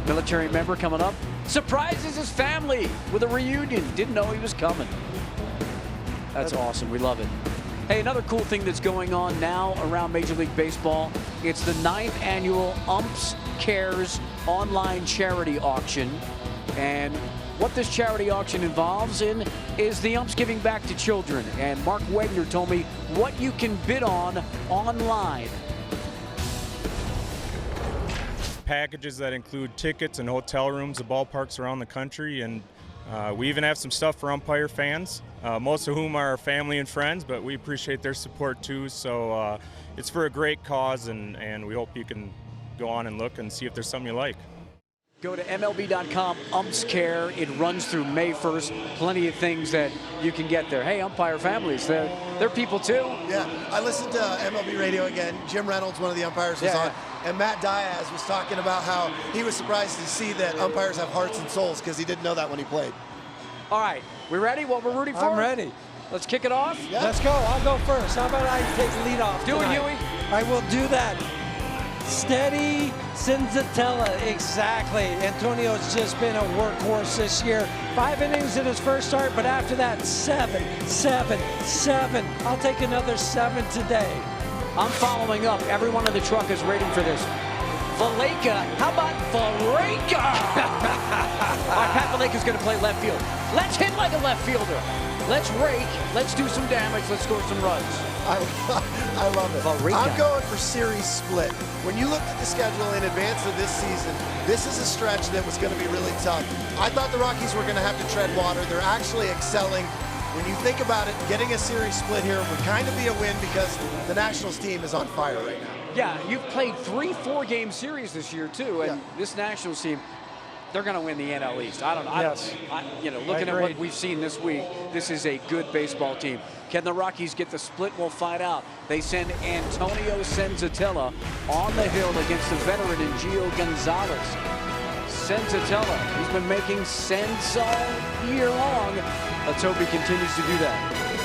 military member coming up. Surprises his family with a reunion. Didn't know he was coming. That's awesome. We love it. Hey, another cool thing that's going on now around Major League Baseball, it's the 9th annual Umps Cares online charity auction. And what this charity auction involves in is the umps giving back to children. And Mark Wegner told me what you can bid on online. Packages that include tickets and hotel rooms at ballparks around the country, and we even have some stuff for umpire fans, most of whom are family and friends, but we appreciate their support too. So it's for a great cause, and we hope you can go on and look and see if there's something you like. Go to MLB.com, Umps Care. It runs through May 1st. Plenty of things that you can get there. Hey, umpire families, they're people too. Yeah, I listened to MLB radio again. Jim Reynolds, one of the umpires, was on. And Matt Diaz was talking about how he was surprised to see that umpires have hearts and souls because he didn't know that when he played. All right, we ready? What we're rooting for? I'm ready. Let's kick it off. Yeah. Let's go. I'll go first. How about I take the lead off Do tonight? it, Huey. I will do that. Steady Senzatella, exactly. Antonio's just been a workhorse this year. 5 innings in his first start, but after that, 7, 7, 7. I'll take another 7 today. I'm following up. Everyone in the truck is waiting for this. Valleca. How about Valleca? All right, Pat Valleca's going to play left field. Let's hit like a left fielder. Let's rake. Let's do some damage. Let's score some runs. I love it. Valleca. I'm going for series split. When you looked at the schedule in advance of this season, this is a stretch that was going to be really tough. I thought the Rockies were going to have to tread water. They're actually excelling. When you think about it, getting a series split here would kind of be a win because the Nationals team is on fire right now. Yeah, you've played 3 4-game series this year too, and this Nationals team, they're going to win the NL East. I don't know. Yes. Looking at what we've seen this week, this is a good baseball team. Can the Rockies get the split? We'll find out. They send Antonio Senzatella on the hill against the veteran in Gio Gonzalez. Senzatella, he's been making sense all year long. Let's hope he continues to do that.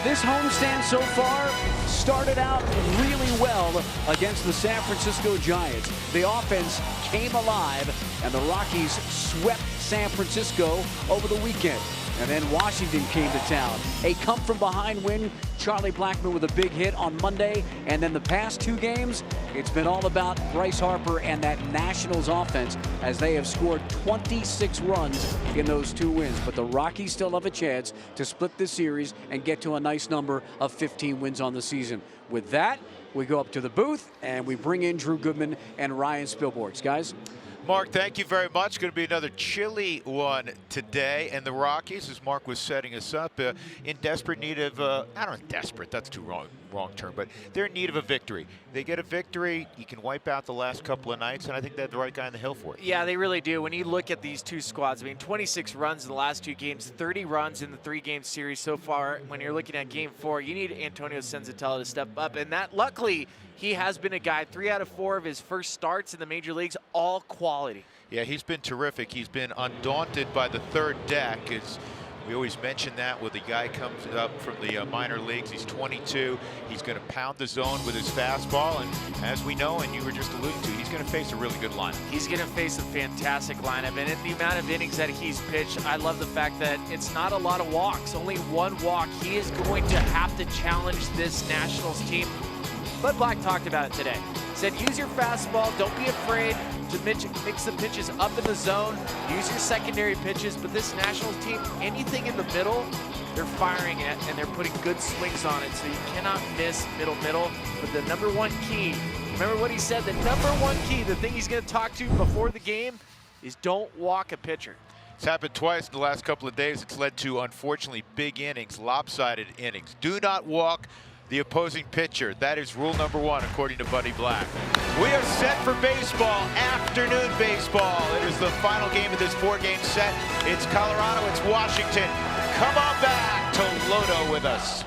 this homestand so far started out really well against the San Francisco Giants. The offense came alive, and the Rockies swept San Francisco over the weekend. And then Washington came to town. A come-from-behind win, Charlie Blackmon with a big hit on Monday. And then the past 2 games, it's been all about Bryce Harper and that Nationals offense, as they have scored 26 runs in those 2 wins. But the Rockies still have a chance to split this series and get to a nice number of 15 wins on the season. With that, we go up to the booth, and we bring in Drew Goodman and Ryan Spilborghs. Guys? Mark, thank you very much. Going to be another chilly one today. And the Rockies, as Mark was setting us up, in desperate need of, I don't know, desperate, that's too wrong term, but they're in need of a victory. They get a victory, you can wipe out the last couple of nights, and I think they have the right guy on the hill for it. Yeah, they really do. When you look at these 2 squads, I mean, 26 runs in the last 2 games, 30 runs in the 3-game series so far. When you're looking at Game 4, you need Antonio Senzatella to step up, and that, luckily, he has been a guy. 3 out of 4 of his first starts in the major leagues, all quality. Yeah, he's been terrific. He's been undaunted by the third deck. We always mention that when the guy comes up from the minor leagues. He's 22. He's going to pound the zone with his fastball. And as we know, and you were just alluding to, he's going to face a really good lineup. He's going to face a fantastic lineup. And in the amount of innings that he's pitched, I love the fact that it's not a lot of walks. Only 1 walk. He is going to have to challenge this Nationals team. Bud Black talked about it today. Said, use your fastball. Don't be afraid to mix the pitches up in the zone. Use your secondary pitches. But this Nationals team, anything in the middle, they're firing it, and they're putting good swings on it. So you cannot miss middle. But the #1 key, remember what he said, the #1 key, the thing he's going to talk to before the game, is don't walk a pitcher. It's happened twice in the last couple of days. It's led to, unfortunately, big innings, lopsided innings. Do not walk the opposing pitcher. That is rule #1, according to Buddy Black. We are set for baseball, afternoon baseball. It is the final game of this 4-game set. It's Colorado, it's Washington. Come on back to Lodo with us.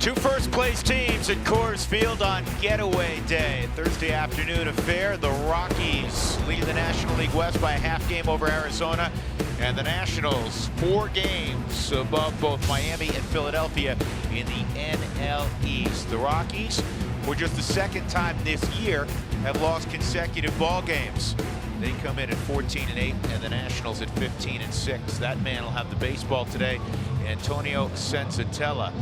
Two first-place teams at Coors Field on Getaway Day. Thursday afternoon affair. The Rockies lead the National League West by a half game over Arizona. And the Nationals 4 games above both Miami and Philadelphia in the NL East. The Rockies for just the second time this year, have lost consecutive ball games. They come in at 14-8, and the Nationals at 15-6. That man will have the baseball today. Antonio Senzatella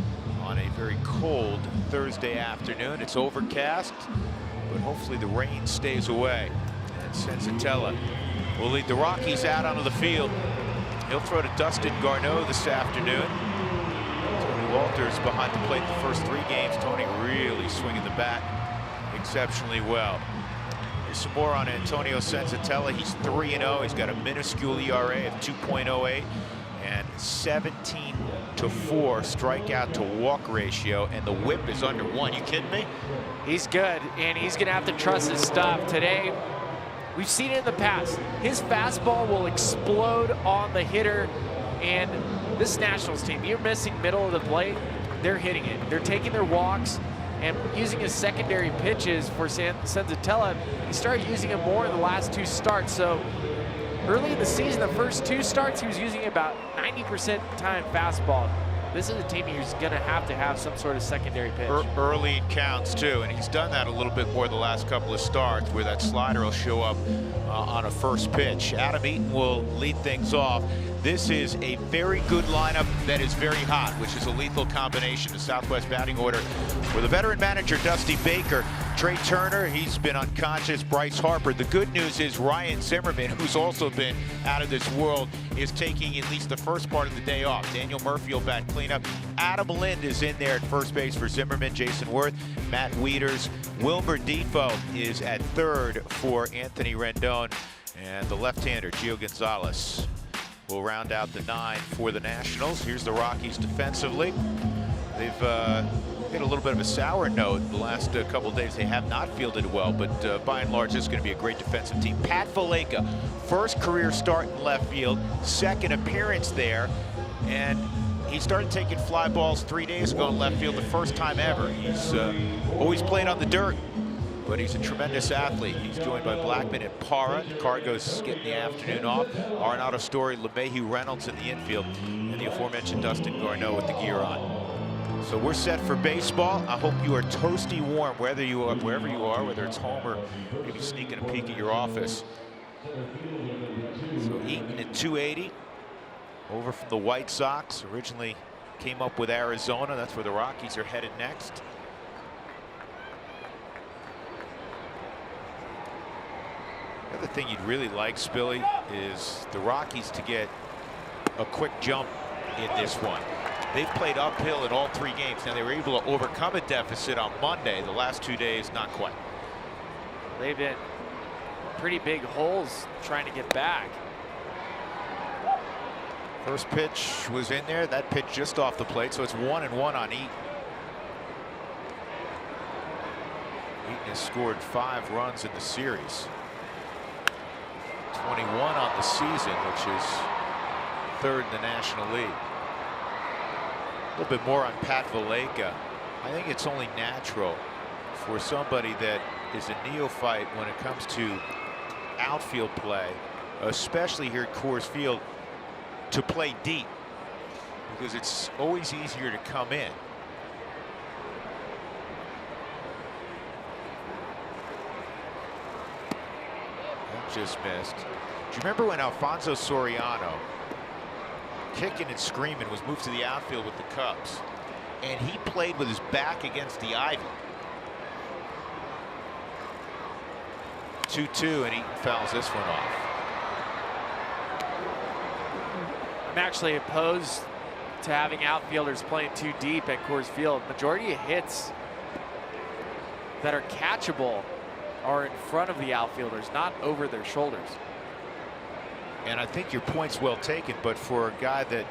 on a very cold Thursday afternoon. It's overcast, but hopefully the rain stays away. And Senzatella will lead the Rockies out onto the field. He'll throw to Dustin Garneau this afternoon. Tony Walters behind the plate the first 3 games. Tony really swinging the bat exceptionally well. Here's some more on Antonio Senzatella. He's 3-0. He's got a minuscule ERA of 2.08 and 17-4 strikeout to walk ratio, and the whip is under 1. You kidding me? He's good, and he's going to have to trust his stuff. Today, we've seen it in the past. His fastball will explode on the hitter, and this Nationals team, you're missing middle of the plate, they're hitting it. They're taking their walks and using his secondary pitches for Senzatella. He started using him more in the last 2 starts. So early in the season, the first 2 starts, he was using about 90% time fastball. This is a team who's going to have some sort of secondary pitch. Early counts too, and he's done that a little bit more the last couple of starts, where that slider will show up on a first pitch. Adam Eaton will lead things off. This is a very good lineup that is very hot, which is a lethal combination. The Southwest batting order with a veteran manager, Dusty Baker, Trey Turner, he's been unconscious, Bryce Harper. The good news is Ryan Zimmerman, who's also been out of this world, is taking at least the first part of the day off. Daniel Murphy will bat cleanup. Adam Lind is in there at first base for Zimmerman. Jason Worth, Matt Wieters. Wilmer Defoe is at third for Anthony Rendon. And the left-hander, Gio Gonzalez, will round out the 9 for the Nationals. Here's the Rockies defensively. They've hit a little bit of a sour note the last couple days. They have not fielded well, but by and large, this is going to be a great defensive team. Pat Valaika, first career start in left field, second appearance there, and he started taking fly balls 3 days ago in left field, the first time ever. He's always played on the dirt, but he's a tremendous athlete. He's joined by Blackman and Parra. Cargo's getting the afternoon off. Arenado, Story, LeMahieu, Reynolds in the infield, and the aforementioned Dustin Garneau with the gear on. So we're set for baseball. I hope you are toasty warm, wherever you are, whether it's home or maybe sneaking a peek at your office. So Eaton at 280, over from the White Sox. Originally came up with Arizona. That's where the Rockies are headed next. The other thing you'd really like, Spilly, is the Rockies to get a quick jump in this one. They've played uphill in all 3 games. Now, they were able to overcome a deficit on Monday. The last 2 days, not quite. They've been pretty big holes trying to get back. First pitch was in there. That pitch just off the plate, so it's 1-1 on Eaton. Eaton has scored 5 runs in the series. 21 on the season, which is 3rd in the National League. A little bit more on Pat Valaika. I think it's only natural for somebody that is a neophyte when it comes to outfield play, especially here at Coors Field, to play deep, because it's always easier to come in. That just missed. Do you remember when Alfonso Soriano, kicking and screaming, was moved to the outfield with the Cubs, and he played with his back against the ivy? 2-2, and Eaton fouls this one off. I'm actually opposed to having outfielders playing too deep at Coors Field. Majority of hits that are catchable are in front of the outfielders, not over their shoulders. And I think your point's well taken, but for a guy that,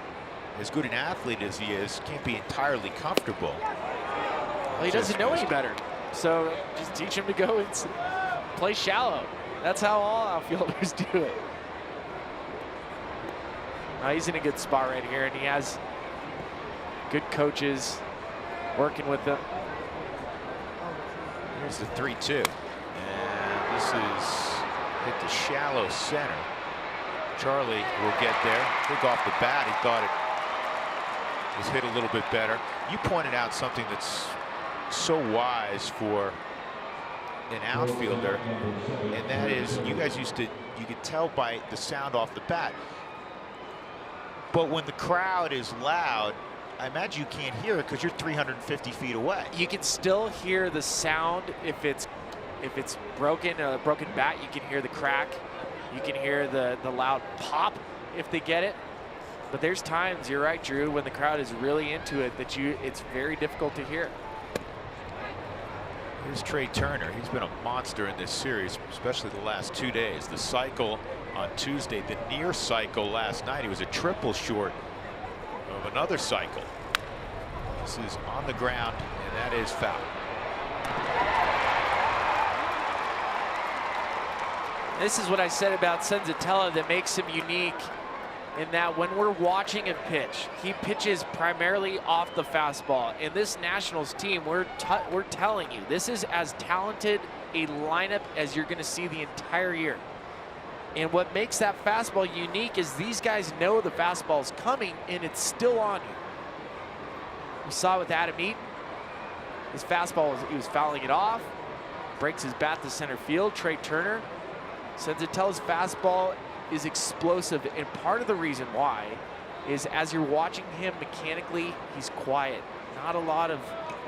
as good an athlete as he is, can't be entirely comfortable. Well, he doesn't know any better, so just teach him to go and play shallow. That's how all outfielders do it. He's in a good spot right here, and he has good coaches working with him. Here's the 3-2, and this is hit to shallow center. Charlie will get there. Kick off the bat. He thought it was hit a little bit better. You pointed out something that's so wise for an outfielder, and that is, you could tell by the sound off the bat. But when the crowd is loud, I imagine you can't hear it because you're 350 feet away. You can still hear the sound if it's broken, a broken bat. You can hear the crack. You can hear the loud pop if they get it. But there's times, you're right, Drew, when the crowd is really into it, it's very difficult to hear. Here's Trey Turner. He's been a monster in this series, especially the last 2 days. The cycle on Tuesday, the near cycle last night, he was a triple short of another cycle. This is on the ground, and that is foul. This is what I said about Senzatella that makes him unique, in that when we're watching him pitch, he pitches primarily off the fastball. In this Nationals team, we're telling you, this is as talented a lineup as you're going to see the entire year. And what makes that fastball unique is these guys know the fastball's coming and it's still on you. We saw with Adam Eaton, his fastball, he was fouling it off, breaks his bat to center field. Trey Turner, Senzatella's fastball is explosive, and part of the reason why is as you're watching him mechanically, he's quiet, not a lot of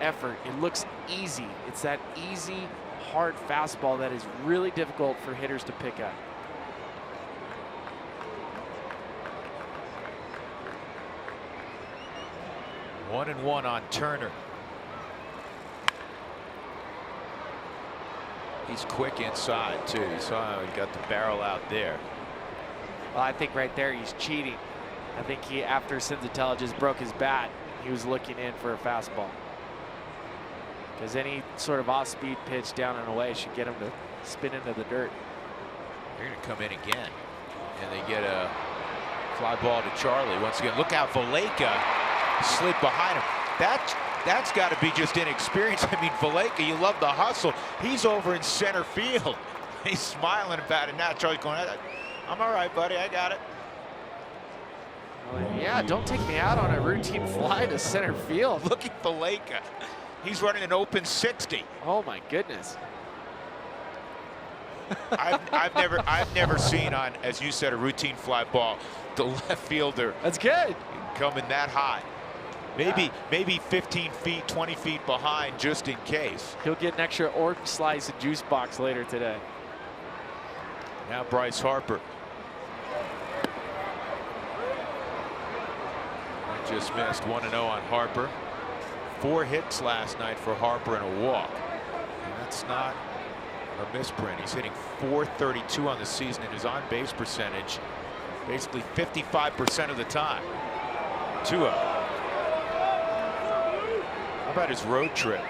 effort. It looks easy. It's that easy, hard fastball that is really difficult for hitters to pick up. One and one on Turner. He's quick inside too. You saw how he got the barrel out there. Well, I think right there he's cheating. I think after Senzatella just broke his bat, he was looking in for a fastball. Because any sort of off-speed pitch down and away should get him to spin into the dirt. They're going to come in again, and they get a fly ball to Charlie. Once again, look out, Valleca slid behind him. That's got to be just inexperience. I mean, Valleca, you love the hustle. He's over in center field. He's smiling about it now. Charlie's going, I'm all right, buddy. I got it. Yeah, don't take me out on a routine fly to center field. Look at Valleca. He's running an open 60. Oh my goodness. I've never seen on, as you said, a routine fly ball, the left fielder. That's good. Coming that high. Maybe 15 feet, 20 feet behind just in case. He'll get an extra orange slice and juice box later today. Now Bryce Harper. Just missed 1-0 on Harper. 4 hits last night for Harper and a walk. And that's not a misprint. He's hitting .432 on the season, and his on-base percentage basically 55% of the time. 2-0. How about his road trip?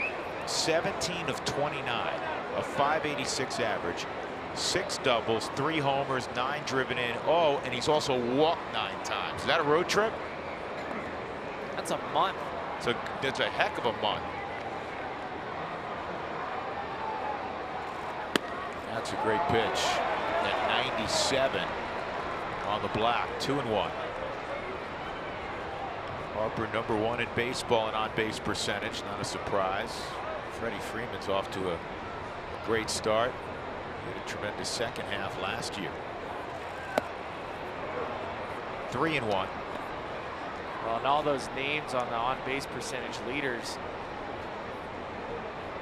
17 of 29, a .586 average, 6 doubles, 3 homers, 9 driven in. Oh, and he's also walked 9 times. Is that a road trip? That's a month. That's a heck of a month. That's a great pitch at 97 on the black. 2-1. Harper #1 in baseball and on-base percentage. Not a surprise. Freddie Freeman's off to a great start. He had a tremendous second half last year. 3-1. Well, and all those names on the on-base percentage leaders,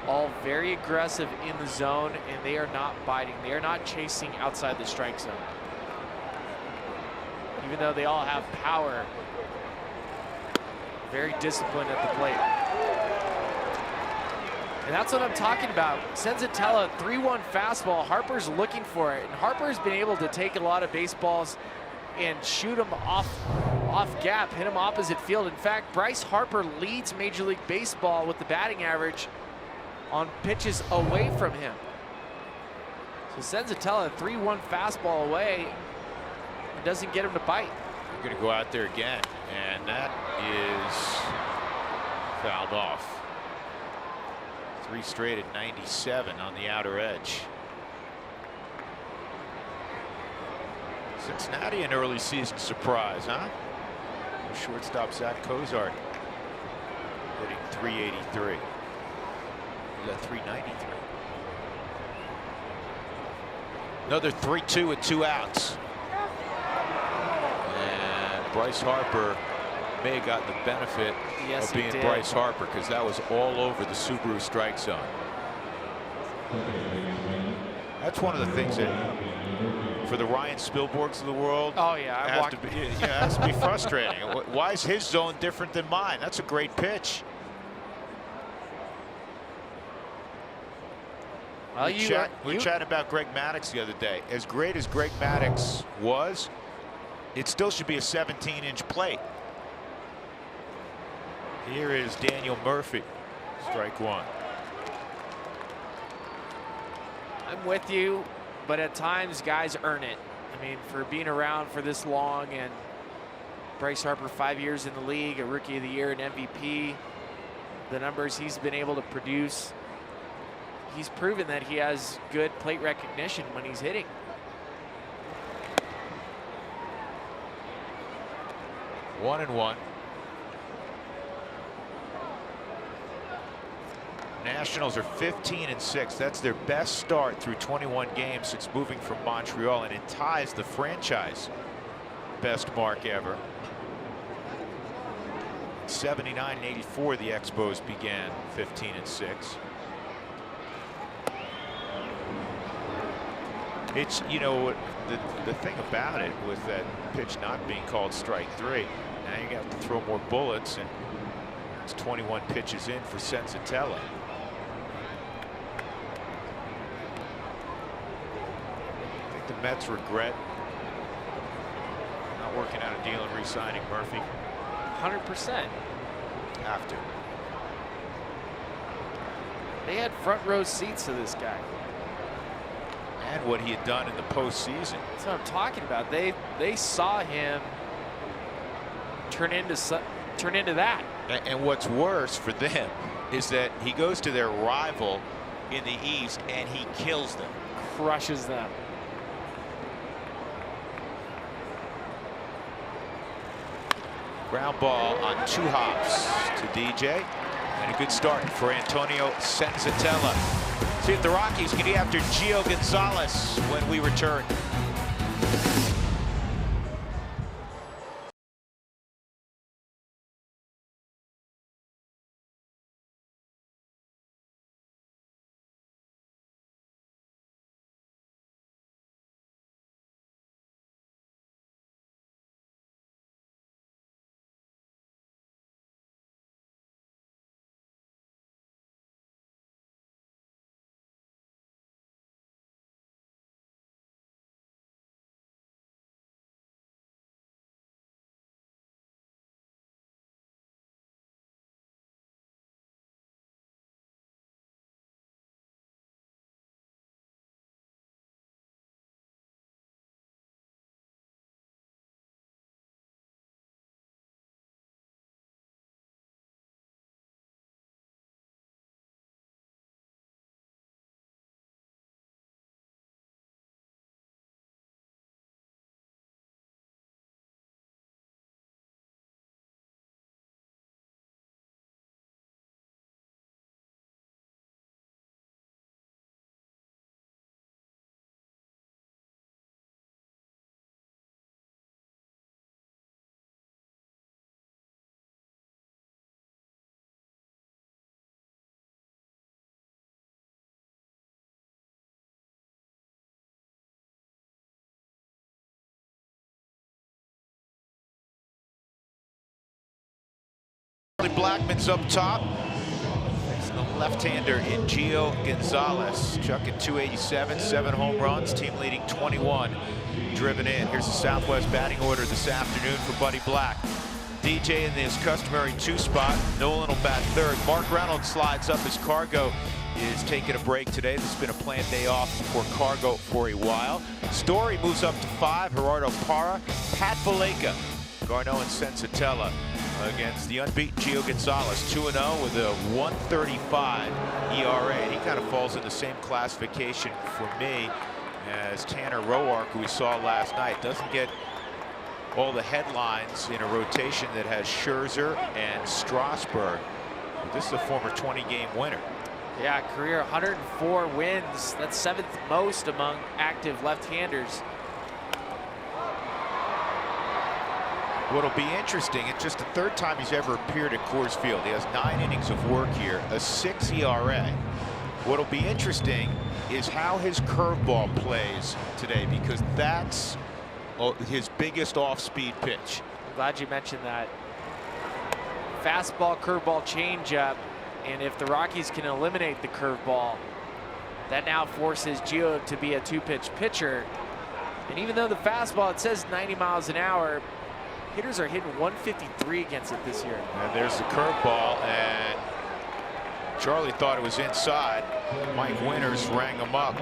all very aggressive in the zone, and they are not biting. They are not chasing outside the strike zone. Even though they all have power, very disciplined at the plate. And that's what I'm talking about. Senzatella, 3-1 fastball. Harper's looking for it, and Harper's been able to take a lot of baseballs and shoot them off gap, hit him opposite field. In fact, Bryce Harper leads Major League Baseball with the batting average on pitches away from him. So Senzatella, 3-1 fastball away, and doesn't get him to bite. They're going to go out there again, and that is fouled off. 3 straight at 97 on the outer edge. Cincinnati, an early season surprise, huh? Shortstop Zach Cozart hitting .383. got 393. Another 3-2 with 2 outs. And Bryce Harper may have gotten the benefit of being Bryce Harper, because that was all over the Subaru strike zone. That's one of the things that, for the Ryan Spilborgs of the world, has to be frustrating. Why is his zone different than mine? That's a great pitch. Well, we chatted about Greg Maddux the other day. As great as Greg Maddux was, it still should be a 17-inch plate. Here is Daniel Murphy, strike 1. I'm with you, but at times guys earn it. I mean, for being around for this long, and Bryce Harper 5 years in the league, a Rookie of the Year, an MVP, the numbers he's been able to produce, he's proven that he has good plate recognition when he's hitting. 1-1. Nationals are 15-6. That's their best start through 21 games since moving from Montreal, and it ties the franchise best mark ever. 79 and 84, the Expos began 15-6. It's, you know, the thing about it with that pitch not being called strike 3, now you got to throw more bullets, and it's 21 pitches in for Senzatella. I think the Mets regret not working out a deal and re-signing Murphy. 100%. Have to. They had front row seats to this guy. And what he had done in the postseason. That's what I'm talking about. They saw him turn into that. And what's worse for them is that he goes to their rival in the East and he kills them. Crushes them. Ground ball on 2 hops to DJ. And a good start for Antonio Senzatella. See if the Rockies can get after Gio Gonzalez when we return. Blackman's up top. There's the left-hander in Gio Gonzalez, chucking 287, 7 home runs, team leading 21 driven in. Here's the Southwest batting order this afternoon for Buddy Black. DJ in his customary 2 spot. Nolan will bat 3rd. Mark Reynolds slides up as Cargo is taking a break today. This has been a planned day off for Cargo for a while. Story moves up to 5. Gerardo Parra, Pat Valaika, Garneau and Senzatella against the unbeaten Gio Gonzalez, 2-0 with a 1.35 ERA. And he kind of falls in the same classification for me as Tanner Roark, who we saw last night. Doesn't get all the headlines in a rotation that has Scherzer and Strasburg. But this is a former 20-game winner. Yeah, career 104 wins. That's 7th most among active left-handers. What'll be interesting, it's just the 3rd time he's ever appeared at Coors Field. He has 9 innings of work here, a 6 ERA. What'll be interesting is how his curveball plays today, because that's his biggest off-speed pitch. I'm glad you mentioned that. Fastball, curveball, changeup, and if the Rockies can eliminate the curveball, that now forces Gio to be a 2-pitch pitcher. And even though the fastball, it says 90 miles an hour, hitters are hitting 153 against it this year. And there's the curveball, and Charlie thought it was inside. Mike Winters rang him up.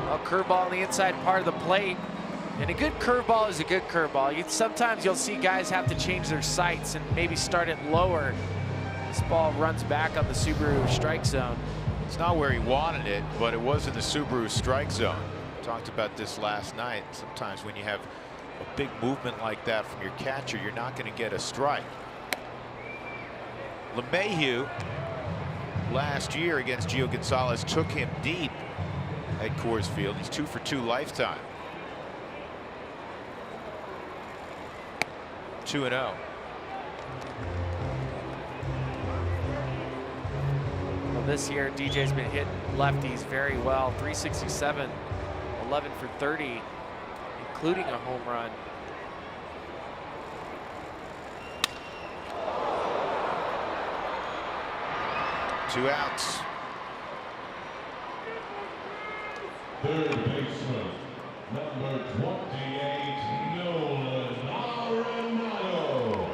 A curveball on the inside part of the plate. And a good curveball is a good curveball. Sometimes you'll see guys have to change their sights and maybe start it lower. This ball runs back on the Subaru strike zone. It's not where he wanted it, but it was in the Subaru strike zone. Talked about this last night. Sometimes when you have a big movement like that from your catcher, you're not going to get a strike. LeMahieu last year against Gio Gonzalez took him deep at Coors Field. He's 2 for 2 lifetime. 2-0. Well, this year, DJ's been hitting lefties very well. 367, 11 for 30, including a home run. Two outs. Third baseman, number 28, Nolan Arenado.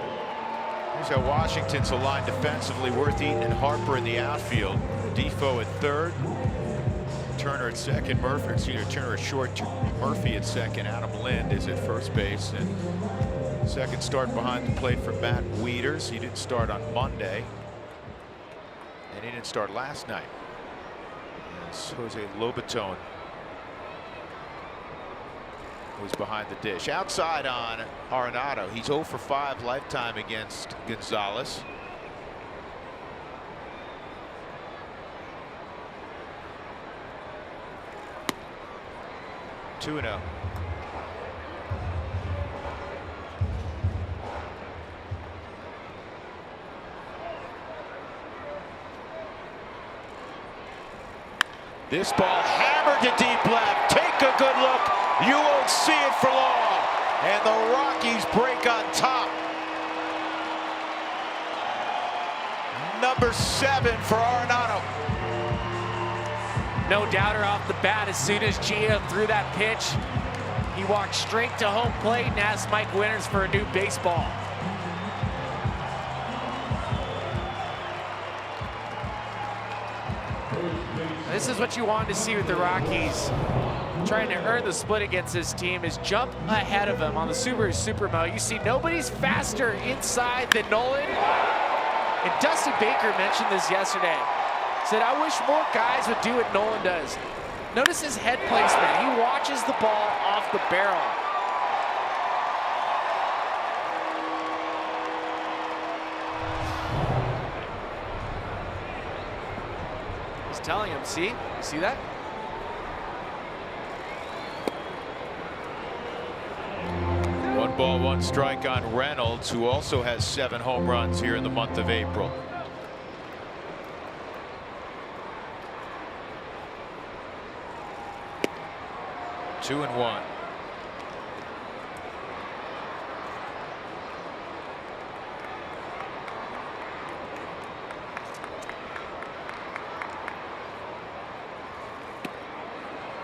Here's how Washington's a line defensively. Worth Eaton and Harper in the outfield. Defoe at 3rd. Turner at 2nd. Turner at short. Murphy at 2nd. Adam Lind is at first base. And second start behind the plate for Matt Wieters. He didn't start on Monday. And he didn't start last night. It's Jose Lobaton was behind the dish. Outside on Arenado. He's 0 for 5 lifetime against Gonzalez. Two and 0. This ball hammered to deep left. Take a good look. You won't see it for long. And the Rockies break on top. Number 7 for Arenado. No doubter off the bat. As soon as Gio threw that pitch, he walked straight to home plate and asked Mike Winters for a new baseball. This is what you wanted to see with the Rockies. Trying to earn the split against this team is jump ahead of him on the Subaru Supermo. You see nobody's faster inside than Nolan. And Dustin Baker mentioned this yesterday. Said, I wish more guys would do what Nolan does. Notice his head placement. He watches the ball off the barrel. He's telling him, see? You see that? One ball, one strike on Reynolds, who also has 7 home runs here in the month of April. Two and 1.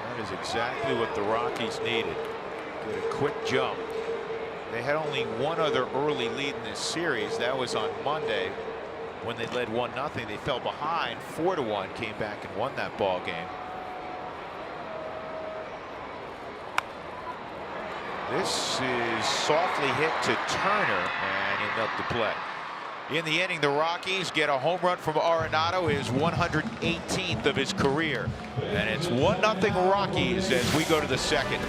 That is exactly what the Rockies needed. Get a quick jump. They had only one other early lead in this series. That was on Monday when they led 1-0. They fell behind 4-1, came back and won that ball game. This is softly hit to Turner, and he milked the play. In the inning, the Rockies get a home run from Arenado, his 118th of his career. And it's 1-0 Rockies as we go to the second.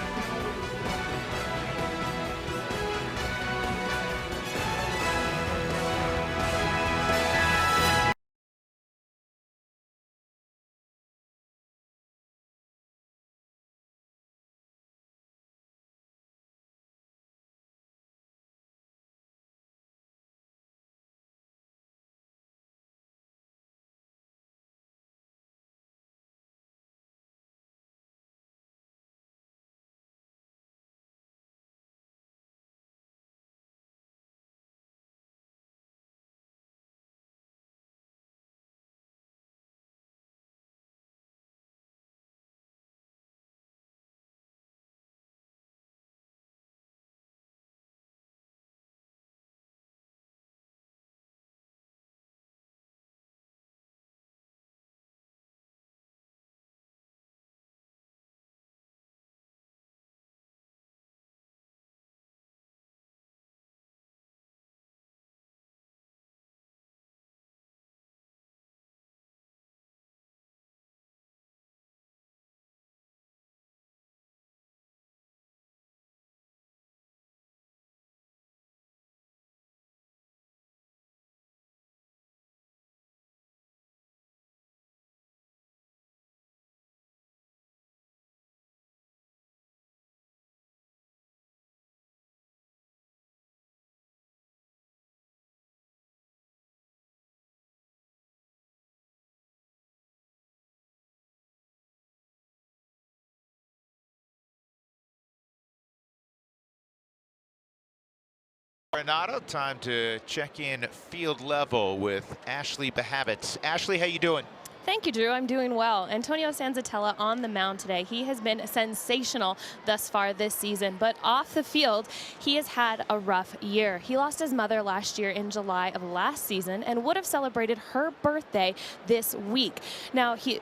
Renato, time to check in field level with Ashley Bahavitz. Ashley, how you doing? Thank you, Drew. I'm doing well. Antonio Sanzatella on the mound today. He has been sensational thus far this season, but off the field, he has had a rough year. He lost his mother last year in July of last season and would have celebrated her birthday this week. Now, he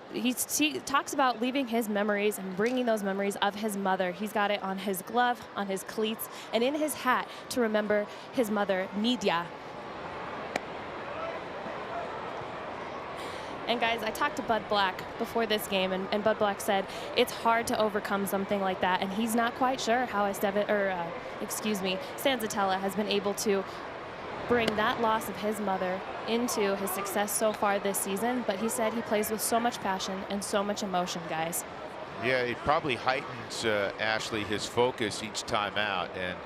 talks about leaving his memories and bringing those memories of his mother. He's got it on his glove, on his cleats, and in his hat to remember his mother, Nidia. And guys, I talked to Bud Black before this game, and Bud Black said it's hard to overcome something like that, and he's not quite sure how Sanzatella has been able to bring that loss of his mother into his success so far this season. But he said he plays with so much passion and so much emotion, guys. Yeah, it probably heightens Ashley his focus each time out, and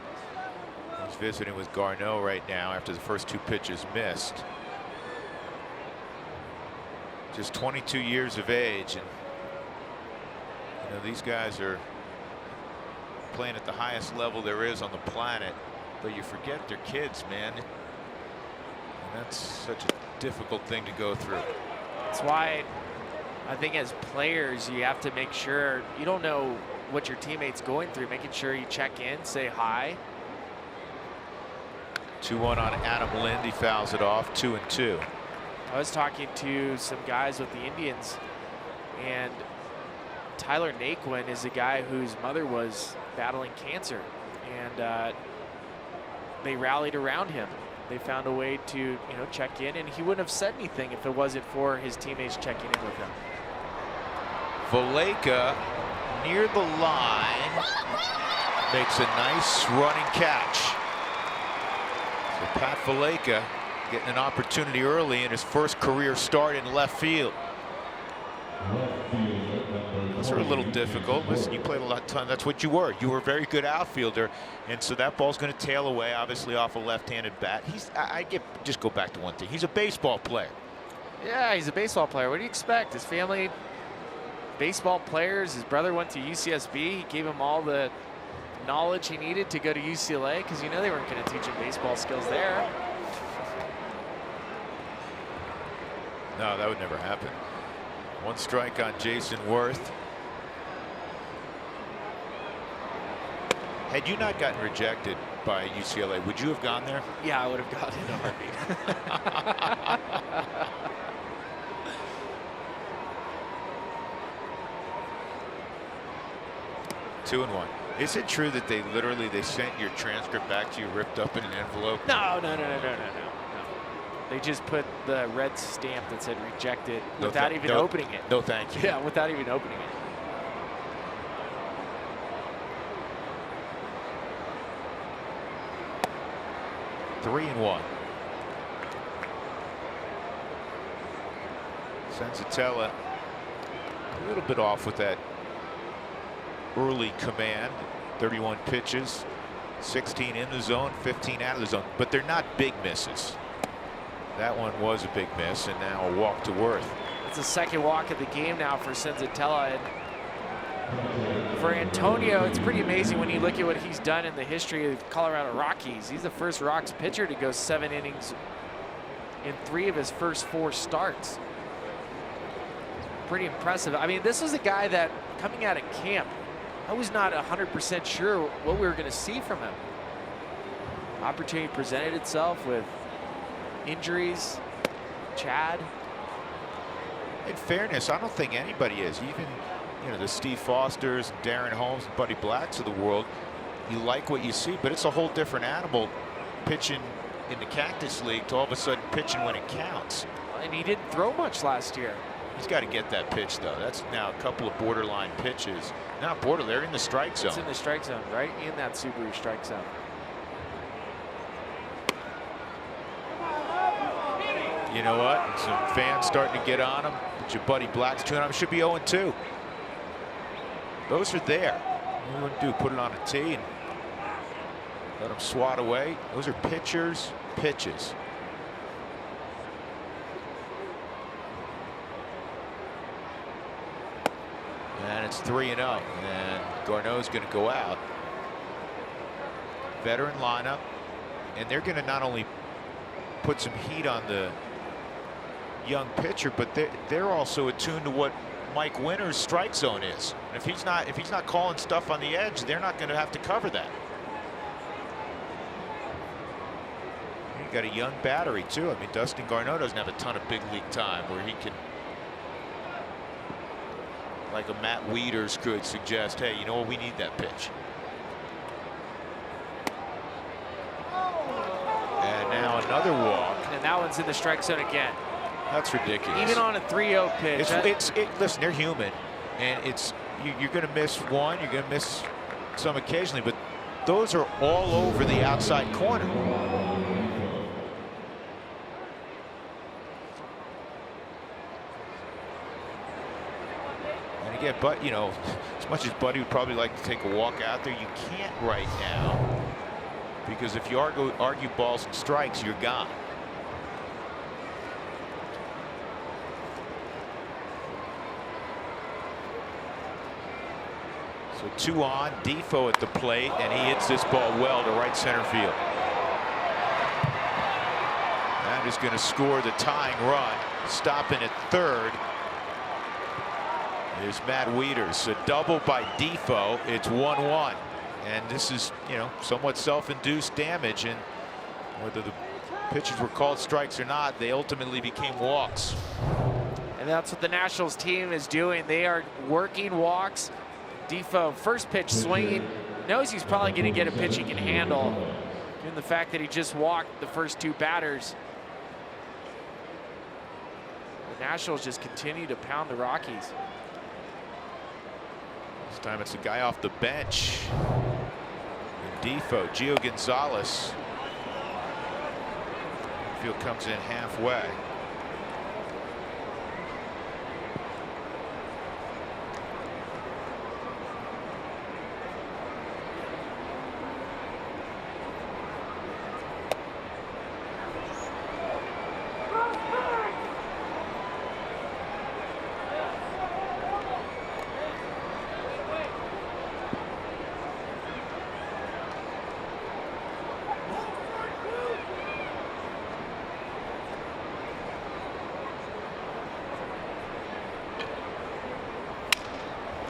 he's visiting with Garneau right now after the first 2 pitches missed. Just 22 years of age, and these guys are playing at the highest level there is on the planet, but you forget they're kids, man, and that's such a difficult thing to go through. That's why I think as players you have to make sure you don't know what your teammate's going through, making sure you check in, say hi. 2-1 on Adam Lind. He fouls it off. 2-2. I was talking to some guys with the Indians, and Tyler Naquin is a guy whose mother was battling cancer, and they rallied around him. They found a way to, check in, and he wouldn't have said anything if it wasn't for his teammates checking in with him. Valleca near the line makes a nice running catch. So Pat Valleca getting an opportunity early in his first career start in left field. Those are a little difficult. Listen, you played a lot of time. That's what you were. You were a very good outfielder, and so that ball's going to tail away, obviously off a left-handed bat. Just go back to one thing. He's a baseball player. Yeah, he's a baseball player. What do you expect? His family, baseball players. His brother went to UCSB. He gave him all the knowledge he needed to go to UCLA because they weren't going to teach him baseball skills there. No, that would never happen. 1 strike on Jason Worth. Had you not gotten rejected by UCLA, would you have gone there? Yeah, I would have gone in a heartbeat. 2-1. Is it true that they sent your transcript back to you ripped up in an envelope? No. They just put the red stamp that said rejected without even opening it. No, thank you. Yeah, without even opening it. Three and 1. Sanzatella a little bit off with that early command. 31 pitches, 16 in the zone, 15 out of the zone, but they're not big misses. That one was a big miss, and now a walk to Worth. It's the second walk of the game now for Sanzatella, and for Antonio, it's pretty amazing when you look at what he's done in the history of Colorado Rockies. He's the first Rocks pitcher to go 7 innings in 3 of his first 4 starts. Pretty impressive. I mean, this was a guy that coming out of camp, I was not 100% sure what we were going to see from him. Opportunity presented itself with injuries. Chad. In fairness, I don't think anybody is. Even the Steve Fosters, Darren Holmes, and Buddy Blacks of the world. You like what you see, but it's a whole different animal pitching in the Cactus League to all of a sudden pitching when it counts. And he didn't throw much last year. He's got to get that pitch, though. That's now a couple of borderline pitches. Not border, they're in the strike zone. It's in the strike zone, right in that Subaru strike zone. You know what? Some fans starting to get on him. But your Buddy Black's chewing on him. Should be 0-2. Those are there. What do you want to do? Put it on a tee and let him swat away. Those are pitchers' pitches. And it's 3-0. And Garneau's going to go out. Veteran lineup. and they're going to not only put some heat on the young pitcher, but they're also attuned to what Mike Winter's strike zone is. And if he's not calling stuff on the edge, they're not going to have to cover that. You got a young battery too. I mean, Dustin Garneau doesn't have a ton of big league time where he can, like a Matt Wieters could suggest, hey, you know what, we need that pitch. And now another walk. And that one's in the strike zone again. That's ridiculous. Even on a 3-0 pitch. Listen, they're human, and you're going to miss one, you're going to miss some occasionally, but those are all over the outside corner. And again, but you know, as much as Buddy would probably like to take a walk out there, you can't right now, because if you argue balls and strikes, you're gone. So 2 on, Defoe at the plate, and he hits this ball well to right center field. That is going to score the tying run. Stopping at third is Matt Wieters. A double by Defoe. It's 1-1, and this is, you know, somewhat self-induced damage. And whether the pitches were called strikes or not, they ultimately became walks. And that's what the Nationals team is doing. They are working walks. Defoe, first pitch swinging, knows he's probably going to get a pitch he can handle, given the fact that he just walked the first 2 batters. The Nationals just continue to pound the Rockies. This time it's a guy off the bench. And Defoe, Gio Gonzalez. Field comes in halfway.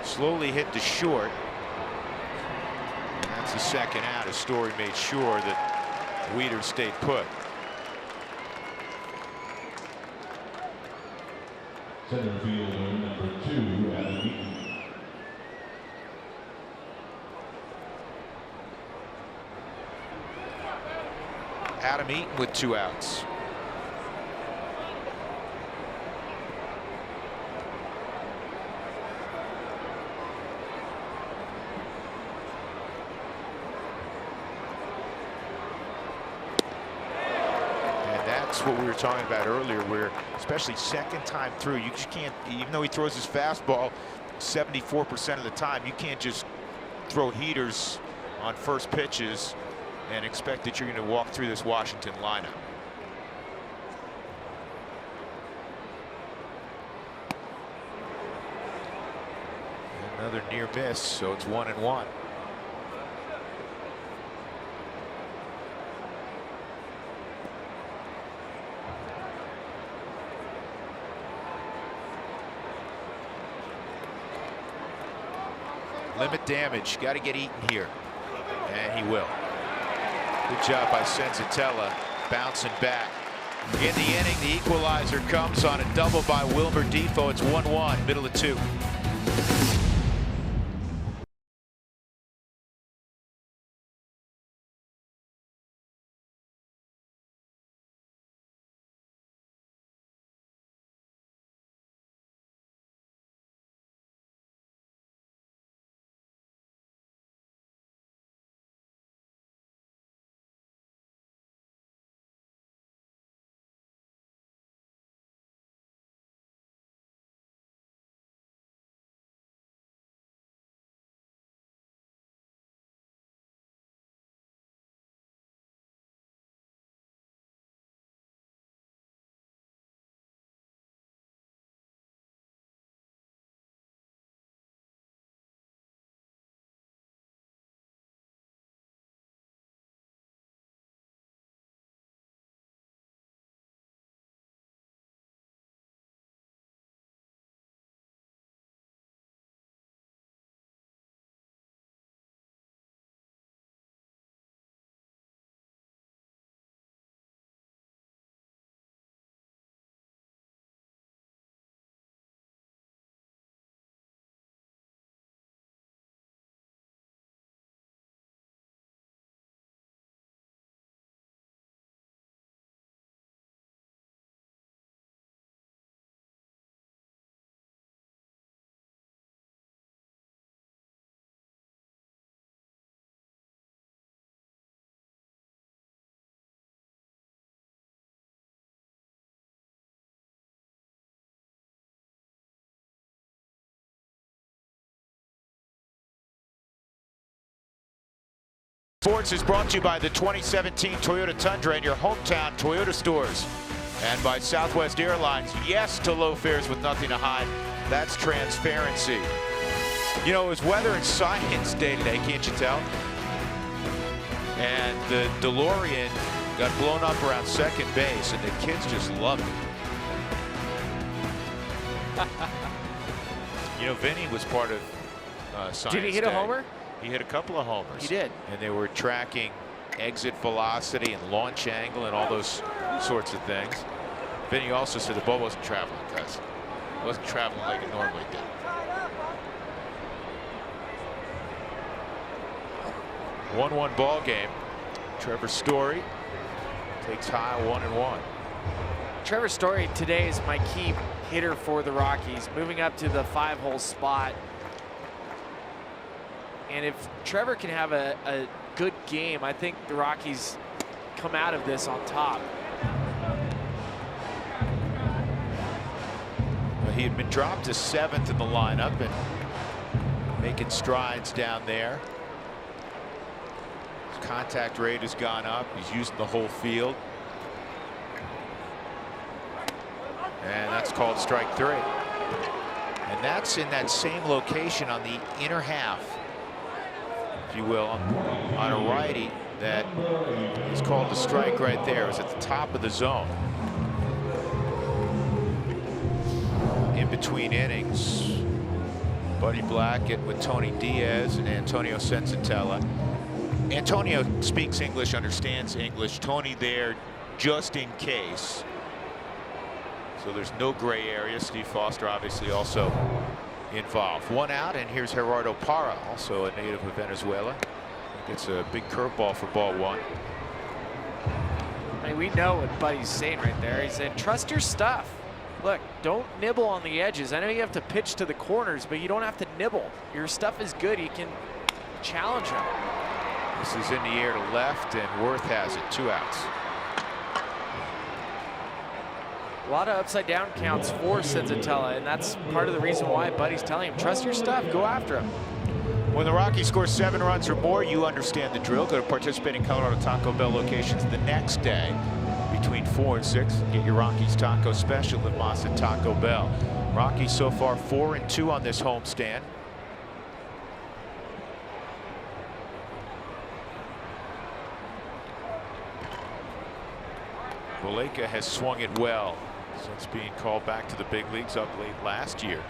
Slowly hit to short. And that's the second out as Story made sure that Wieters stayed put. Center fielder number 2, Adam Eaton. Adam Eaton with 2 outs. What we were talking about earlier, where especially second time through, you just can't, even though he throws his fastball 74% of the time, you can't just throw heaters on first pitches and expect that you're going to walk through this Washington lineup. Another near miss, so it's 1-1. Limit damage. Got to get Eaton here. And he will. Good job by Senzatella. Bouncing back. In the inning, the equalizer comes on a double by Wilmer Defoe. It's 1-1, middle of 2. Sports is brought to you by the 2017 Toyota Tundra and your hometown Toyota stores. And by Southwest Airlines, yes to low fares with nothing to hide. That's transparency. You know, it was weather and science day today, can't you tell? And the DeLorean got blown up around second base, and the kids just loved it. You know, Vinny was part of science Did he hit day. a homer? He hit a couple of homers. He did. And they were tracking exit velocity and launch angle and all those sorts of things. Vinny also said the ball wasn't traveling, guys. It wasn't traveling like it normally did. One ball game. Trevor Story takes high 1-1. Trevor Story today is my key hitter for the Rockies, moving up to the 5-hole spot. And if Trevor can have a good game, I think the Rockies come out of this on top. Well, he had been dropped to 7th in the lineup and making strides down there. His contact rate has gone up. He's using the whole field. And that's called strike 3. And that's in that same location on the inner half, if you will, on a righty. That is called the strike right there. It was at the top of the zone. In between innings, Buddy Black getting with Tony Diaz and Antonio Senzatella. Antonio speaks English, understands English. Tony there just in case. So there's no gray area. Steve Foster obviously also involved. One out, and here's Gerardo Parra, also a native of Venezuela. Gets a big curveball for ball 1. I mean, we know what Buddy's saying right there. He said, trust your stuff. Look, don't nibble on the edges. I know you have to pitch to the corners, but you don't have to nibble. Your stuff is good. You can challenge him. This is in the air to left, and Worth has it. 2 outs. A lot of upside down counts for Senzatella, and that's part of the reason why Buddy's telling him, trust your stuff, go after him. When the Rockies score 7 runs or more, you understand the drill. Go to participating Colorado Taco Bell locations the next day between 4 and 6. Get your Rockies taco special at Moss and Taco Bell. Rockies so far 4-2 on this homestand. Valleca has swung it well since being called back to the big leagues up late last year.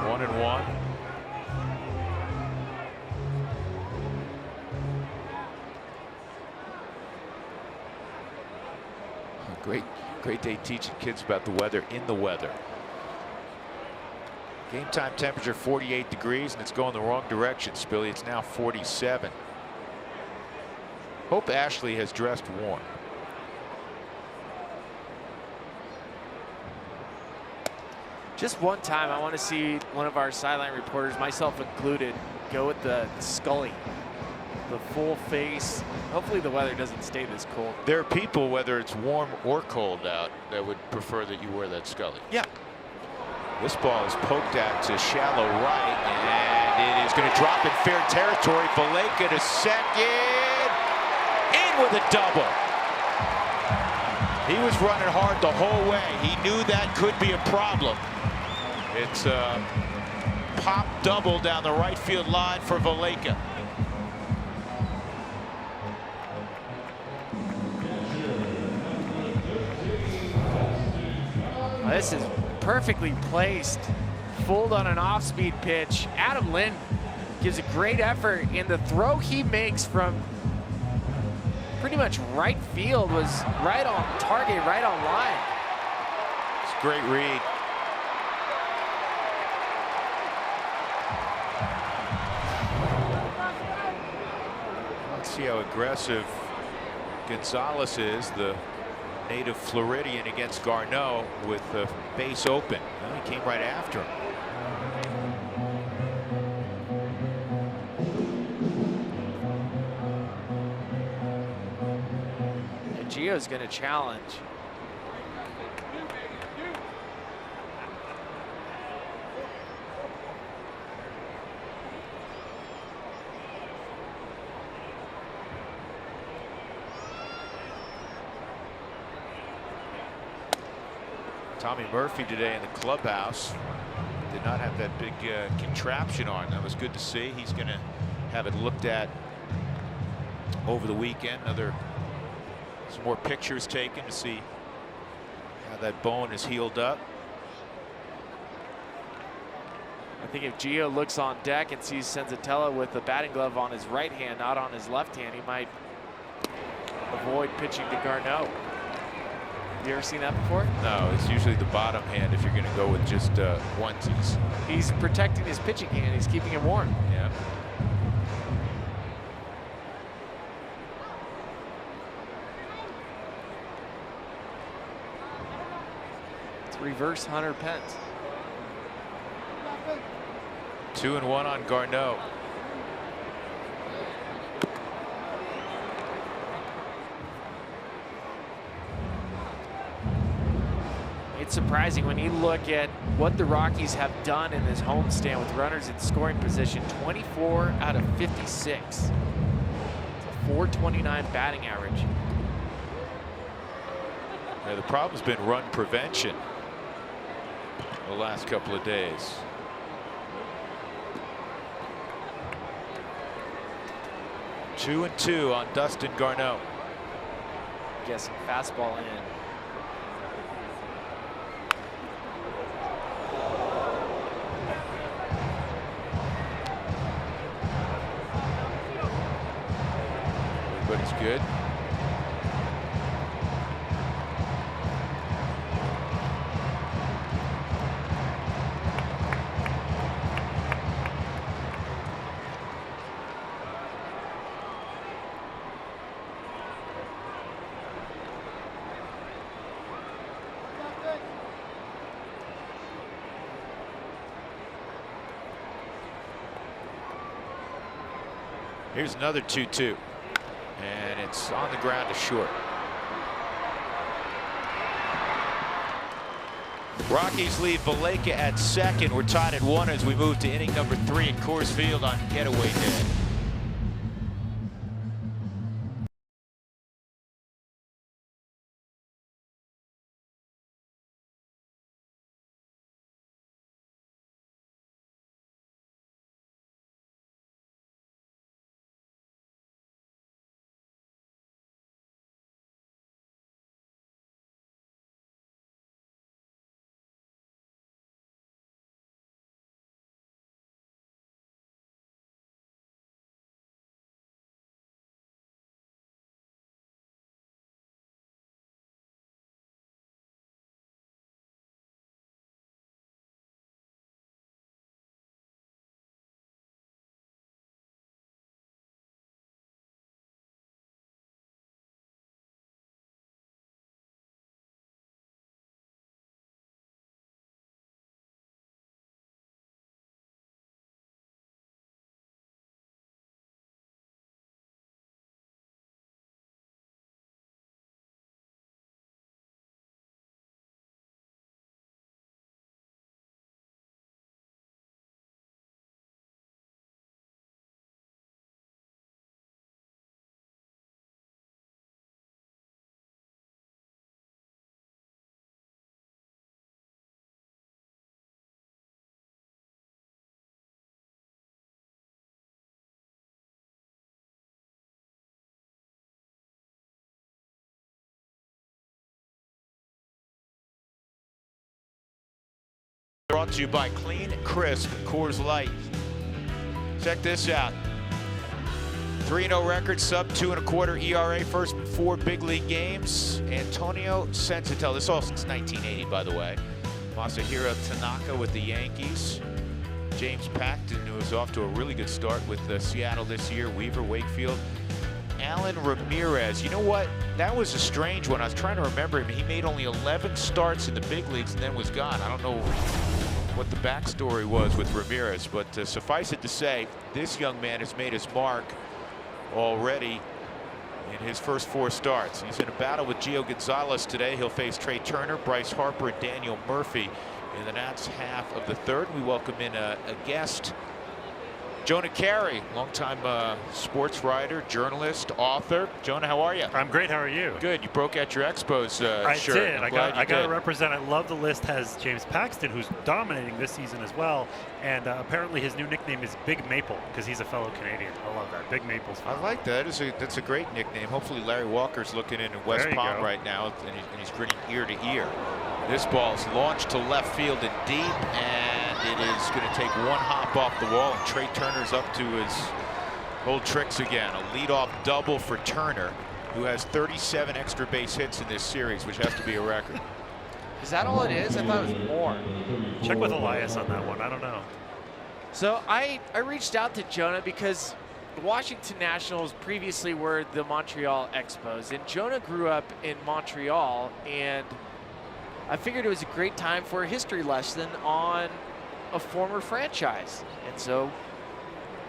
One and one. Great day teaching kids about the weather in the weather. Game time temperature 48 degrees, and it's going the wrong direction, Spilly. It's now 47. Hope Ashley has dressed warm. Just one time, I want to see one of our sideline reporters, myself included, go with the Scully, the full face. Hopefully the weather doesn't stay this cold. There are people, whether it's warm or cold out, that would prefer that you wear that Scully. Yeah. This ball is poked out to shallow right, and it is going to drop in fair territory. Valleca to second, in with a double. He was running hard the whole way. He knew that could be a problem. It's a pop double down the right field line for Valleca. This is perfectly placed. Fooled on an off-speed pitch. Adam Lynn gives a great effort, and the throw he makes from pretty much right field was right on target, right on line. It's a great read. Let's see how aggressive Gonzalez is, the native Floridian, against Garneau with the base open. Well, he came right after him. And Gio's going to challenge. Tommy Murphy today in the clubhouse did not have that big contraption on. That was good to see. He's going to have it looked at over the weekend. Some more pictures taken to see how that bone is healed up. I think if Gio looks on deck and sees Senzatella with the batting glove on his right hand, not on his left hand, he might avoid pitching to Garneau. You ever seen that before? No, it's usually the bottom hand if you're going to go with just onesies. He's protecting his pitching hand. He's keeping him warm. Yeah. It's reverse Hunter Pence. 2-1 on Garneau. It's surprising when you look at what the Rockies have done in this homestand with runners in scoring position. 24 out of 56. It's a .429 batting average. Yeah, the problem's been run prevention the last couple of days. Two and two on Dustin Garneau. Guessing fastball in. Everybody's good. Here's another 2-2, and it's on the ground to short. Rockies leave Valleca at second. We're tied at 1 as we move to inning number 3 at Coors Field on Getaway Day. Brought to you by Clean, Crisp, Coors Light. Check this out. 3-0 record, sub 2.25 ERA, first 4 big league games. Antonio Senzatella, this is all since 1980, by the way. Masahiro Tanaka with the Yankees. James Paxton, who is off to a really good start with Seattle this year. Weaver, Wakefield. Alan Ramirez, you know what? That was a strange one. I was trying to remember him. He made only 11 starts in the big leagues and then was gone. I don't know what the backstory was with Ramirez, but suffice it to say, this young man has made his mark already in his first 4 starts. He's in a battle with Gio Gonzalez today. He'll face Trey Turner, Bryce Harper, and Daniel Murphy in the Nats half of the 3rd. We welcome in a guest Jonah Carey, longtime sports writer, journalist, author. Jonah, how are you? I'm great. How are you? Good. You broke out your Expos I shirt. did. I'm I glad you got to did. represent. I love the list has James Paxton, who's dominating this season as well. And apparently his new nickname is Big Maple because he's a fellow Canadian. I love that. Big Maple's fun. I like that. That's a great nickname. Hopefully Larry Walker's looking in West Palm right now, and he's grinning ear to ear. This ball's launched to left field and deep, and it is going to take one hop off the wall, and Trey Turner's up to his old tricks again. A leadoff double for Turner, who has 37 extra base hits in this series, which has to be a record. Is that all it is? I thought it was more. Check with Elias on that one. I don't know. So I reached out to Jonah because the Washington Nationals previously were the Montreal Expos, and Jonah grew up in Montreal, and I figured it was a great time for a history lesson on a former franchise. And so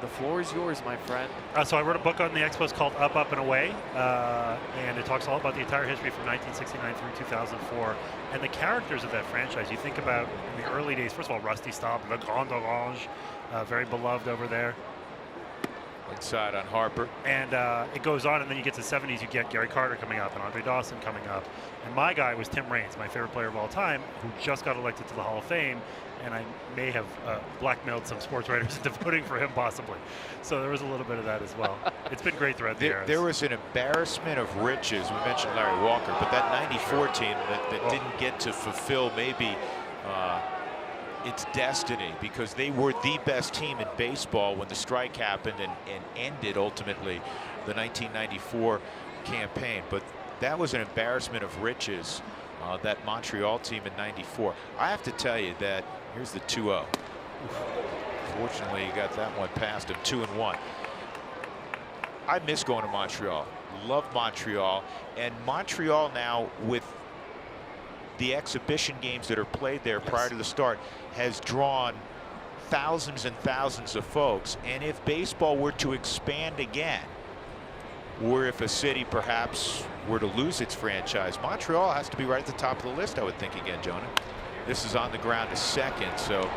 the floor is yours, my friend. So I wrote a book on the Expos called Up, Up, and Away, and it talks all about the entire history from 1969 through 2004 and the characters of that franchise. You think about in the early days, first of all, Rusty Staub, Le Grand Orange, very beloved over there. Inside on Harper. And it goes on, and then you get to the 70s, you get Gary Carter coming up and Andre Dawson coming up. And my guy was Tim Raines, my favorite player of all time, who just got elected to the Hall of Fame. And I may have blackmailed some sports writers into voting for him, possibly. So there was a little bit of that as well. It's been great throughout the years. There was an embarrassment of riches. We mentioned Larry Walker, but that 94 team that didn't get to fulfill maybe its destiny, because they were the best team in baseball when the strike happened and ended ultimately the 1994 campaign. But that was an embarrassment of riches, that Montreal team in 94. I have to tell you that here's the 2-0. Fortunately, he got that one past him, 2-1. I miss going to Montreal. Love Montreal. And Montreal now, with the exhibition games that are played there prior to the start, has drawn thousands and thousands of folks. And if baseball were to expand again, or if a city perhaps were to lose its franchise, Montreal has to be right at the top of the list, I would think, again, Jonah. This is on the ground to second, so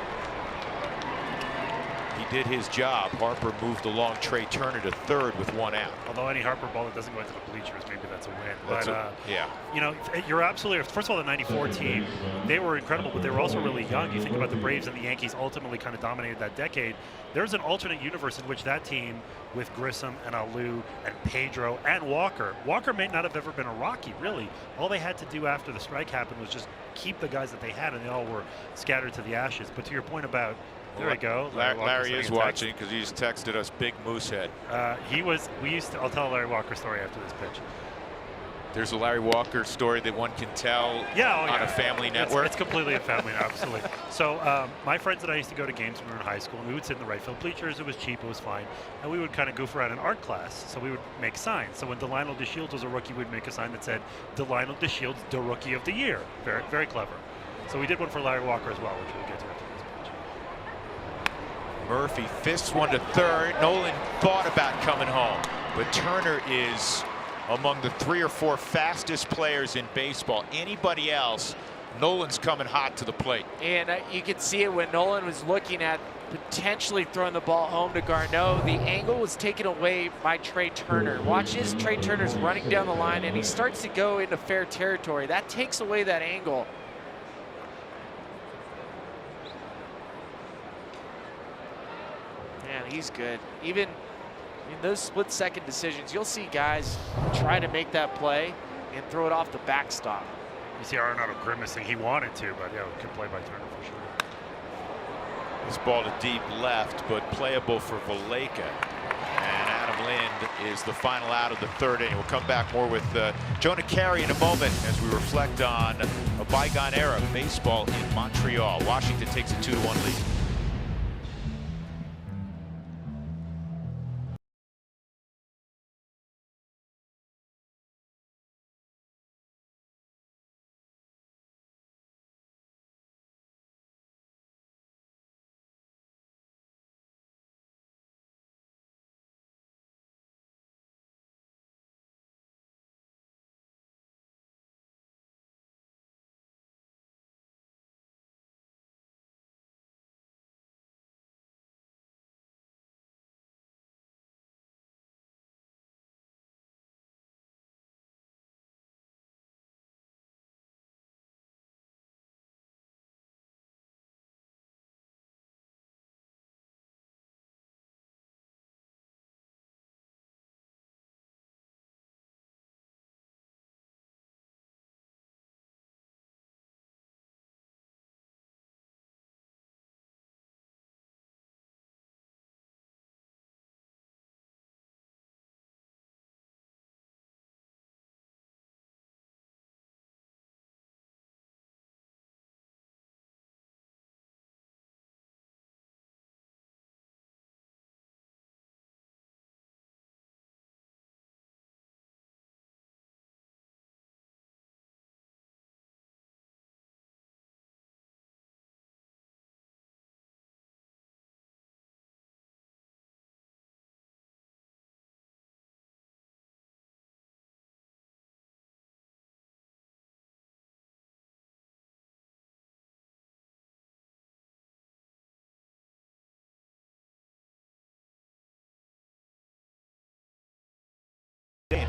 he did his job. Harper moved along Trey Turner to third with one out. Although any Harper ball that doesn't go into the bleachers, maybe that's a win. Yeah. You know, you're absolutely, first of all, the 94 team, they were incredible, but they were also really young. You think about the Braves and the Yankees ultimately kind of dominated that decade. There's an alternate universe in which that team, with Grissom and Alou and Pedro and Walker may not have ever been a Rocky, really. All they had to do after the strike happened was just keep the guys that they had, and they all were scattered to the ashes. But to your point about, there we go. Larry is watching because he just texted us Big Moosehead. I'll tell a Larry Walker story after this pitch. There's a Larry Walker story that one can tell on a family network. It's completely a family network, absolutely. So my friends and I used to go to games when we were in high school, and we would sit in the right field bleachers. It was cheap, it was fine. And we would kind of goof around in art class. So we would make signs. So when Delino DeShields was a rookie, we'd make a sign that said, Delino DeShields, the Rookie of the Year. Very, very clever. So we did one for Larry Walker as well, which we'll get to after this pitch. Murphy fists one to third. Nolan thought about coming home, but Turner is among the 3 or 4 fastest players in baseball. Anybody else, Nolan's coming hot to the plate. And you could see it when Nolan was looking at potentially throwing the ball home to Garneau. The angle was taken away by Trey Turner. Watch this, Trey Turner's running down the line, and he starts to go into fair territory. That takes away that angle. Man, he's good. Even in those split-second decisions, you'll see guys try to make that play and throw it off the backstop. You see Arenado grimacing. He wanted to, but yeah, good play by Turner for sure. This ball to deep left, but playable for Valleca. And Adam Lind is the final out of the third inning. We'll come back more with Jonah Carey in a moment as we reflect on a bygone era of baseball in Montreal. Washington takes a 2-1 lead.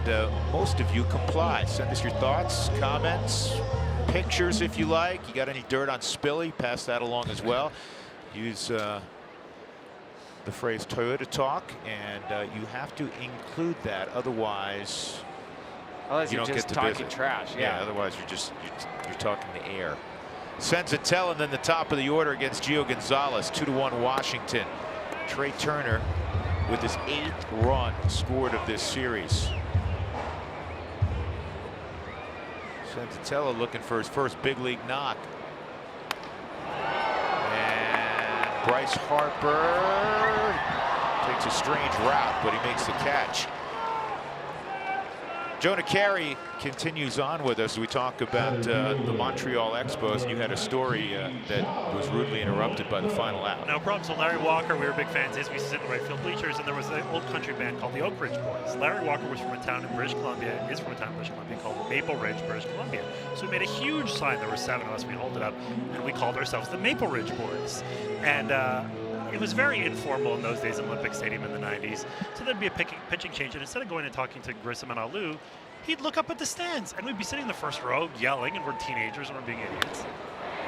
and most of you comply. Send us your thoughts, comments, pictures if you like. You got any dirt on Spilly, pass that along as well. Use the phrase Toyota Talk, and you have to include that, otherwise Unless you you're don't just get to talking visit. trash. Yeah, otherwise you're talking to air. Senzatella, and then the top of the order against Gio Gonzalez, 2-1 Washington. Trey Turner with his 8th run scored of this series. Senzatella looking for his first big league knock. And Bryce Harper takes a strange route, but he makes the catch. Jonah Carey continues on with us. We talk about the Montreal Expos, and you had a story that was rudely interrupted by the final out. No problem. So Larry Walker, we were big fans. We used to sit in the right field bleachers, and there was an old country band called the Oak Ridge Boys. Larry Walker was from a town in British Columbia, is from a town in British Columbia called Maple Ridge, British Columbia. So we made a huge sign. There were 7 of us. We hold it up, and we called ourselves the Maple Ridge Boys. And it was very informal in those days in Olympic Stadium in the 90s. So there'd be a pitching change, and instead of going and talking to Grissom and Alou, he'd look up at the stands, and we'd be sitting in the first row yelling, and we're teenagers and we're being idiots.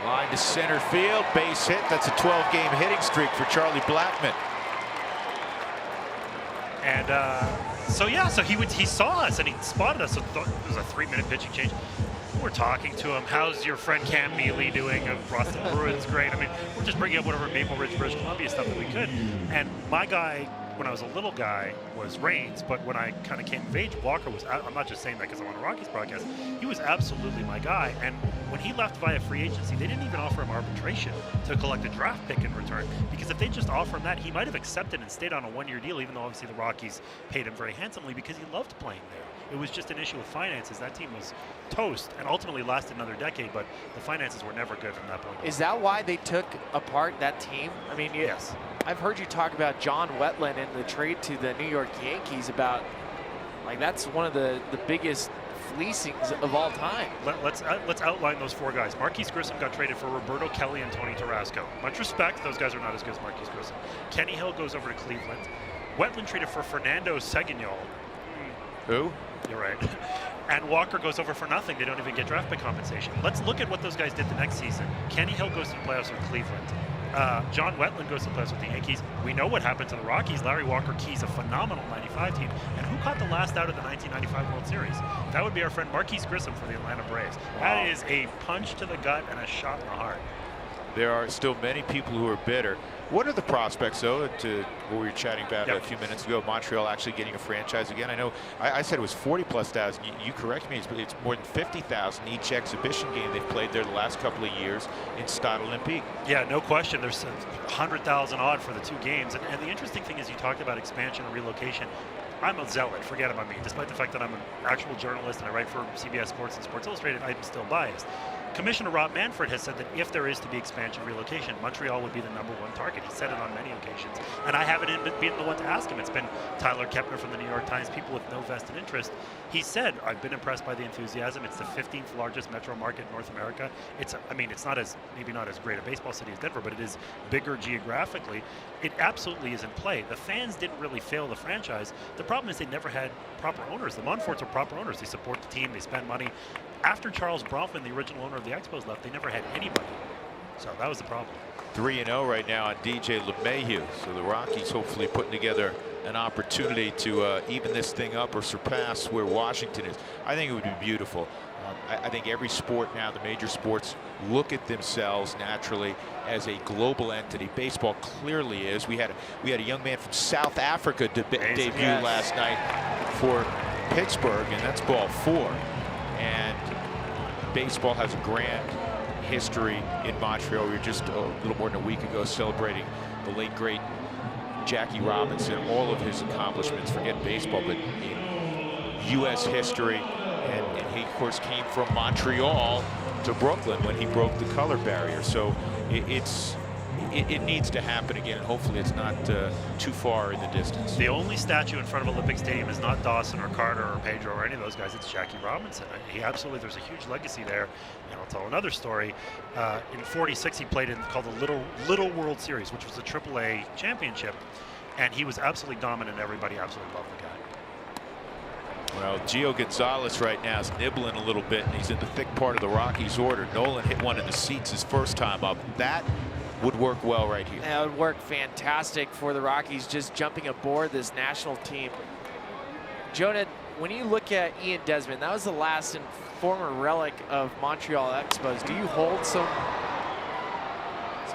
Line to center field, base hit. That's a 12-game hitting streak for Charlie Blackmon. And so he saw us and he spotted us. So it was a 3-minute pitching change. We're talking to him. How's your friend Cam Mealy doing of Boston Bruins? Great. I mean, we're just bringing up whatever Maple Ridge, British Columbia stuff that we could. And my guy, when I was a little guy, was Raines, but when I kind of came of age, Walker was, I'm not just saying that because I'm on a Rockies broadcast, he was absolutely my guy. And when he left via free agency, they didn't even offer him arbitration to collect a draft pick in return, because if they just offer him that, he might have accepted and stayed on a 1-year deal, even though obviously the Rockies paid him very handsomely because he loved playing there. It was just an issue of finances. That team was toast and ultimately lasted another decade, but the finances were never good from that point on. Is that why they took apart that team? I mean, yes. I've heard you talk about John Wetland and the trade to the New York Yankees about, like, that's one of the biggest fleecings of all time. Let's outline those 4 guys. Marquise Grissom got traded for Roberto Kelly and Tony Tarasco. Much respect, those guys are not as good as Marquise Grissom. Kenny Hill goes over to Cleveland. Wetland traded for Fernando Seguinol. Who? You're right. And Walker goes over for nothing. They don't even get draft pick compensation. Let's look at what those guys did the next season. Kenny Hill goes to the playoffs with Cleveland. John Wetland goes to the playoffs with the Yankees. We know what happened to the Rockies. Larry Walker keys a phenomenal 95 team. And who caught the last out of the 1995 World Series? That would be our friend Marquise Grissom for the Atlanta Braves. Wow. That is a punch to the gut and a shot in the heart. There are still many people who are bitter. What are the prospects, though, to what we were chatting about a few minutes ago, Montreal actually getting a franchise again? I know I said it was 40,000+. You correct me, it's more than 50,000 each exhibition game they've played there the last couple of years in Stade Olympique. Yeah, no question. There's 100,000 odd for the 2 games. And the interesting thing is you talked about expansion and relocation. I'm a zealot, forget about me. Despite the fact that I'm an actual journalist and I write for CBS Sports and Sports Illustrated, I'm still biased. Commissioner Rob Manfred has said that if there is to be expansion relocation, Montreal would be the #1 target. He said it on many occasions, and I haven't been the one to ask him. It's been Tyler Kepner from the New York Times, people with no vested interest. He said, I've been impressed by the enthusiasm. It's the 15th largest metro market in North America. It's not maybe not as great a baseball city as Denver, but it is bigger geographically. It absolutely is in play. The fans didn't really fail the franchise. The problem is they never had proper owners. The Montforts are proper owners. They support the team. They spend money. After Charles Bronfman, the original owner of the Expos, left, they never had anybody. So that was the problem. 3-0 right now on DJ LeMahieu. So the Rockies hopefully putting together an opportunity to even this thing up or surpass where Washington is. I think it would be beautiful. I think every sport now, the major sports, look at themselves naturally as a global entity. Baseball clearly is. We had a young man from South Africa debut last night for Pittsburgh, and that's ball 4. And baseball has a grand history in Montreal. We were just a little more than a week ago celebrating the late great Jackie Robinson, all of his accomplishments, forget baseball, but in U.S. history. And he, of course, came from Montreal to Brooklyn when he broke the color barrier. So it needs to happen again, and hopefully it's not too far in the distance. The only statue in front of Olympic Stadium is not Dawson or Carter or Pedro or any of those guys. It's Jackie Robinson. There's a huge legacy there. And I'll tell another story. In '46, he played in called the Little World Series, which was a AAA championship, and he was absolutely dominant. Everybody absolutely loved the guy. Well, Gio Gonzalez right now is nibbling a little bit, and he's in the thick part of the Rockies order. Nolan hit one in the seats his first time up. That would work well right here. That would work fantastic for the Rockies, just jumping aboard this national team. Jonah, when you look at Ian Desmond, that was the last and former relic of Montreal Expos. Do you hold some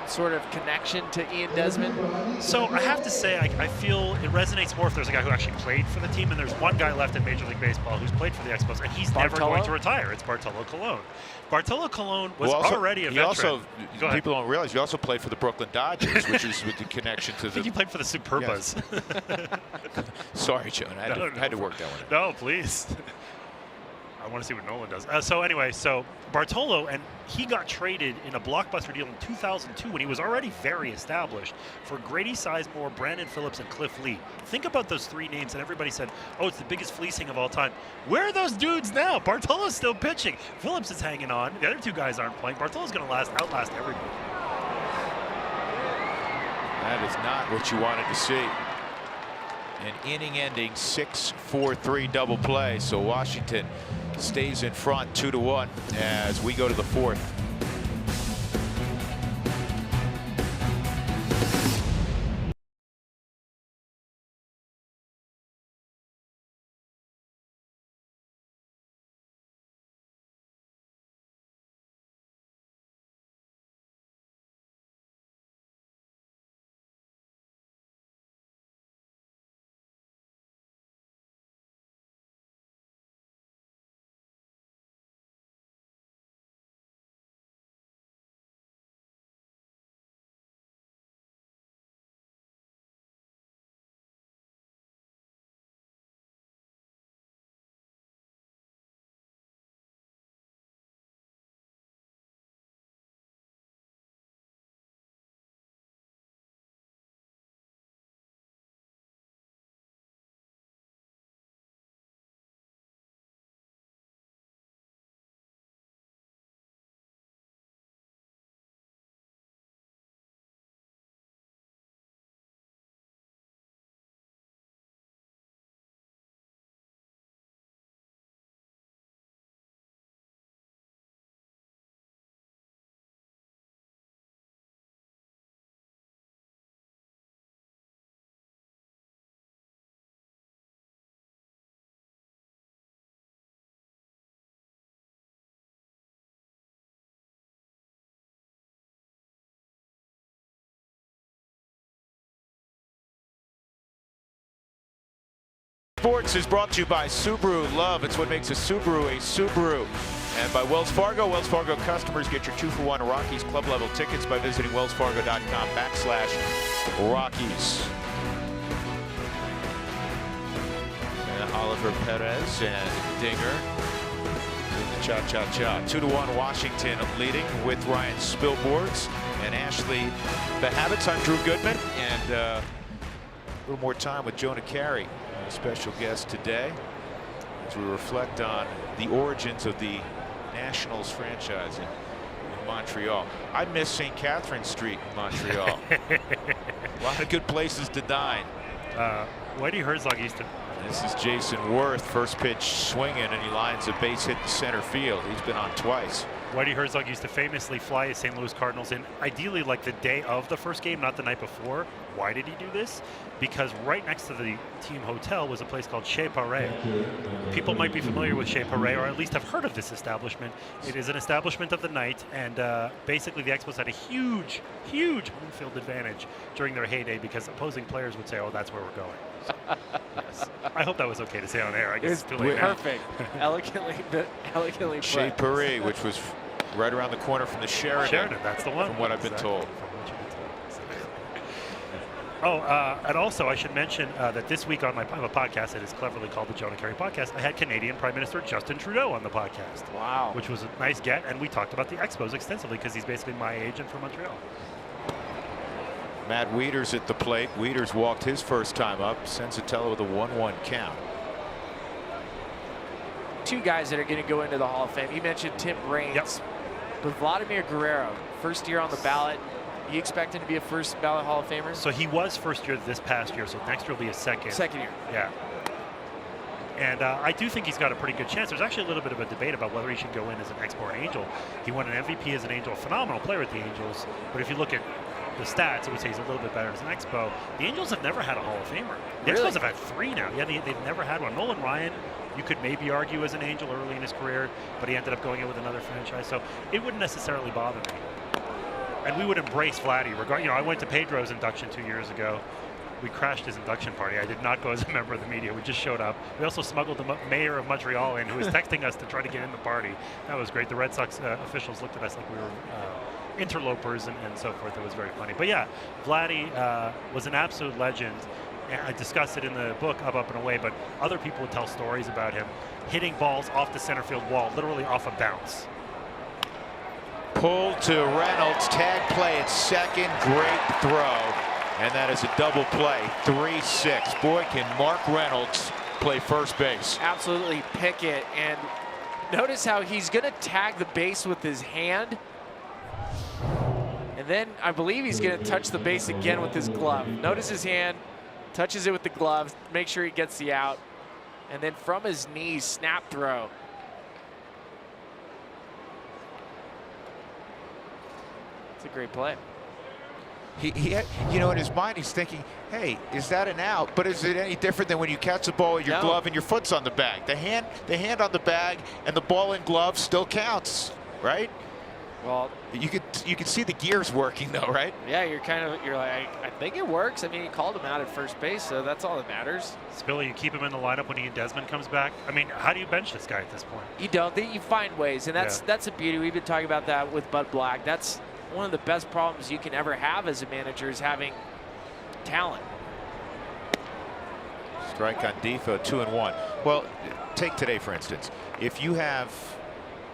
sort of connection to Ian Desmond? So I have to say, I feel it resonates more if there's a guy who actually played for the team, and there's one guy left in Major League Baseball who's played for the Expos, and he's never going to retire. It's Bartolo Colon. Bartolo Colon was already a veteran. People don't realize you also played for the Brooklyn Dodgers, which is with the connection to I think you played for the Superbas. Yes. Sorry, Joan. I had to work that one out. No, please. I want to see what Nolan does. So anyway, so Bartolo, and he got traded in a blockbuster deal in 2002 when he was already very established for Grady Sizemore, Brandon Phillips, and Cliff Lee. Think about those three names, and everybody said, oh, it's the biggest fleecing of all time. Where are those dudes now? Bartolo's still pitching. Phillips is hanging on. The other two guys aren't playing. Bartolo's going to outlast everybody. That is not what you wanted to see. An inning-ending 6-4-3 double play. So Washington stays in front 2-1 as we go to the fourth. Sports is brought to you by Subaru. Love, it's what makes a Subaru a Subaru. And by Wells Fargo. Wells Fargo customers get your 2-for-1 Rockies club level tickets by visiting wellsfargo.com/Rockies. And Oliver Perez and Dinger. Cha-cha-cha. 2-1 Washington leading with Ryan Spilborghs and Ashley Behabits. I'm Drew Goodman, and a little more time with Jonah Carey, a special guest today, as we reflect on the origins of the Nationals franchise in Montreal. I miss St. Catherine Street in Montreal. A lot of good places to dine. Whitey Herzog used to. This is Jason Worth, first pitch swinging, and he lines a base hit to center field. He's been on twice. Whitey Herzog used to famously fly his St. Louis Cardinals in, ideally like the day of the first game, not the night before. Why did he do this? Because right next to the team hotel was a place called Chez Paré. People might be familiar with Chez Paré, or at least have heard of this establishment. It is an establishment of the night, and basically the Expos had a huge home field advantage during their heyday because opposing players would say, oh, that's where we're going. So, yes. I hope that was okay to say on air. I guess it's too late now. Perfect. Elegantly put. Chez Paré, which was right around the corner from the Sheridan. That's the one. From what I've been told. Oh, and also I should mention that this week on my podcast, it is cleverly called the Jonah Carey Podcast, I had Canadian Prime Minister Justin Trudeau on the podcast. Wow. Which was a nice get, and we talked about the Expos extensively because he's basically my agent from Montreal. Matt Wieters at the plate. Wieters walked his first time up. Senzatella with a 1-1 count. Two guys that are going to go into the Hall of Fame. You mentioned Tim Raines. Yep. But Vladimir Guerrero, first year on the ballot. You expect him to be a first ballot Hall of Famer? So he was first year this past year, so next year will be a second. Second year. Yeah. And I do think he's got a pretty good chance. There's actually a little bit of a debate about whether he should go in as an Expo or an Angel. He won an MVP as an Angel, a phenomenal player with the Angels. But if you look at the stats, I would say he's a little bit better as an Expo. The Angels have never had a Hall of Famer. The Expos have had 3 now. Yeah, they've never had one. Nolan Ryan, you could maybe argue as an Angel early in his career, but he ended up going in with another franchise. So it wouldn't necessarily bother me. And we would embrace Vladdy. I went to Pedro's induction 2 years ago. We crashed his induction party. I did not go as a member of the media. We just showed up. We also smuggled the mayor of Montreal in, who was texting us to try to get in the party. That was great. The Red Sox officials looked at us like we were interlopers and so forth. It was very funny. But yeah, Vladdy was an absolute legend. I discussed it in the book, Up, Up, and Away, but other people would tell stories about him hitting balls off the center field wall, literally off a bounce. Pull to Reynolds, tag play at second, great throw. And that is a double play, 3-6. Boy, can Mark Reynolds play first base. Absolutely pick it. And notice how he's going to tag the base with his hand. And then I believe he's going to touch the base again with his glove. Notice his hand, touches it with the glove, make sure he gets the out. And then from his knees, snap throw. It's a great play. He in his mind, he's thinking, hey, is that an out? But is it any different than when you catch the ball with your glove and your foot's on the bag? The hand on the bag and the ball in glove still counts, right? Well, you can see the gears working though, right? Yeah, you're like, I think it works. I mean, he called him out at first base, so that's all that matters. Spilly, you keep him in the lineup when Ian Desmond comes back. I mean, how do you bench this guy at this point? You don't. You find ways, and that's a beauty. We've been talking about that with Bud Black. That's one of the best problems you can ever have as a manager, is having talent. Strike on Defoe, 2-1. Well, take today, for instance. If you have,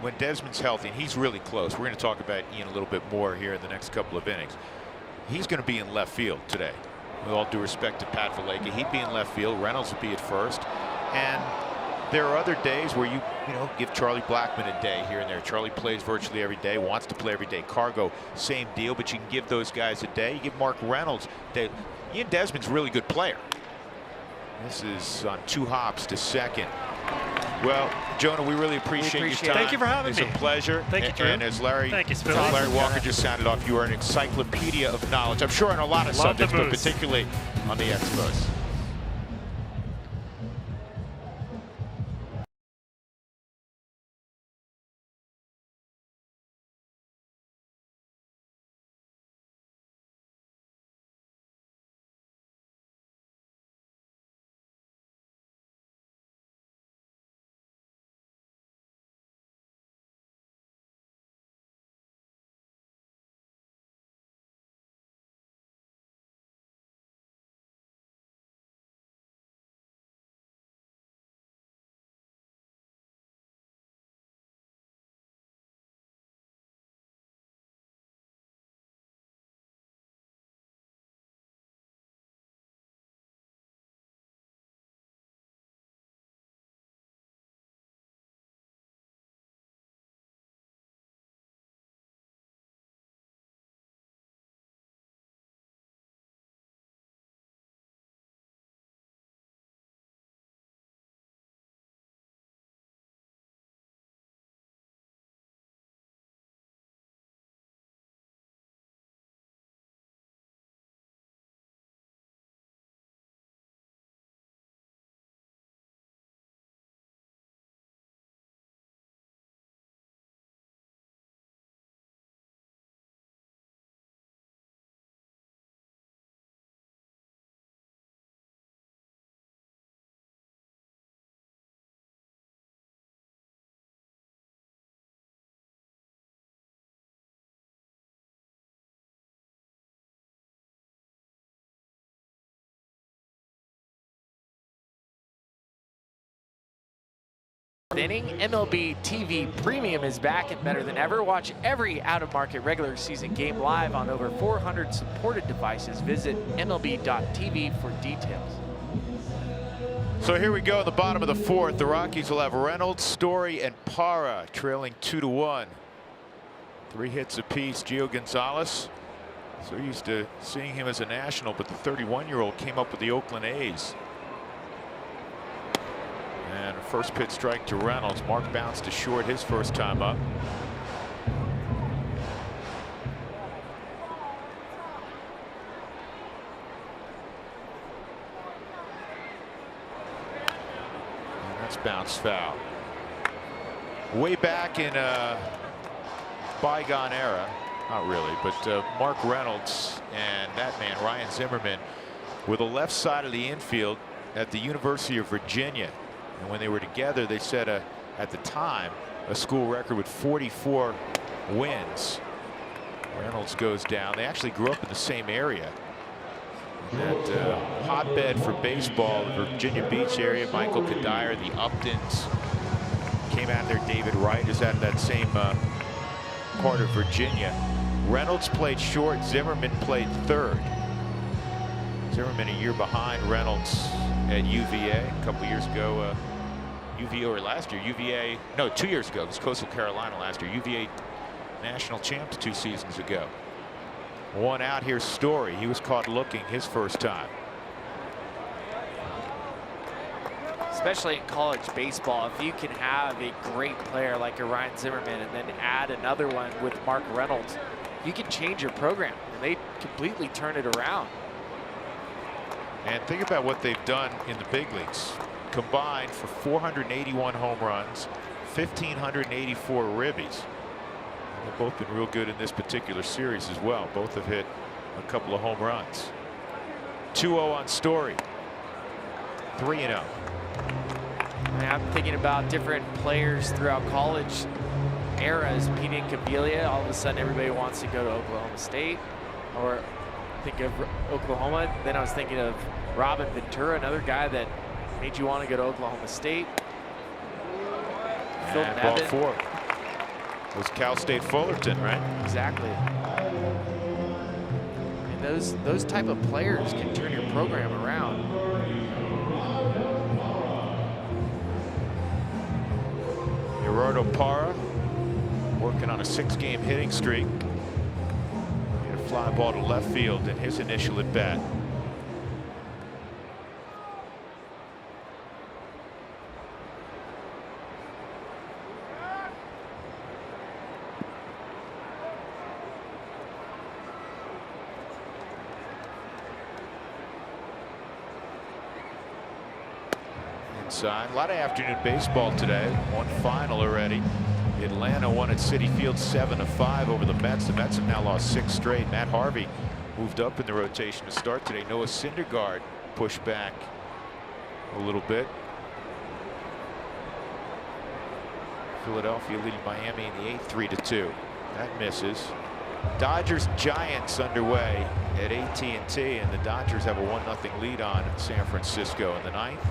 when Desmond's healthy, and he's really close, we're going to talk about Ian a little bit more here in the next couple of innings. He's going to be in left field today. With all due respect to Pat Valleca, he'd be in left field. Reynolds would be at first. And there are other days where you give Charlie Blackmon a day here and there. Charlie plays virtually every day, wants to play every day. Cargo, same deal, but you can give those guys a day. You give Mark Reynolds a day. Ian Desmond's a really good player. This is on 2 hops to second. Well, Jonah, we really appreciate your time. Thank you for having me. It's a pleasure. Thank you, Drew. And as Larry Awesome. Walker just sounded off, you are an encyclopedia of knowledge. I'm sure on a lot of subjects, but particularly on the Expos. Inning. MLB TV Premium is back and better than ever. Watch every out-of-market regular season game live on over 400 supported devices. Visit MLB.tv for details. So here we go in the bottom of the 4th. The Rockies will have Reynolds, Story, and Parra trailing 2-1. 3 hits apiece. Gio Gonzalez, so used to seeing him as a national, but the 31-year-old came up with the Oakland A's. First pitch strike to Reynolds. Mark bounced to short his first time up. And that's bounced foul. Way back in a bygone era, not really, but Mark Reynolds and that man Ryan Zimmerman were the left side of the infield at the University of Virginia, and when they were together, they set at the time a school record with 44 wins. Reynolds goes down. They actually grew up in the same area. That hotbed for baseball, the Virginia Beach area. Michael Kadire, the Uptons came out there. David Wright is out of that same part of Virginia. Reynolds played short. Zimmerman played third. Zimmerman a year behind Reynolds at UVA. A couple years ago, UVA, or last year, UVA, no, 2 years ago, it was Coastal Carolina last year. UVA national champs 2 seasons ago. One out here, Story. He was caught looking his first time. Especially in college baseball, if you can have a great player like a Ryan Zimmerman and then add another one with Mark Reynolds, you can change your program, and they completely turn it around. And think about what they've done in the big leagues. Combined for 481 home runs, 1,584 ribbies. They've both been real good in this particular series as well. Both have hit a couple of home runs. 2-0 on Story. 3-0. I'm thinking about different players throughout college eras. Pete Incaviglia, all of a sudden everybody wants to go to Oklahoma State, or think of Oklahoma. Then I was thinking of Robin Ventura, another guy that made you want to go to Oklahoma State. And ball four was Cal State Fullerton, right? Exactly. And those type of players can turn your program around. Gerardo Parra working on a 6-game hitting streak. Hit a fly ball to left field in his initial at bat. Inside. A lot of afternoon baseball today. One final already. Atlanta won at Citi Field 7-5 over the Mets. The Mets have now lost 6 straight. Matt Harvey moved up in the rotation to start today. Noah Syndergaard pushed back a little bit. Philadelphia leading Miami in the 8th, 3-2. That misses. Dodgers Giants underway at AT&T, and the Dodgers have a 1-0 lead on San Francisco in the 9th.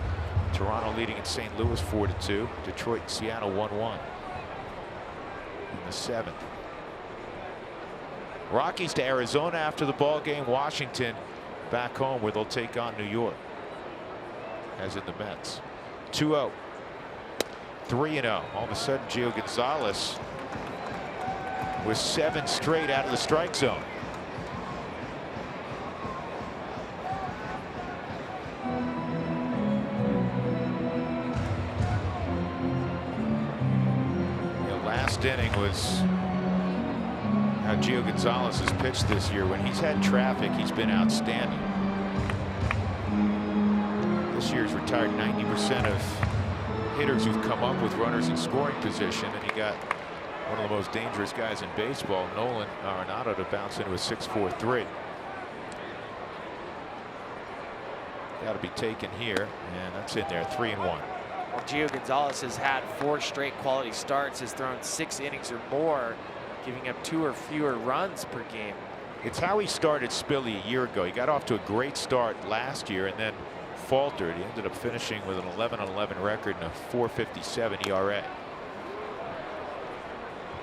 Toronto leading at St. Louis 4-2. Detroit and Seattle 1-1 in the 7th. Rockies to Arizona after the ball game. Washington back home where they'll take on New York, as in the Mets. 2-0. 3-0. All of a sudden, Gio Gonzalez was 7 straight out of the strike zone. Last inning was how Gio Gonzalez has pitched this year. When he's had traffic, he's been outstanding. This year he's retired 90% of hitters who've come up with runners in scoring position, and he got one of the most dangerous guys in baseball, Nolan Arenado, to bounce into a 6-4-3. Got to be taken here, and that's in there. 3-1. Well, Gio Gonzalez has had 4 straight quality starts, has thrown 6 innings or more, giving up 2 or fewer runs per game. It's how he started Spilly a year ago. He got off to a great start last year and then faltered. He ended up finishing with an 11-11 record and a 4.57 ERA.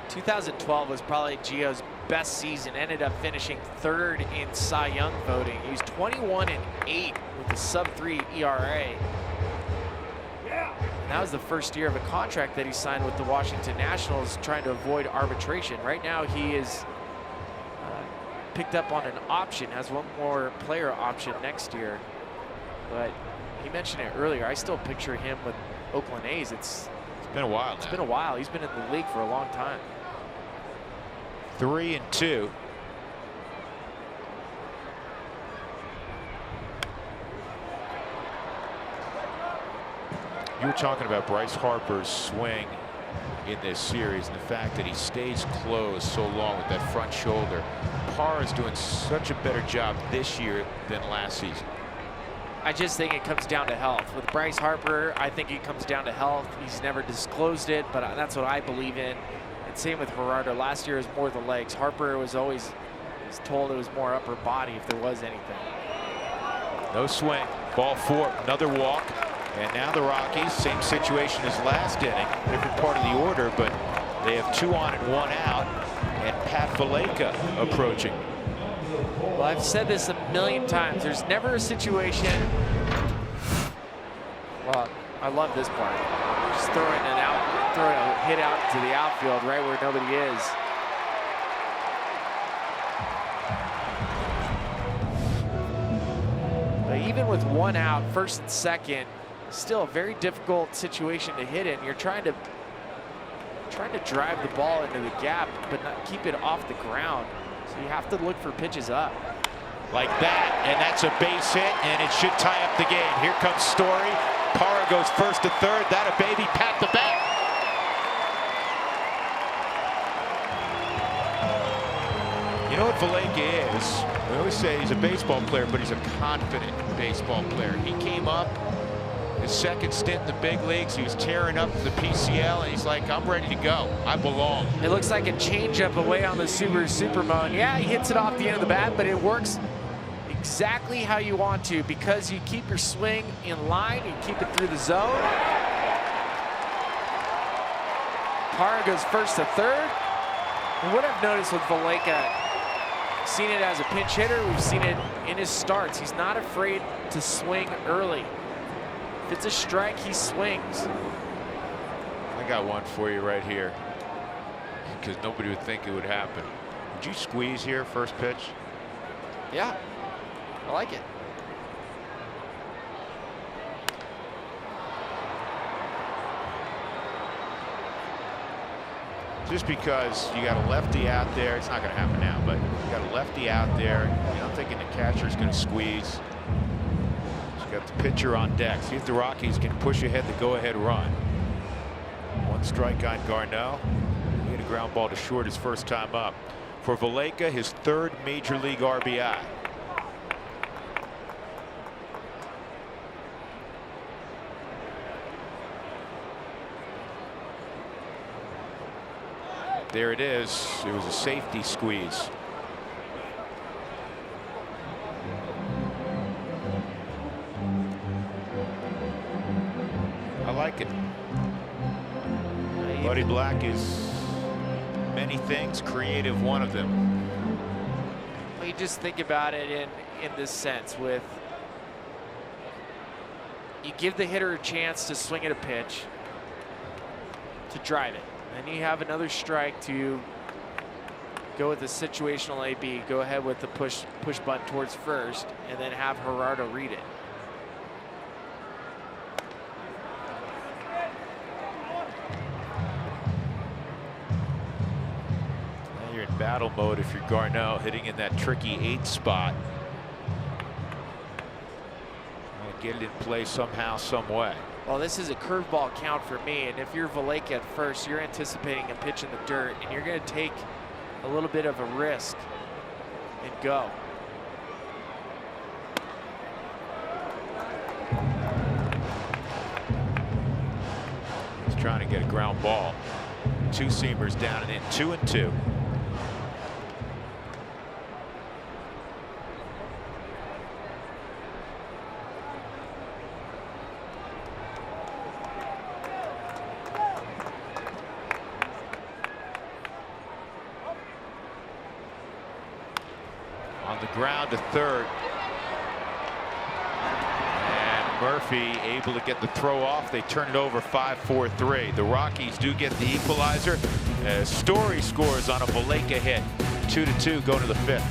2012 was probably Gio's best season. Ended up finishing 3rd in Cy Young voting. He was 21-8 with a sub-3 ERA. That was the first year of a contract that he signed with the Washington Nationals, trying to avoid arbitration. Right now he is picked up on an option, has one more player option next year. But he mentioned it earlier, I still picture him with Oakland A's, it's been a while now. It's been a while. He's been in the league for a long time. 3-2. You were talking about Bryce Harper's swing in this series and the fact that he stays closed so long with that front shoulder. Parr is doing such a better job this year than last season. I just think it comes down to health. With Bryce Harper, I think it comes down to health. He's never disclosed it, but that's what I believe in. And same with Gerardo. Last year was more the legs. Harper was always told it was more upper body if there was anything. No swing. Ball 4. Another walk. And now the Rockies, same situation as last inning. Different part of the order, but they have 2 on and 1 out. And Pat Valaika approaching. Well, I've said this a million times. There's never a situation. Well, I love this part. Just throwing a hit out to the outfield right where nobody is. But even with 1 out, first and second, still a very difficult situation to hit in. You're trying to drive the ball into the gap, but not keep it off the ground. So you have to look for pitches up. Like that, and that's a base hit, and it should tie up the game. Here comes Story. Parra goes first to third. That a baby pat the back. You know what Valaika is? We always say he's a baseball player, but he's a confident baseball player. He came up his second stint in the big leagues. He was tearing up the PCL, and he's like, I'm ready to go. I belong. It looks like a changeup away on the super mode. Yeah, he hits it off the end of the bat, but it works exactly how you want to because you keep your swing in line, you keep it through the zone. Parra goes first to third. And what I've noticed with Valaika, seen it as a pinch hitter, we've seen it in his starts. He's not afraid to swing early. If it's a strike, he swings. I got one for you right here because nobody would think it would happen. Would you squeeze here first pitch? Yeah, I like it. Just because you got a lefty out there, it's not going to happen now, but you got a lefty out there, you know, I'm thinking the catcher's going to squeeze. Got the pitcher on deck. See if the Rockies can push ahead the go-ahead run. 1 strike on Garneau. He hit a ground ball to short his first time up. For Valaika, his 3rd major league RBI. There it is. It was a safety squeeze. I like it. Buddy Black is many things, creative one of them. Well, you just think about it in this sense with you give the hitter a chance to swing at a pitch to drive it. Then you have another strike to go with the situational AB, go ahead with the push button towards first, and then have Gerardo read it. You're in battle mode if you're Garneau, hitting in that tricky 8th spot. Get it in play somehow, some way. Well, this is a curveball count for me, and if you're Valaika at first, you're anticipating a pitch in the dirt, and you're going to take a little bit of a risk and go. He's trying to get a ground ball. 2 seamers down and in, 2-2. On the ground to third. And Murphy able to get the throw off. They turn it over 5-4-3. The Rockies do get the equalizer. Story scores on a Valaika hit. 2-2 go to the 5th.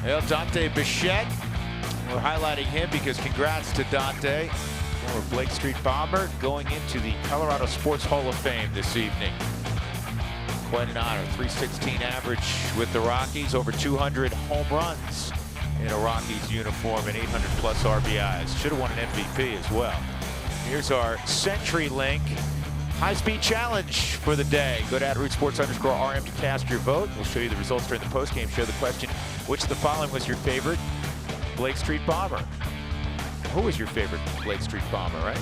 Well, Dante Bichette, we're highlighting him because congrats to Dante, former Blake Street Bomber, going into the Colorado Sports Hall of Fame this evening. Quite an honor. 316 average with the Rockies, over 200 home runs in a Rockies uniform, and 800 plus RBIs. Should have won an MVP as well. Here's our CenturyLink high-speed challenge for the day. Go to @RootSports_RM to cast your vote. We'll show you the results during the postgame show. The question, which of the following was your favorite Blake Street Bomber? Who was your favorite Blake Street Bomber, right?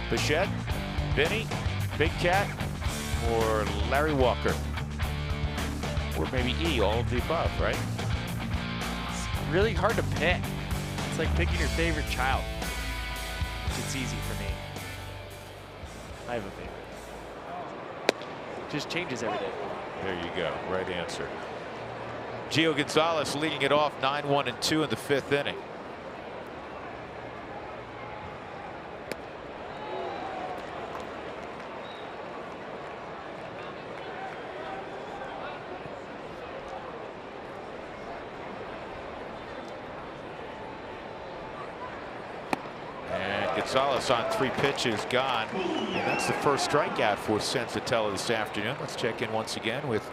Bichette, Vinny, Big Cat, or Larry Walker? Or maybe E, all of the above, right? It's really hard to pick. It's like picking your favorite child. It's easy for me. I have a favorite. Just changes every day. There you go. Right answer. Gio Gonzalez leading it off 9-1 and 2 in the 5th inning. Gonzalez on 3 pitches, gone. And that's the first strikeout for Senzatella this afternoon. Let's check in once again with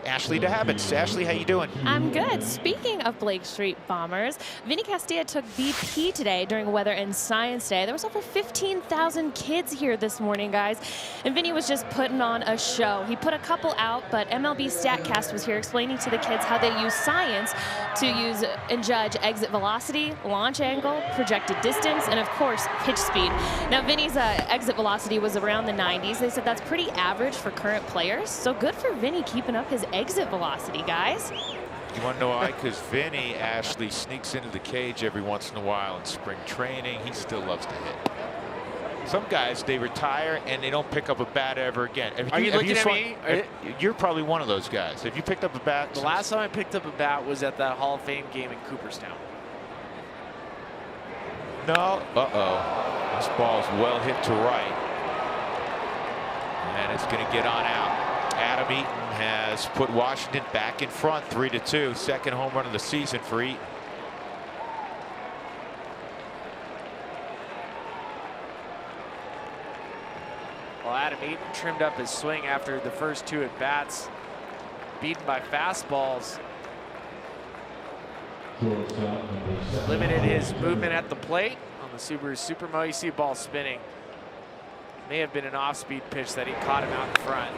Ashley DeHabitz. Ashley, how you doing? I'm good. Speaking of Blake Street Bombers, Vinny Castilla took BP today during Weather and Science Day. There was over 15,000 kids here this morning, guys, and Vinny was just putting on a show. He put a couple out, but MLB StatCast was here explaining to the kids how they use science to use and judge exit velocity, launch angle, projected distance, and of course, pitch speed. Now, Vinny's exit velocity was around the 90s. They said that's pretty average for current players, so good for Vinny keeping up his exit velocity, guys. You want to know why? Because Vinny actually sneaks into the cage every once in a while in spring training. He still loves to hit. Some guys, they retire and they don't pick up a bat ever again. Are you looking at me? You're probably one of those guys. Have you picked up a bat? The last time I picked up a bat was at that Hall of Fame game in Cooperstown. No. Uh-oh. This ball's well hit to right. And it's going to get on out. Adam Eaton has put Washington back in front, 3-2. Second home run of the season for Eaton. Well, Adam Eaton trimmed up his swing after the first 2 at-bats, beaten by fastballs. Limited his movement at the plate on the Subaru Supermo. You see ball spinning. May have been an off-speed pitch that he caught him out in front.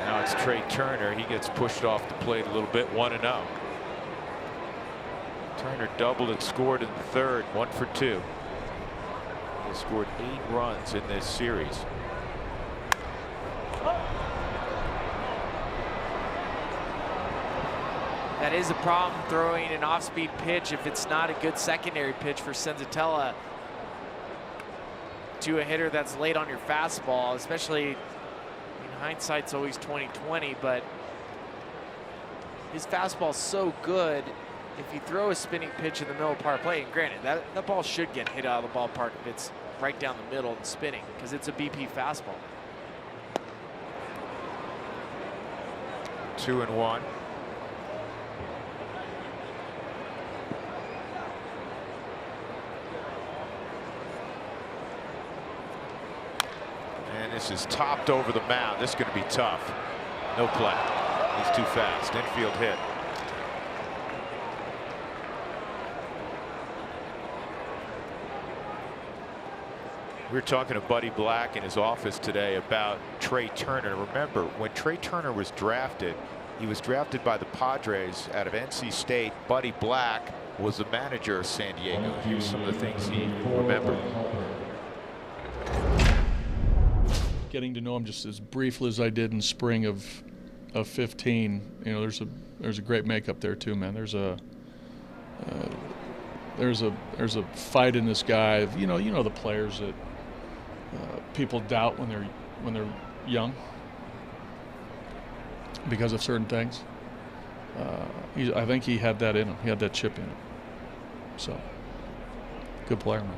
Now it's Trey Turner. He gets pushed off the plate a little bit, 1-0. Turner doubled and scored in the 3rd, 1 for 2. He scored 8 runs in this series. That is a problem, throwing an off-speed pitch if it's not a good secondary pitch for Senzatella to a hitter that's late on your fastball, especially in hindsight's always 20/20, but his fastball's so good. If you throw a spinning pitch in the middle of par play, and granted, that ball should get hit out of the ballpark if it's right down the middle and spinning, because it's a BP fastball. 2-1. And this is topped over the mound. This is going to be tough. No play. He's too fast. Infield hit. We were talking to Buddy Black in his office today about Trey Turner. Remember, when Trey Turner was drafted, he was drafted by the Padres out of NC State. Buddy Black was the manager of San Diego. Here's some of the things he remembered. Getting to know him just as briefly as I did in spring of 15, you know, there's a great makeup there too, man. There's a fight in this guy. You know the players that people doubt when they're young because of certain things. I think he had that in him. He had that chip in him. So, good player, man.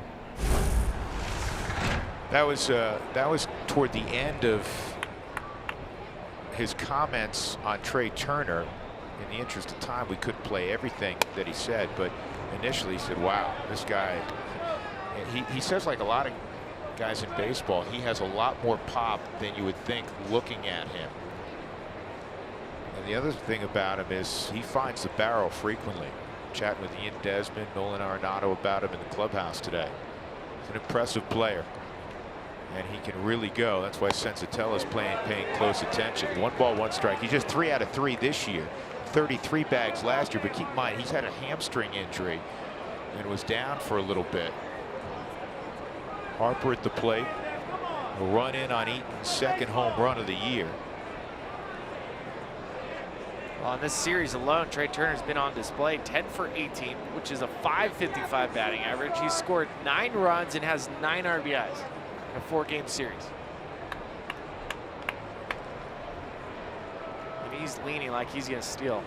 That was toward the end of his comments on Trey Turner. In the interest of time, we couldn't play everything that he said, but initially he said, wow, this guy, he says, like a lot of guys in baseball, he has a lot more pop than you would think looking at him. And the other thing about him is he finds the barrel frequently. Chatting with Ian Desmond, Nolan Arenado about him in the clubhouse today. He's an impressive player, and he can really go. That's why Senzatella's paying close attention. 1 ball, 1 strike. He's just 3 out of 3 this year. 33 bags last year, but keep in mind he's had a hamstring injury and was down for a little bit. Harper at the plate. A run in on Eaton's 2nd home run of the year. Well, in this series alone, Trey Turner's been on display. 10 for 18, which is a .555 batting average. He's scored 9 runs and has 9 RBIs in a 4-game series. And he's leaning like he's going to steal.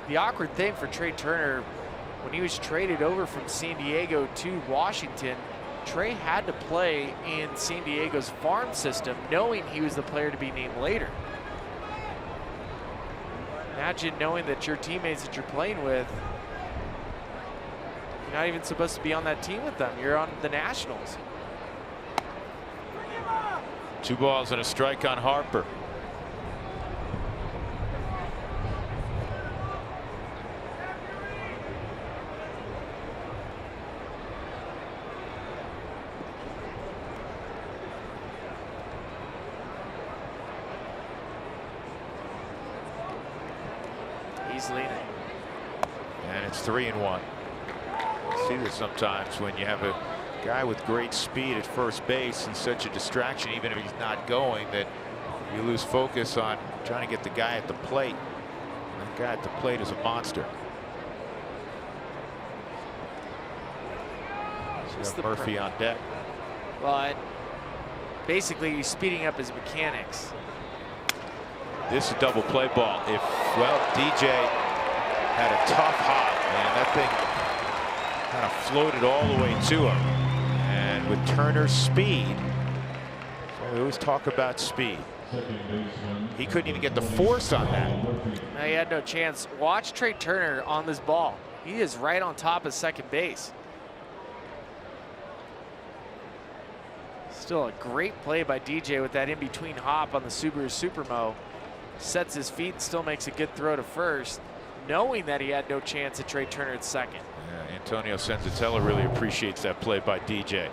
The awkward thing for Trey Turner, when he was traded over from San Diego to Washington, Trey had to play in San Diego's farm system, knowing he was the player to be named later. Imagine knowing that your teammates that you're playing with, you're not even supposed to be on that team with them. You're on the Nationals. 2 balls and a strike on Harper. Leaning. And it's 3-1. See this sometimes when you have a guy with great speed at first base and such a distraction, even if he's not going, that you lose focus on trying to get the guy at the plate. And that guy at the plate is a monster. So Murphy on deck. Well, basically he's speeding up his mechanics. This is a double play ball. If, well, DJ had a tough hop, and that thing kind of floated all the way to him. And with Turner's speed, so we always talk about speed. He couldn't even get the force on that. No, he had no chance. Watch Trey Turner on this ball. He is right on top of second base. Still a great play by DJ with that in-between hop on the Subaru Supermo. Sets his feet and still makes a good throw to first, knowing that he had no chance at Trey Turner at second. Yeah, Antonio Senzatella really appreciates that play by DJ.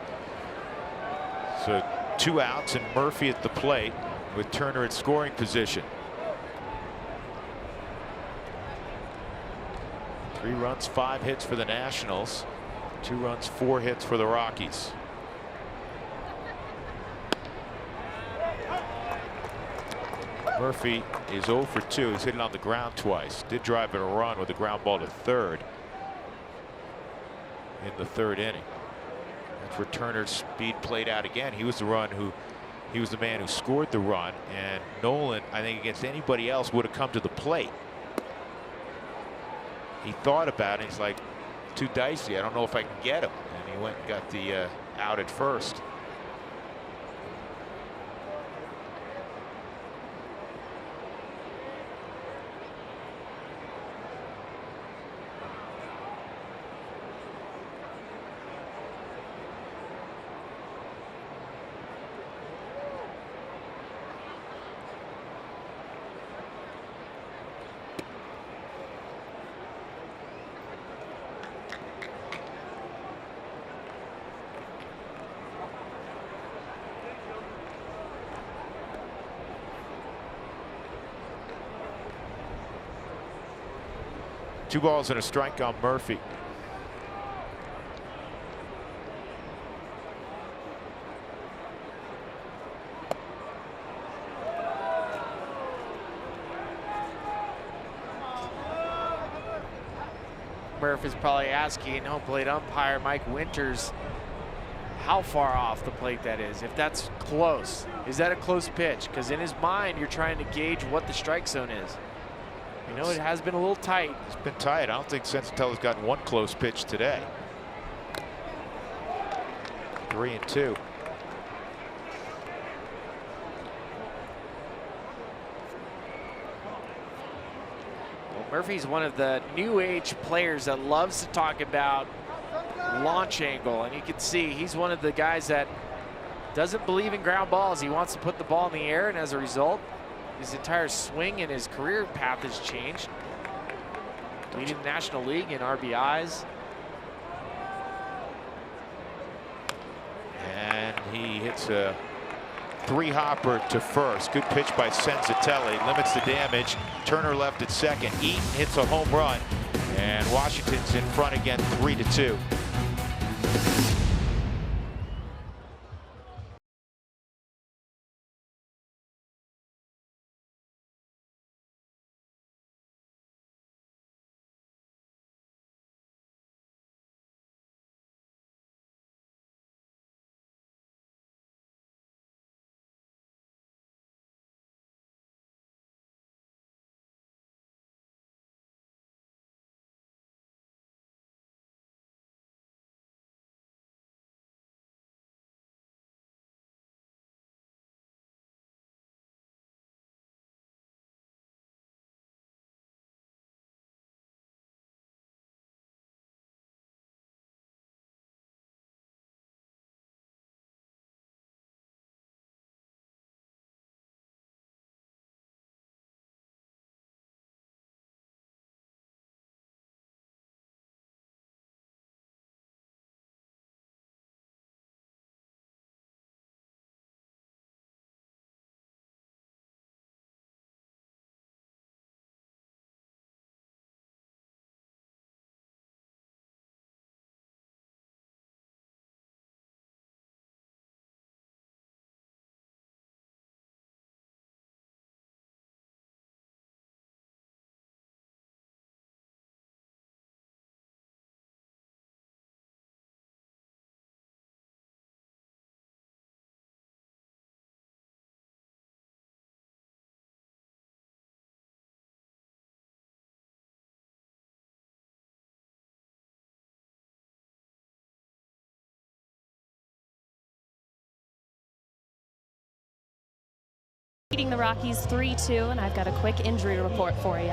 So 2 outs and Murphy at the plate with Turner at scoring position. 3 runs, 5 hits for the Nationals. 2 runs, 4 hits for the Rockies. Murphy is 0 for 2. He's hit it on the ground twice. Did drive in a run with a ground ball to third in the 3rd inning. That's where Turner's speed played out again. He was the man who scored the run, and Nolan, I think against anybody else, would have come to the plate. He thought about it. He's like, too dicey. I don't know if I can get him. And he went and got the out at first. Two balls and a strike on Murphy. Murphy's probably asking home plate umpire Mike Winters how far off the plate that is. If that's close, is that a close pitch? Because in his mind, you're trying to gauge what the strike zone is. You know, it has been a little tight. It's been tight. I don't think Senzatella's gotten one close pitch today. 3-2. Murphy's one of the new age players that loves to talk about launch angle, and you can see he's one of the guys that doesn't believe in ground balls. He wants to put the ball in the air, and as a result, his entire swing and his career path has changed. Leading the National League in RBIs. And he hits a 3-hopper to first. Good pitch by Senzatelli. Limits the damage. Turner left at second. Eaton hits a home run. And Washington's in front again, 3-2. Beating the Rockies 3-2, and I've got a quick injury report for you.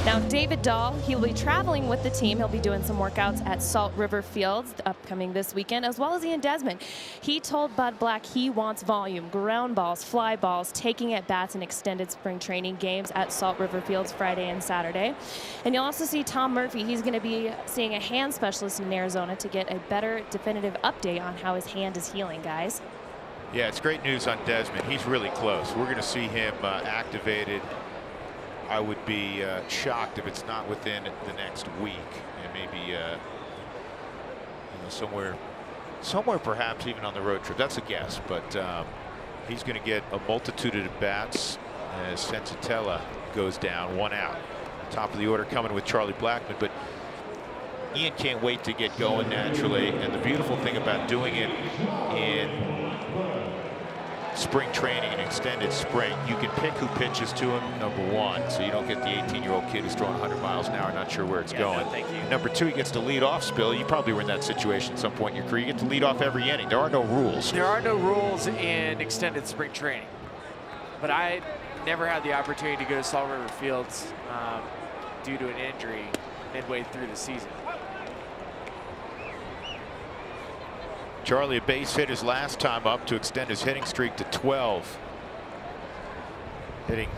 Now, David Dahl, he'll be traveling with the team. He'll be doing some workouts at Salt River Fields upcoming this weekend, as well as Ian Desmond. He told Bud Black he wants volume, ground balls, fly balls, taking at bats in extended spring training games at Salt River Fields Friday and Saturday. And you'll also see Tom Murphy. He's going to be seeing a hand specialist in Arizona to get a better definitive update on how his hand is healing, guys. Yeah, it's great news on Desmond. He's really close. We're going to see him activated. I would be shocked if it's not within the next week, and maybe you know, somewhere perhaps even on the road trip. That's a guess, but he's going to get a multitude of at-bats as Senzatella goes down, 1 out. Top of the order coming with Charlie Blackmon, but Ian can't wait to get going naturally, and the beautiful thing about doing it in spring training and extended spring, you can pick who pitches to him, number one, so you don't get the 18-year-old kid who's throwing 100 miles an hour, not sure where it's going. No, thank you. Number two, he gets to lead off. Spill, you probably were in that situation at some point in your career. You get to lead off every inning. There are no rules. There are no rules in extended spring training, but I never had the opportunity to go to Salt River Fields due to an injury midway through the season. Charlie, a base hit his last time up to extend his hitting streak to 12. Hitting.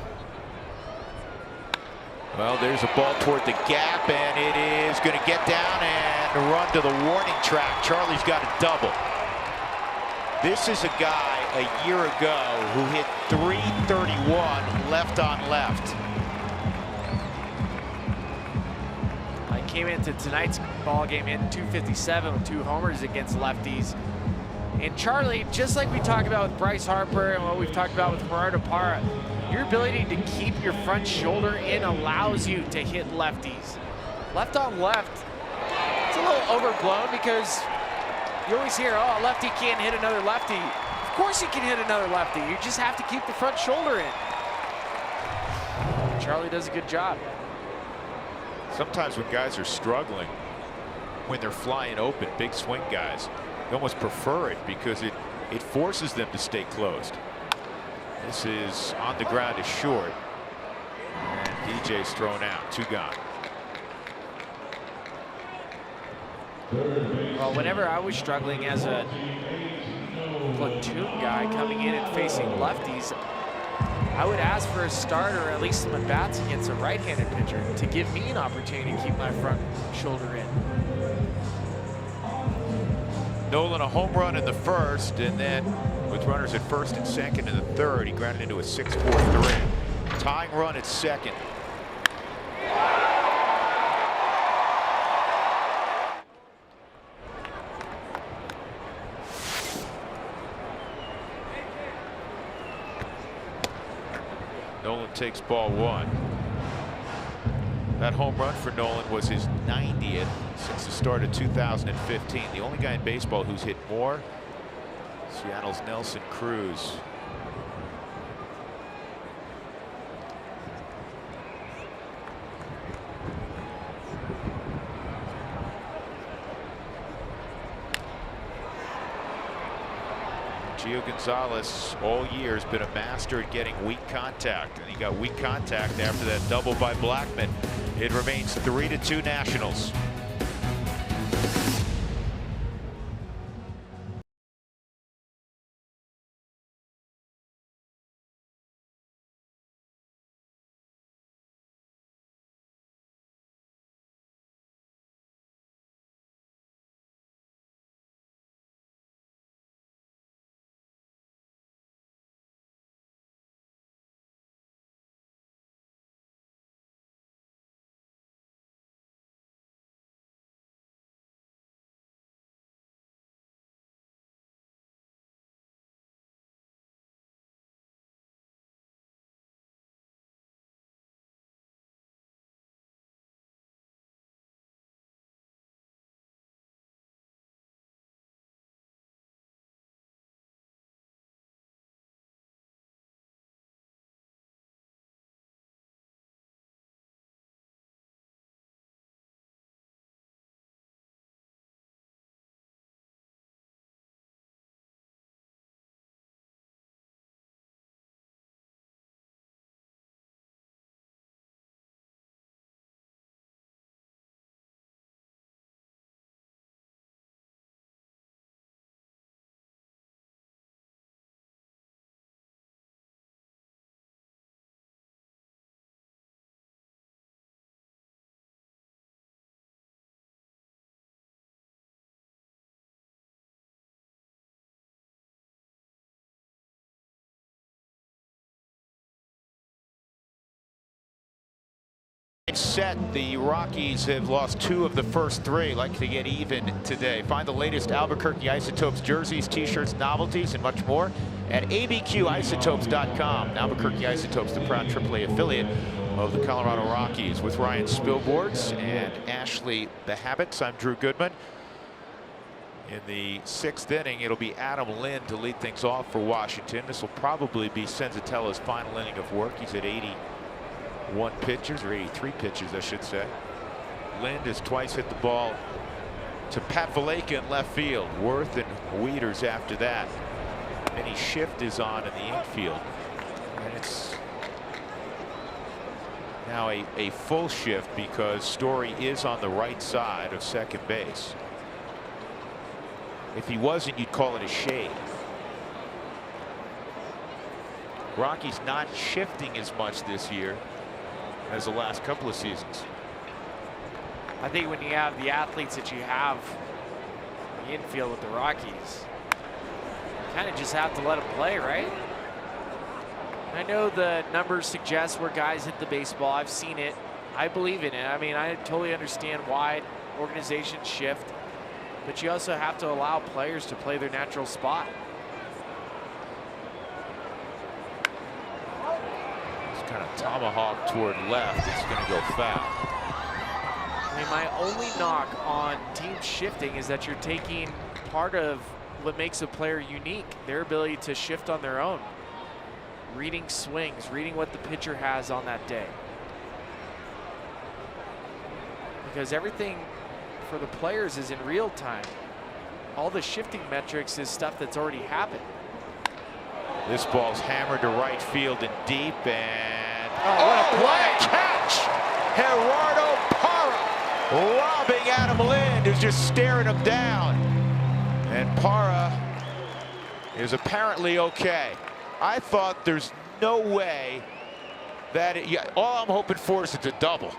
Well, there's a ball toward the gap, and it is going to get down and run to the warning track. Charlie's got a double. This is a guy a year ago who hit .331 left on left. Came into tonight's ball game in .257 with 2 homers against lefties. And Charlie, just like we talked about with Bryce Harper and what we've talked about with Gerardo Parra, your ability to keep your front shoulder in allows you to hit lefties. Left on left, it's a little overblown because you always hear, oh, a lefty can't hit another lefty. Of course he can hit another lefty. You just have to keep the front shoulder in. Charlie does a good job. Sometimes when guys are struggling, when they're flying open, big swing guys. You almost prefer it because it forces them to stay closed. This is on the ground, is short. And DJ's thrown out, 2 gone. Well, whenever I was struggling as a platoon guy coming in and facing lefties, I would ask for a start or at least some at-bats against a right-handed pitcher to give me an opportunity to keep my front shoulder in. Nolan a home run in the first, and then with runners at first and second in the third, he grounded into a 6-4-3. Tying run at second. Nolan takes ball 1. That home run for Nolan was his 90th since the start of 2015. The only guy in baseball who's hit more. Seattle's Nelson Cruz. Gio Gonzalez all year has been a master at getting weak contact, and he got weak contact after that double by Blackman. It remains 3-2 Nationals. Set. The Rockies have lost 2 of the first 3. Like to get even today. Find the latest Albuquerque Isotopes jerseys, t-shirts, novelties, and much more at abqisotopes.com. Albuquerque Isotopes, the proud AAA affiliate of the Colorado Rockies. With Ryan Spilbords and Ashley the Habits, I'm Drew Goodman. In the 6th inning, it'll be Adam Lind to lead things off for Washington. This will probably be Senzatella's final inning of work. He's at 81 pitches, or 83 pitches, I should say. Lind has twice hit the ball to Pat Valleca in left field. Worth and Wieters after that. Any shift is on in the infield. And it's now a full shift because Story is on the right side of second base. If he wasn't, you'd call it a shade. Rockies not shifting as much this year as the last couple of seasons. I think when you have the athletes that you have in the infield with the Rockies, you kind of just have to let them play, right? I know the numbers suggest where guys hit the baseball. I've seen it. I believe in it. I mean, I totally understand why organizations shift, but you also have to allow players to play their natural spot. Kind of tomahawk toward left. It's going to go foul. I mean, my only knock on team shifting is that you're taking part of what makes a player unique, their ability to shift on their own. Reading swings, reading what the pitcher has on that day. Because everything for the players is in real time. All the shifting metrics is stuff that's already happened. This ball's hammered to right field and deep, and what a catch! Gerardo Parra lobbing Adam Lind, who's just staring him down. And Parra is apparently okay. I thought there's no way that all I'm hoping for is it's a double,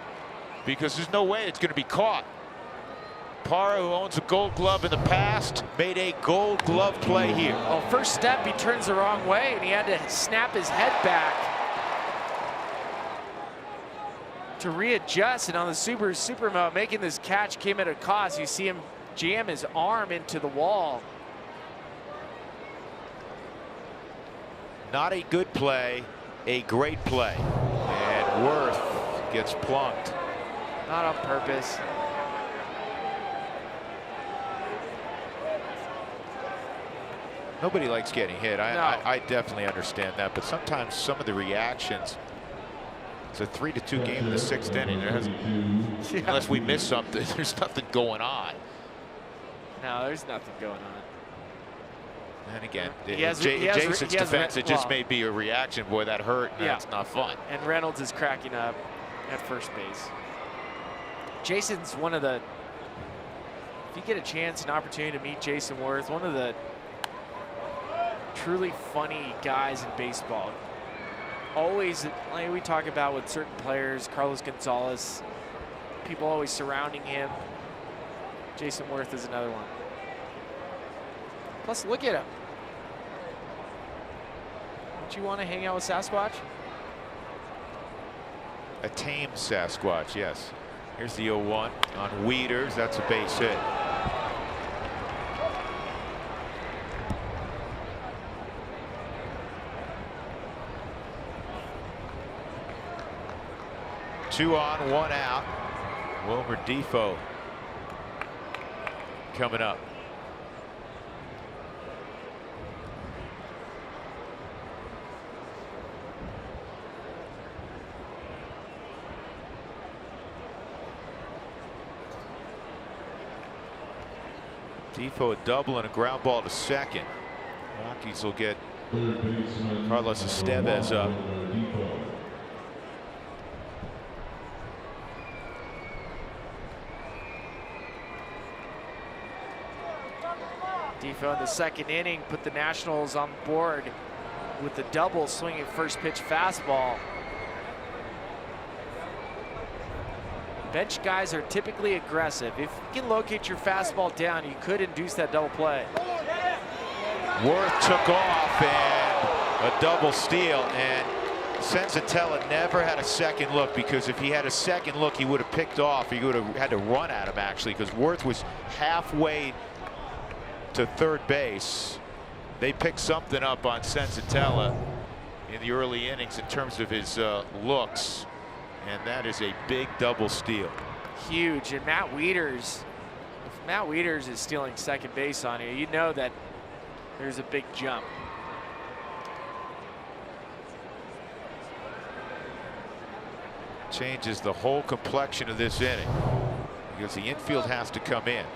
because there's no way it's going to be caught. Parra, who owns a Gold Glove in the past, made a Gold Glove play here. Well, first step, he turns the wrong way, and he had to snap his head back to readjust. And on the super mode, making this catch came at a cost. You see him jam his arm into the wall. Not a good play, a great play. And Worth gets plunked. Not on purpose. Nobody likes getting hit. No. I definitely understand that, but sometimes some of the reactions. It's a 3-2 game in the 6th inning. Unless we miss something, there's nothing going on. No, there's nothing going on. And again, Jason's defense, it just may be a reaction. Boy, that hurt. And that's not fun. And Reynolds is cracking up at first base. Jason's one of the, if you get a chance, an opportunity to meet Jason Worth, one of the truly funny guys in baseball. Always, like we talk about with certain players, Carlos Gonzalez, people always surrounding him. Jason Worth is another one. Plus, look at him. Don't you want to hang out with Sasquatch? A tame Sasquatch, yes. Here's the 0-1 on Wieters. That's a base hit. Two on, one out. Wilmer Defoe coming up. Defoe a double and a ground ball to second. Rockies will get Carlos Estevez up. Defoe in the 2nd inning put the Nationals on board with the double, swinging first pitch fastball. Bench guys are typically aggressive. If you can locate your fastball down, you could induce that double play. Worth took off and a double steal, and Senzatella never had a second look, because if he had a second look, he would have picked off. He would have had to run at him, actually, because Worth was halfway to third base. They picked something up on Senzatella in the early innings in terms of his looks, and that is a big double steal. Huge. And Matt Wieters, if Matt Wieters is stealing second base on you, you know that there's a big jump. Changes the whole complexion of this inning, because the infield has to come in.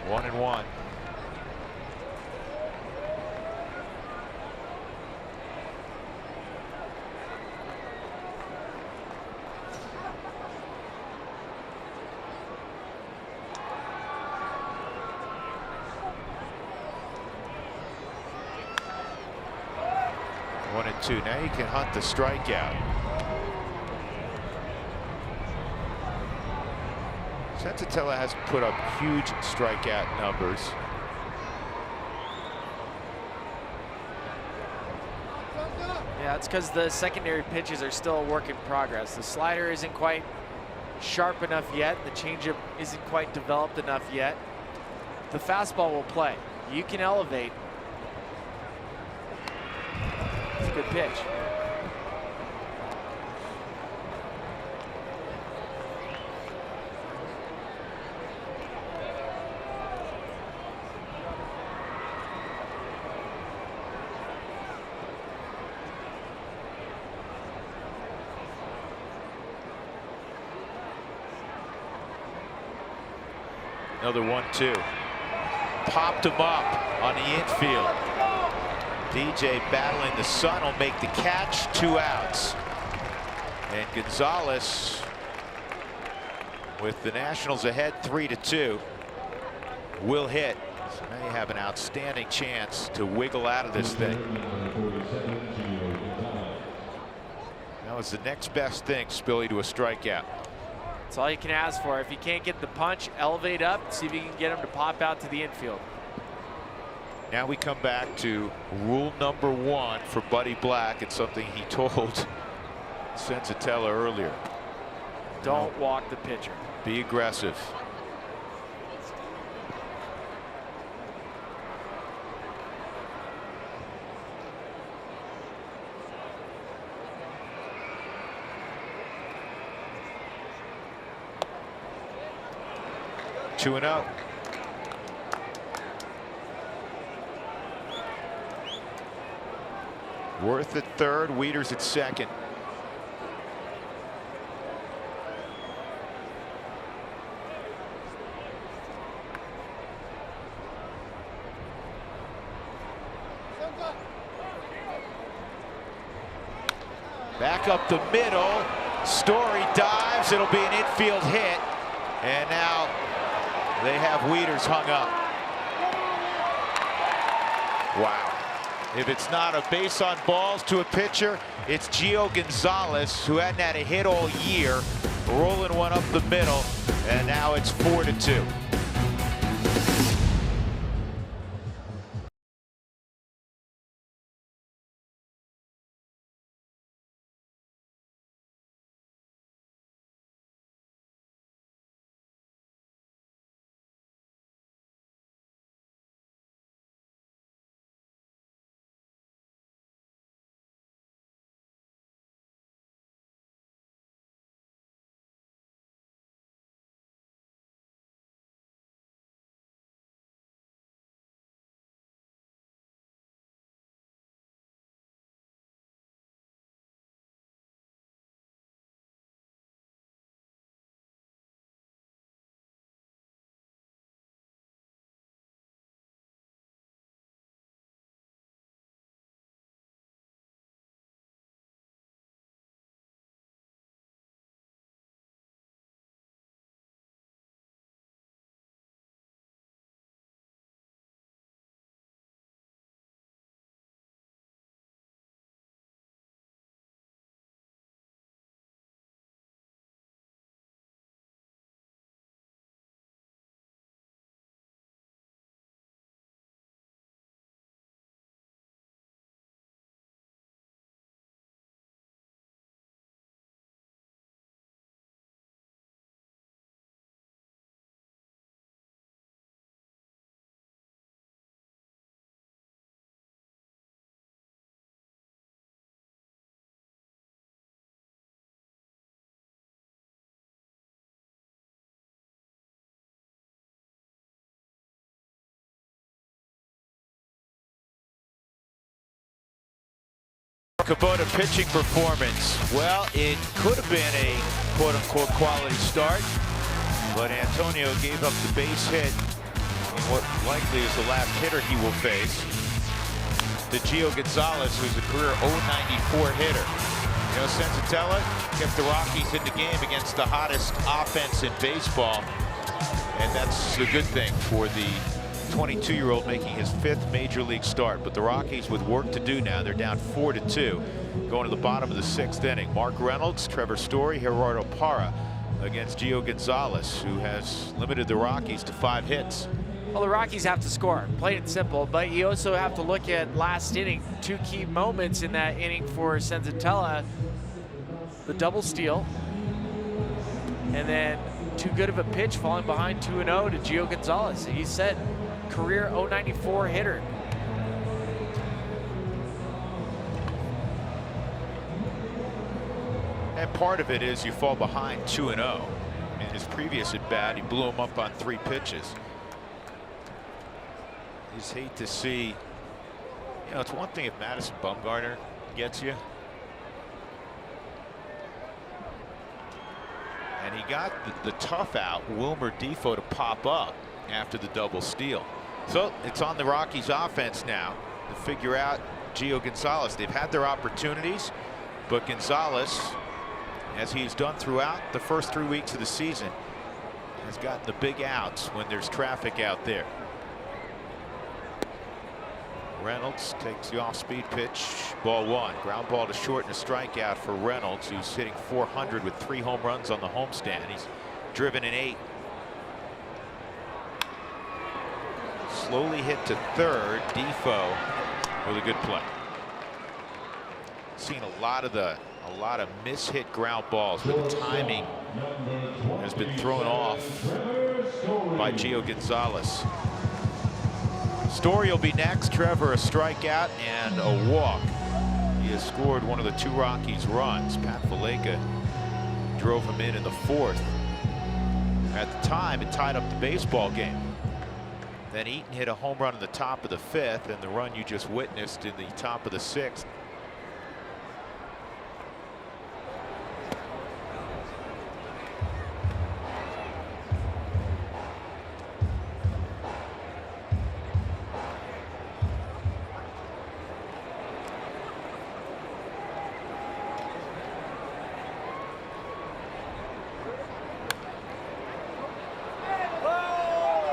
One and one. One and two. Now you can hunt the strikeout. Senzatella has put up huge strikeout numbers. Yeah, it's because the secondary pitches are still a work in progress. The slider isn't quite sharp enough yet. The changeup isn't quite developed enough yet. The fastball will play. You can elevate. It's a good pitch. Another 1-2. Popped him up on the infield. DJ battling the sun will make the catch. 2 outs. And Gonzalez with the Nationals ahead 3-2 will hit. So now you have an outstanding chance to wiggle out of this thing. That was the next best thing, Spilly, to a strikeout. That's all you can ask for. If you can't get the punch, elevate up, see if you can get him to pop out to the infield. Now we come back to rule number 1 for Buddy Black. It's something he told Senzatella earlier. Don't walk the pitcher. Be aggressive. Two and out. Worth at third, Wieters at second. Back up the middle. Story dives. It'll be an infield hit. And now they have Wieters hung up. Wow. If it's not a base on balls to a pitcher, it's Gio Gonzalez, who hadn't had a hit all year, rolling one up the middle, and now it's 4-2. Kubota pitching performance. Well, it could have been a quote-unquote quality start, but Antonio gave up the base hit in what likely is the last hitter he will face to Gio Gonzalez, who's a career 094 hitter. You know, Senzatella kept the Rockies in the game against the hottest offense in baseball, and that's a good thing for the 22-year-old making his 5th major league start. But the Rockies with work to do now. They're down 4-2 going to the bottom of the 6th inning. Mark Reynolds, Trevor Story, Gerardo Parra against Gio Gonzalez, who has limited the Rockies to 5 hits. Well, the Rockies have to score, plain and simple, but you also have to look at last inning. 2 key moments in that inning for Senzatella. The double steal, and then too good of a pitch falling behind 2-0 to Gio Gonzalez. He said career 094 hitter. And part of it is you fall behind 2-0. In his previous at bat, he blew him up on 3 pitches. You just hate to see, you know, it's one thing if Madison Bumgarner gets you. And he got the tough out, Wilmer Defoe, to pop up. after the double steal. So it's on the Rockies offense now to figure out Gio Gonzalez. They've had their opportunities, but Gonzalez, as he's done throughout the first 3 weeks of the season, has gotten the big outs when there's traffic out there. Reynolds takes the off-speed pitch. Ball 1. Ground ball to short and a strikeout for Reynolds, who's hitting .400 with 3 home runs on the homestand. He's driven in 8. Slowly hit to third. Defoe with a good play. Seen a lot of mishit ground balls, but the timing has been thrown off by Gio Gonzalez. Story will be next. Trevor, a strikeout and a walk. He has scored one of the 2 Rockies runs. Pat Valaika drove him in the 4th. At the time, it tied up the baseball game. Then Eaton hit a home run in the top of the 5th, and the run you just witnessed in the top of the 6th.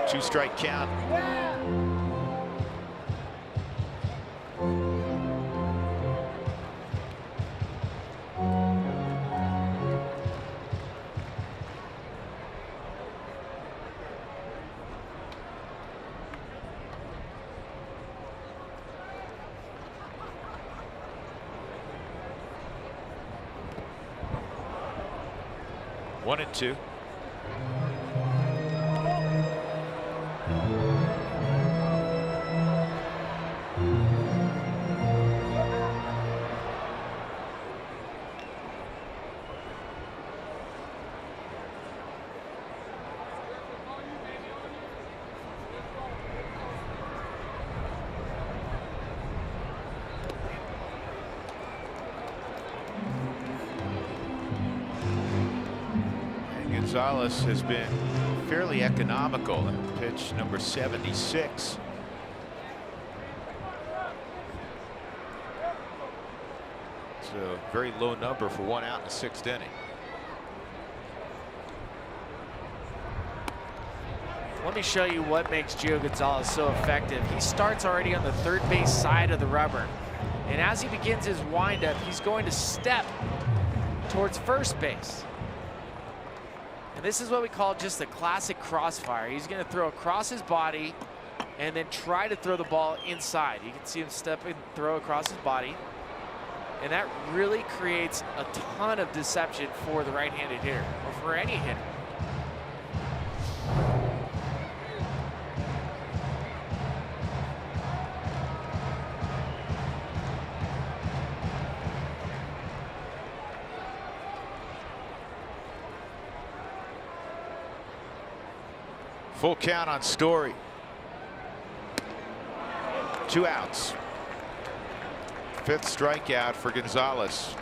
Two-strike count. One and two. Gonzalez has been fairly economical at pitch number 76. It's a very low number for 1 out in the 6th inning. Let me show you what makes Gio Gonzalez so effective. He starts already on the third base side of the rubber, and as he begins his windup, he's going to step towards first base. And this is what we call just a classic crossfire. He's going to throw across his body and then try to throw the ball inside. You can see him step and throw across his body. And that really creates a ton of deception for the right-handed hitter, or for any hitter. Full count on Story. 2 outs. 5th strikeout for Gonzalez.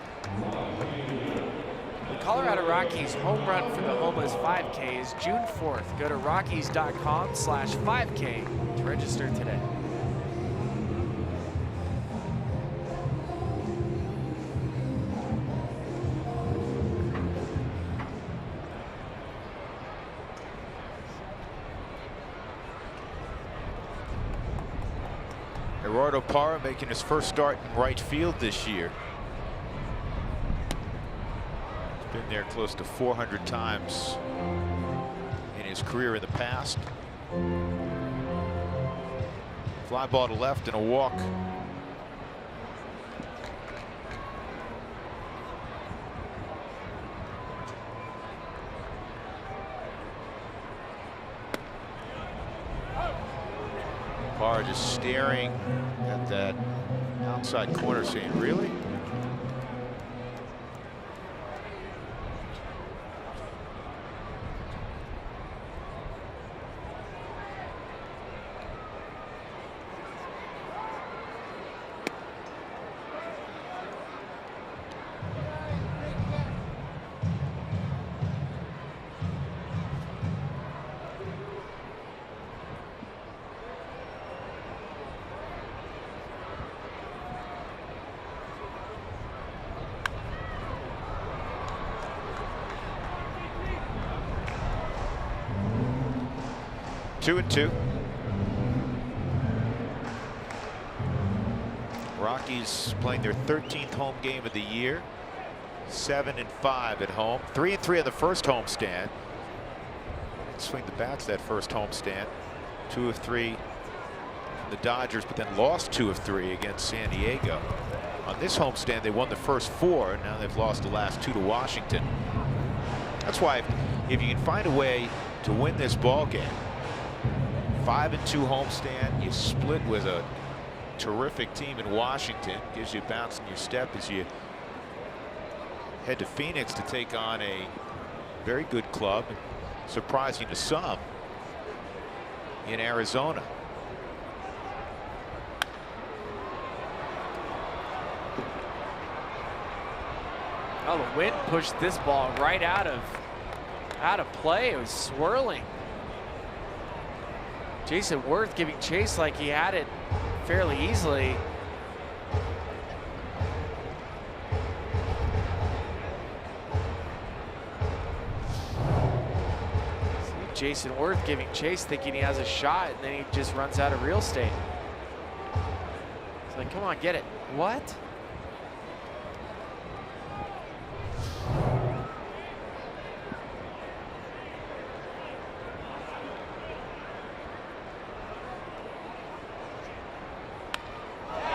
The Colorado Rockies home run for the Homeless 5K is June 4th. Go to Rockies.com/5K to register today. Gerardo Parra making his first start in right field this year. He's been there close to 400 times in his career in the past. Fly ball to left and a walk. Parra just staring at that outside corner, saying, really? 2-2. Rockies playing their 13th home game of the year. 7-5 at home. 3-3 on the first homestand. Swing the bats that first homestand. 2 of 3 from the Dodgers, but then lost 2 of 3 against San Diego. On this homestand, they won the first 4. Now they've lost the last 2 to Washington. That's why if you can find a way to win this ball game, 5-2 homestand, you split with a terrific team in Washington, gives you a bounce in your step as you head to Phoenix to take on a very good club, surprising to some, in Arizona. Oh, the wind pushed this ball right out of play. It was swirling. Jason Worth giving chase like he had it fairly easily. Jason Worth giving chase, thinking he has a shot, and then he just runs out of real estate. It's like, come on, get it. What?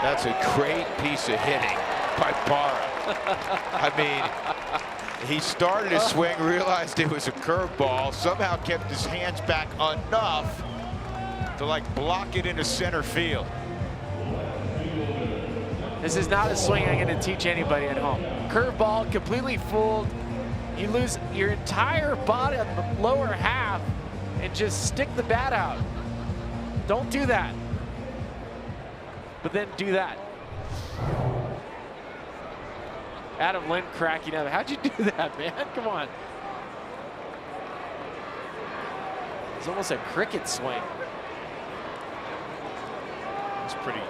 That's a great piece of hitting by Parra. I mean, he started his swing, realized it was a curveball, somehow kept his hands back enough to like block it into center field. This is not a swing I'm going to teach anybody at home. Curveball, completely fooled. You lose your entire body on the lower half and just stick the bat out. Don't do that. But then do that. Adam Lind cracking up. How'd you do that, man? Come on. It's almost a cricket swing. It's pretty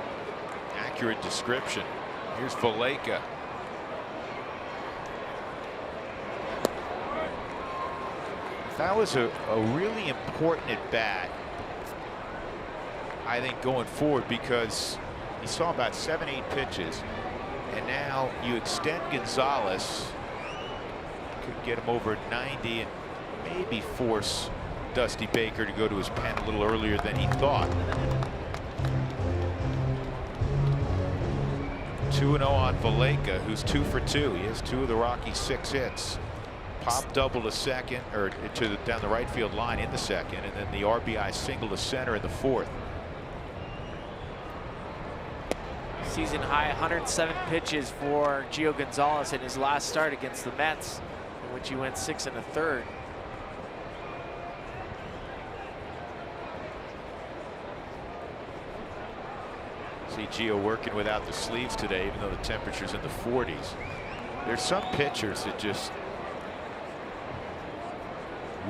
accurate description. Here's Valleca. That was a really important at bat, I think, going forward, because he saw about 7-8 pitches, and now you extend Gonzalez, could get him over 90 and maybe force Dusty Baker to go to his pen a little earlier than he thought. 2-0 on Valleca, who's 2 for 2. He has 2 of the Rockies' 6 hits. Pop double to second, or down the right field line in the second, and then the RBI single to center in the 4th. Season high 107 pitches for Gio Gonzalez in his last start against the Mets, in which he went 6 1/3. See Gio working without the sleeves today, even though the temperature's in the 40s. There's some pitchers that just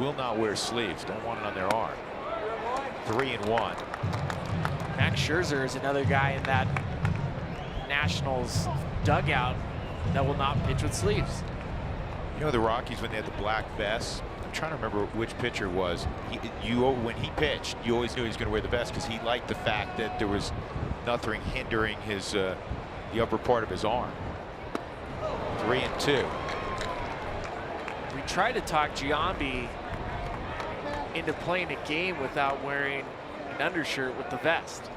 will not wear sleeves, don't want it on their arm. 3-1. Max Scherzer is another guy in that Nationals dugout that will not pitch with sleeves. You know, the Rockies, when they had the black vests, I'm trying to remember which pitcher it was. When he pitched, you always knew he was going to wear the vest because he liked the fact that there was nothing hindering his the upper part of his arm. 3-2. We tried to talk Giambi into playing a game without wearing an undershirt with the vest.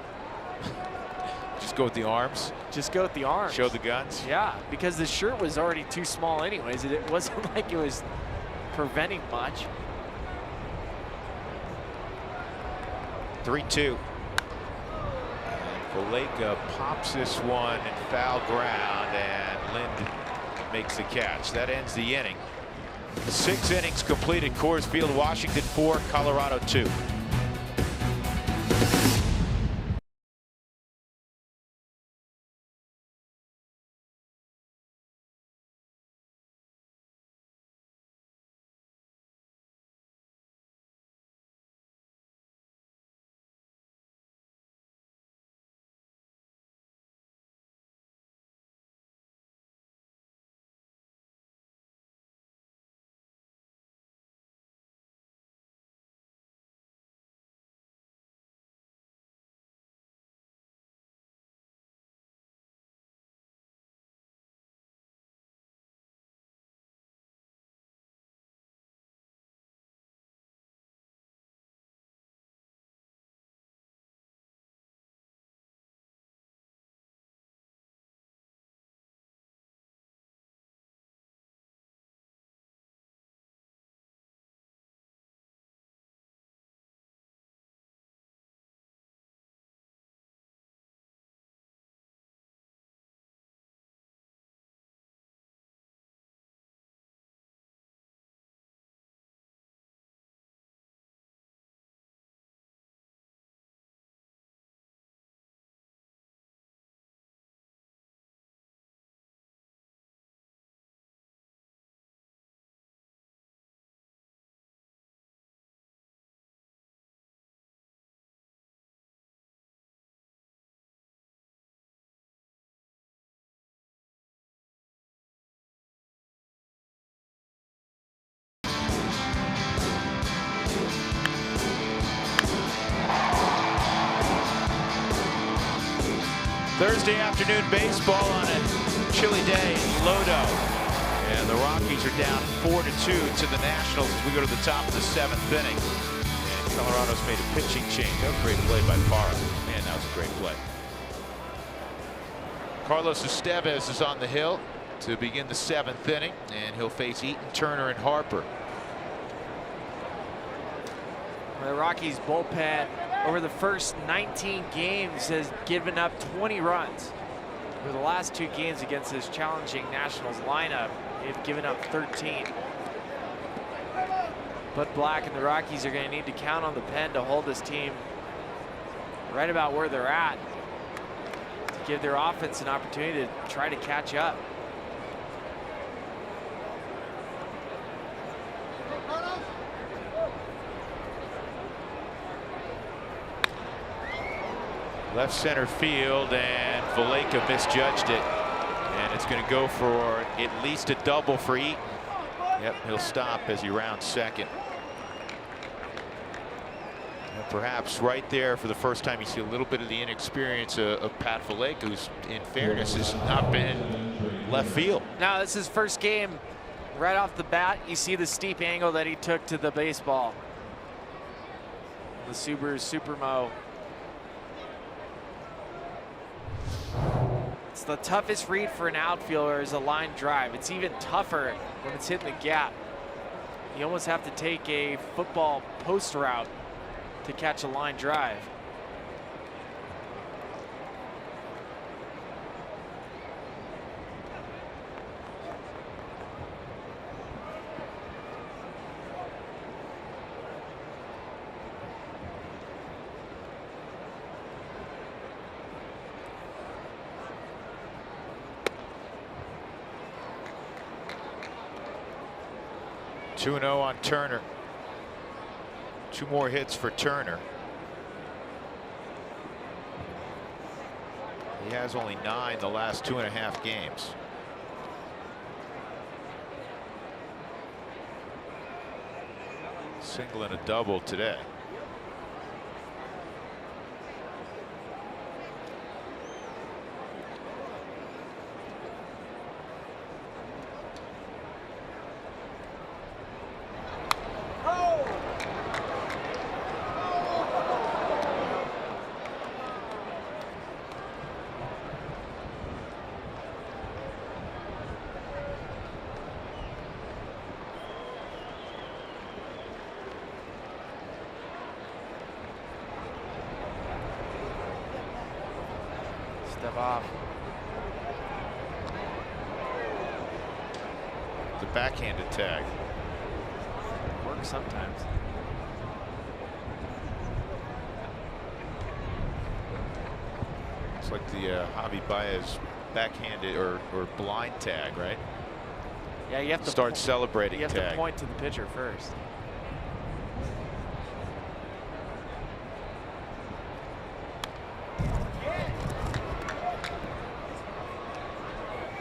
Just go with the arms. Just go with the arms. Show the guns. Yeah, because the shirt was already too small anyways. It wasn't like it was preventing much. 3-2. Valleca pops this one in foul ground, and Lind makes the catch. That ends the inning. 6 innings completed. Coors Field, Washington 4, Colorado 2. Thursday afternoon baseball on a chilly day in Lodo. And the Rockies are down 4-2 to the Nationals as we go to the top of the 7th inning. And Colorado's made a pitching change. That was a great play by Parra. Man, that was a great play. Carlos Estevez is on the hill to begin the 7th inning, and he'll face Eaton, Turner, and Harper. The Rockies bullpen over the first 19 games has given up 20 runs. For the last 2 games against this challenging Nationals lineup, they've given up 13. But Black and the Rockies are going to need to count on the pen to hold this team right about where they're at, to give their offense an opportunity to try to catch up. Left center field, and Valleca misjudged it. And it's going to go for at least a double for Eaton. Yep, he'll stop as he rounds second. And perhaps right there for the first time you see a little bit of the inexperience of Pat Valleca, who's in fairness has not been left field. Now this is his first game. Right off the bat, you see the steep angle that he took to the baseball. The Subaru Supermo. It's the toughest read for an outfielder is a line drive. It's even tougher when it's hitting the gap. You almost have to take a football post route to catch a line drive. Two 2-0 on Turner. 2 more hits for Turner. He has only 9 the last 2.5 games. Single and a double today. Step off. The backhanded tag. Works sometimes. It's like the Javi Baez backhanded or blind tag, right? Yeah, you have to start celebrating. You have tag. to point to the pitcher first.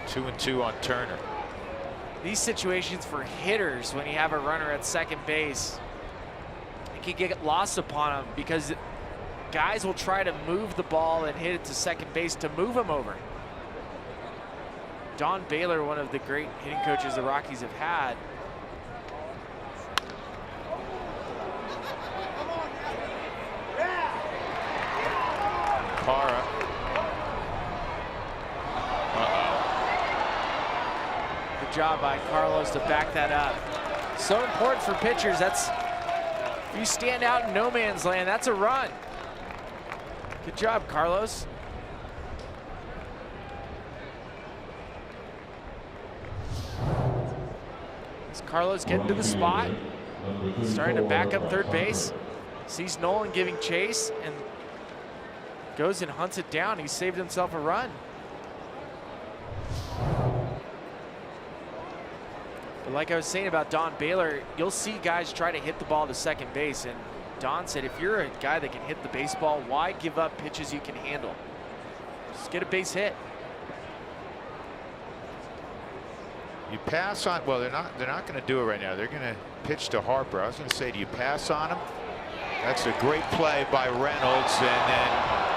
Two and 2 on Turner. These situations for hitters, when you have a runner at second base, it can get lost upon them because guys will try to move the ball and hit it to second base to move him over. Don Baylor, one of the great hitting coaches the Rockies have had, Parra. Good job by Carlos to back that up. So important for pitchers. That's, if you stand out in no man's land, that's a run. Good job, Carlos. Is Carlos getting to the spot? Starting to back up third base. Sees Nolan giving chase and goes and hunts it down. He saved himself a run. But like I was saying about Don Baylor, you'll see guys try to hit the ball to second base, and Don said, if you're a guy that can hit the baseball, why give up pitches you can handle? Just get a base hit. You pass on, well, they're not going to do it right now. They're going to pitch to Harper. I was going to say, do you pass on him? That's a great play by Reynolds, and then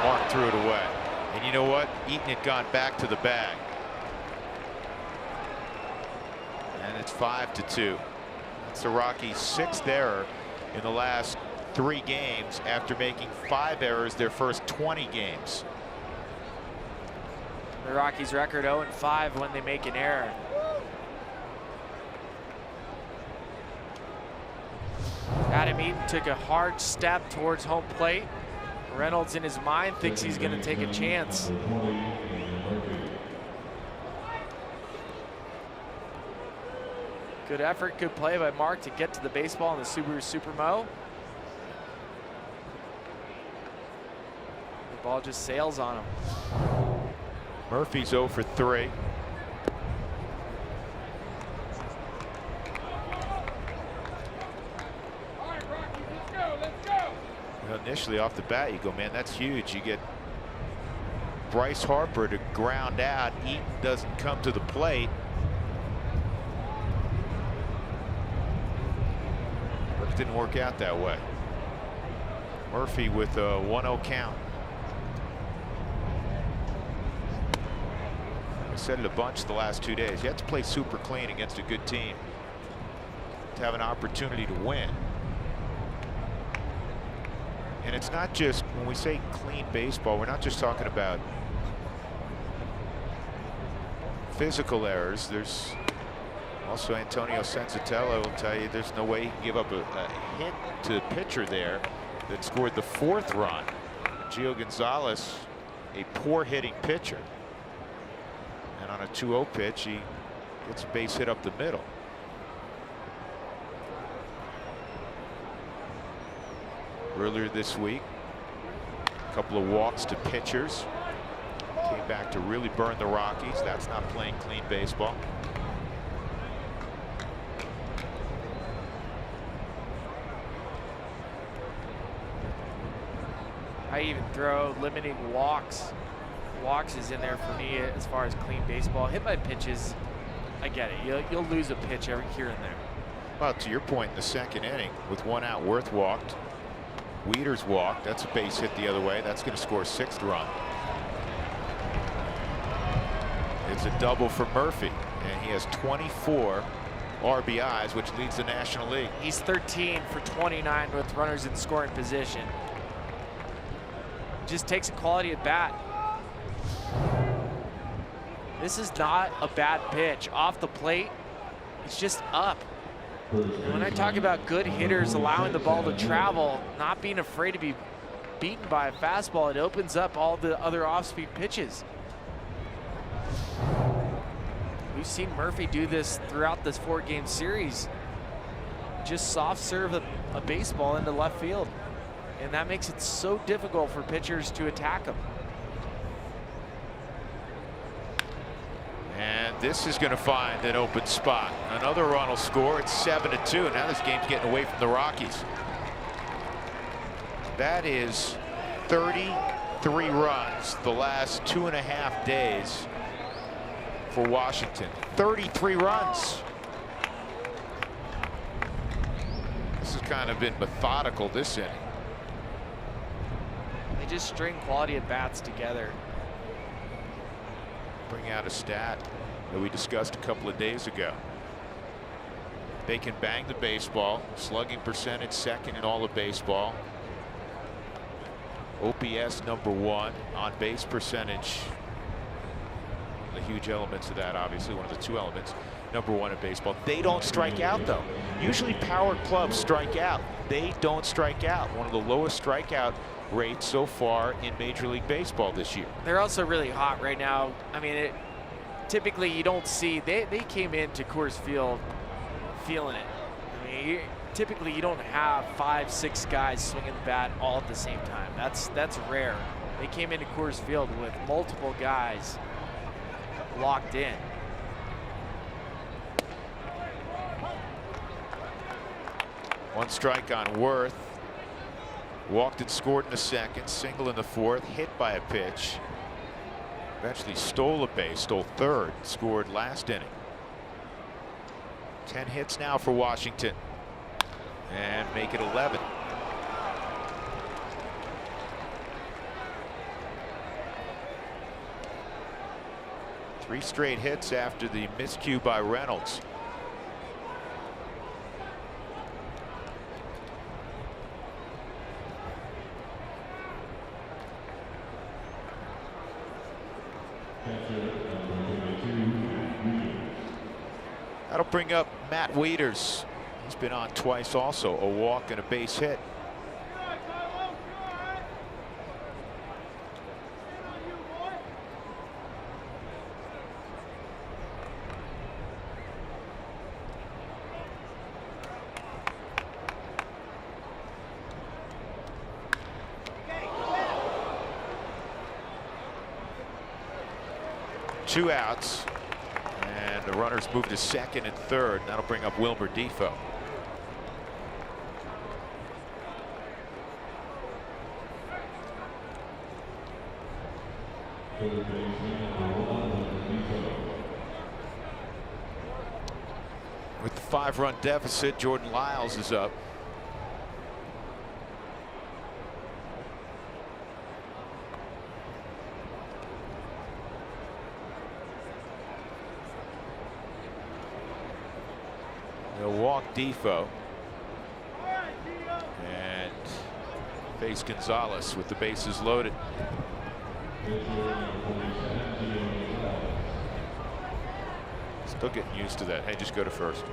Mark threw it away. And you know what? Eaton had gone back to the bag. And it's 5-2. It's the Rockies' 6th error in the last 3 games after making 5 errors their first 20 games. The Rockies' record 0-5 when they make an error. Adam Eaton took a hard step towards home plate. Reynolds in his mind thinks he's going to take a chance. Good effort, good play by Mark to get to the baseball in the Subaru Supermo. The ball just sails on him. Murphy's 0 for 3. Well, initially off the bat, you go, man, that's huge. You get Bryce Harper to ground out. Eaton doesn't come to the plate. But it didn't work out that way. Murphy with a 1-0 count. I said it a bunch the last 2 days. You have to play super clean against a good team to have an opportunity to win. And it's not just, when we say clean baseball, we're not just talking about physical errors. There's also Antonio Senzatella will tell you there's no way he can give up a hit to the pitcher there that scored the 4th run. Gio Gonzalez, a poor hitting pitcher. And on a 2-0 pitch, he gets a base hit up the middle. Earlier this week, a couple of walks to pitchers. Came back to really burn the Rockies. That's not playing clean baseball. I even throw limiting walks. Walks is in there for me as far as clean baseball. Hit by pitches, I get it. You'll lose a pitch every here and there. Well, to your point, in the 2nd inning, with 1 out, Worth walked. Wieters walked. That's a base hit the other way. That's going to score a 6th run. It's a double for Murphy, and he has 24 RBIs, which leads the National League. He's 13 for 29 with runners in scoring position. Just takes a quality at bat. This is not a bad pitch. Off the plate, it's just up. And when I talk about good hitters allowing the ball to travel, not being afraid to be beaten by a fastball, it opens up all the other off-speed pitches. We've seen Murphy do this throughout this 4-game series. Just soft serve a baseball into left field. And that makes it so difficult for pitchers to attack him. And this is going to find an open spot. Another run will score. It's 7-2. Now this game's getting away from the Rockies. That is 33 runs the last 2.5 days for Washington. 33 runs. This has kind of been methodical this inning. They just string quality at bats together. Bring out a stat that we discussed a couple of days ago. They can bang the baseball. Slugging percentage 2nd in all of baseball. OPS #1. On base percentage, the huge elements of that, obviously one of the 2 elements. #1 in baseball. They don't strike out though. Usually power clubs strike out. They don't strike out. One of the lowest strikeout rates so far in Major League Baseball this year. They're also really hot right now. I mean, typically you don't see, they came into Coors Field feeling it. I mean, typically you don't have 5-6 guys swinging the bat all at the same time. That's rare. They came into Coors Field with multiple guys locked in. One strike on Worth. Walked and scored in the 2nd, single in the 4th, hit by a pitch. Eventually stole a base, stole 3rd, scored last inning. 10 hits now for Washington. And make it 11. 3 straight hits after the miscue by Reynolds. That'll bring up Matt Wieters. He's been on twice also, a walk and a base hit. Two outs, and the runners move to second and third. And that'll bring up Wilmer Defoe. With the 5-run deficit, Jordan Lyles is up. They'll walk Defoe and face Gonzalez with the bases loaded. Still getting used to that. Hey, just go to first.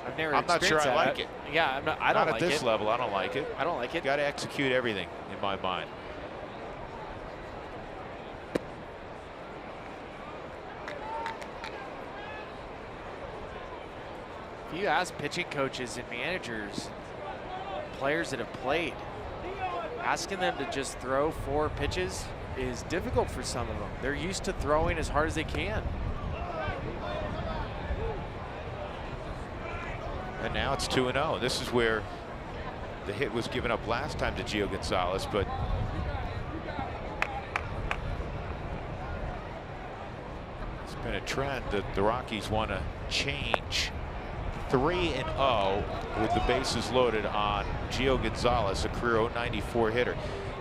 I've never I'm not sure experienced I that. like it. Yeah, I don't Not like at this it. level. I don't like it. I don't like it. Got to execute everything in my mind. If you ask pitching coaches and managers, players that have played, asking them to just throw 4 pitches is difficult for some of them. They're used to throwing as hard as they can. And now it's 2-0. This is where the hit was given up last time to Gio Gonzalez, but it's been a trend that the Rockies want to change. 3-0 with the bases loaded on Gio Gonzalez, a career .094 hitter.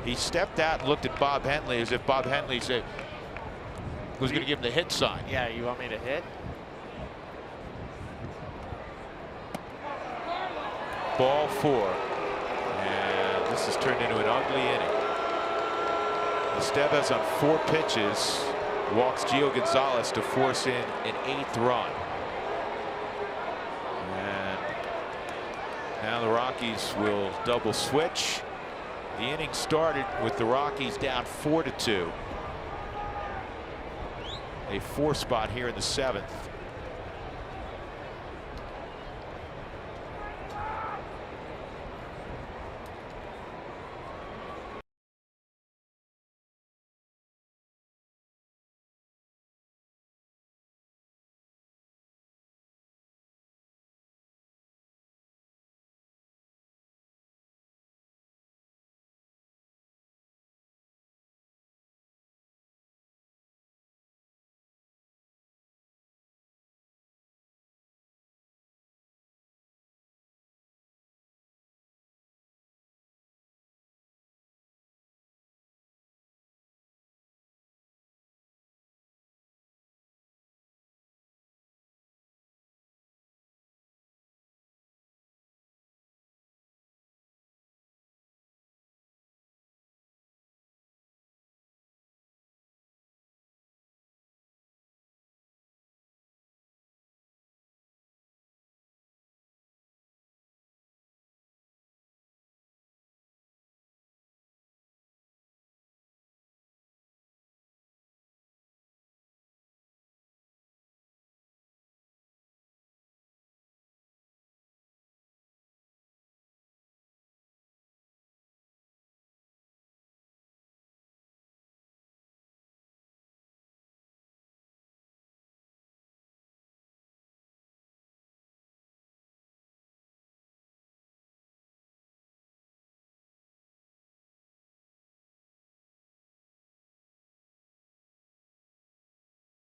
He stepped out and looked at Bob Henley as if Bob Henley said, was going to give him the hit sign. Yeah, you want me to hit? Ball 4. And this has turned into an ugly inning. Estevez on 4 pitches walks Gio Gonzalez to force in an 8th run. And now the Rockies will double switch. The inning started with the Rockies down 4-2. A 4 spot here in the 7th.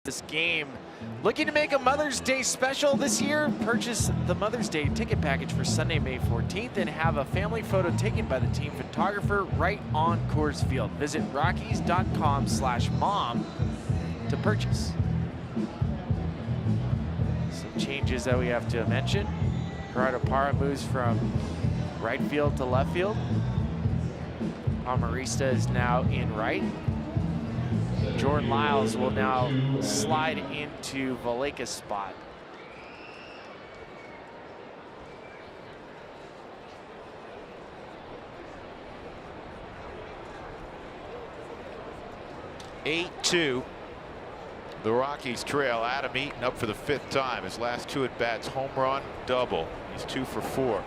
this game. Looking to make a Mother's Day special this year? Purchase the Mother's Day ticket package for Sunday, May 14th and have a family photo taken by the team photographer right on Coors Field. Visit rockies.com/mom to purchase. Some changes that we have to mention. Gerardo Parra moves from right field to left field. Amarista is now in right. Jordan Lyles will now slide into Valleca's spot. (8-2). The Rockies trail. Adam Eaton up for the 5th time. His last 2 at-bats, home run, double. He's 2 for 4.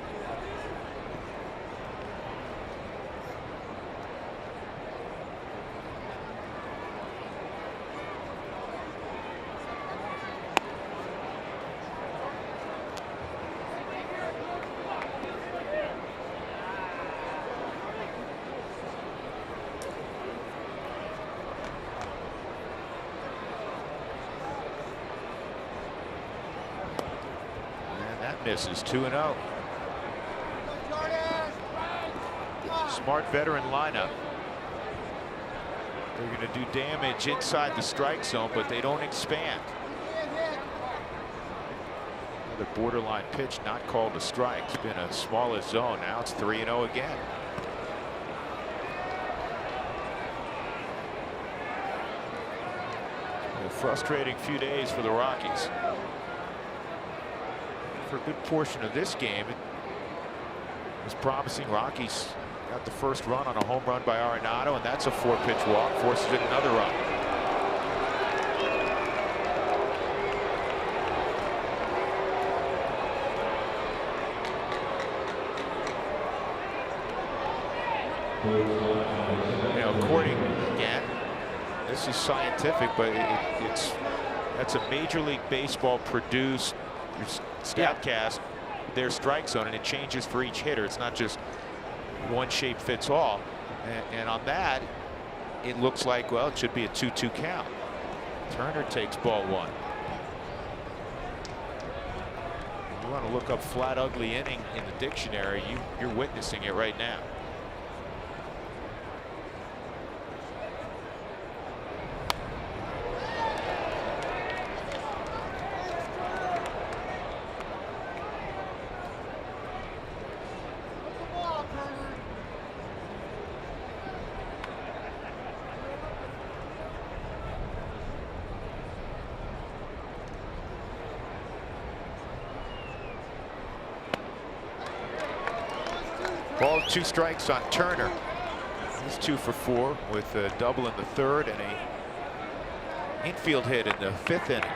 Misses 2-0. Smart veteran lineup. They're going to do damage inside the strike zone, but they don't expand. Another borderline pitch not called a strike. It's been a smaller zone. Now it's 3-0 again. A frustrating few days for the Rockies. For a good portion of this game, it was promising. Rockies got the first run on a home run by Arenado, and that's a 4-pitch walk, forces in another run. You know, according, again, this is scientific, but that's a Major League Baseball produced Statcast, their strike zone, and it changes for each hitter. It's not just one shape fits all. And on that, it looks like, well, it should be a 2-2 count. Turner takes ball 1. You want to look up flat ugly inning in the dictionary, you're witnessing it right now. Ball 2 strikes on Turner. He's 2 for 4 with a double in the 3rd and a infield hit in the 5th inning.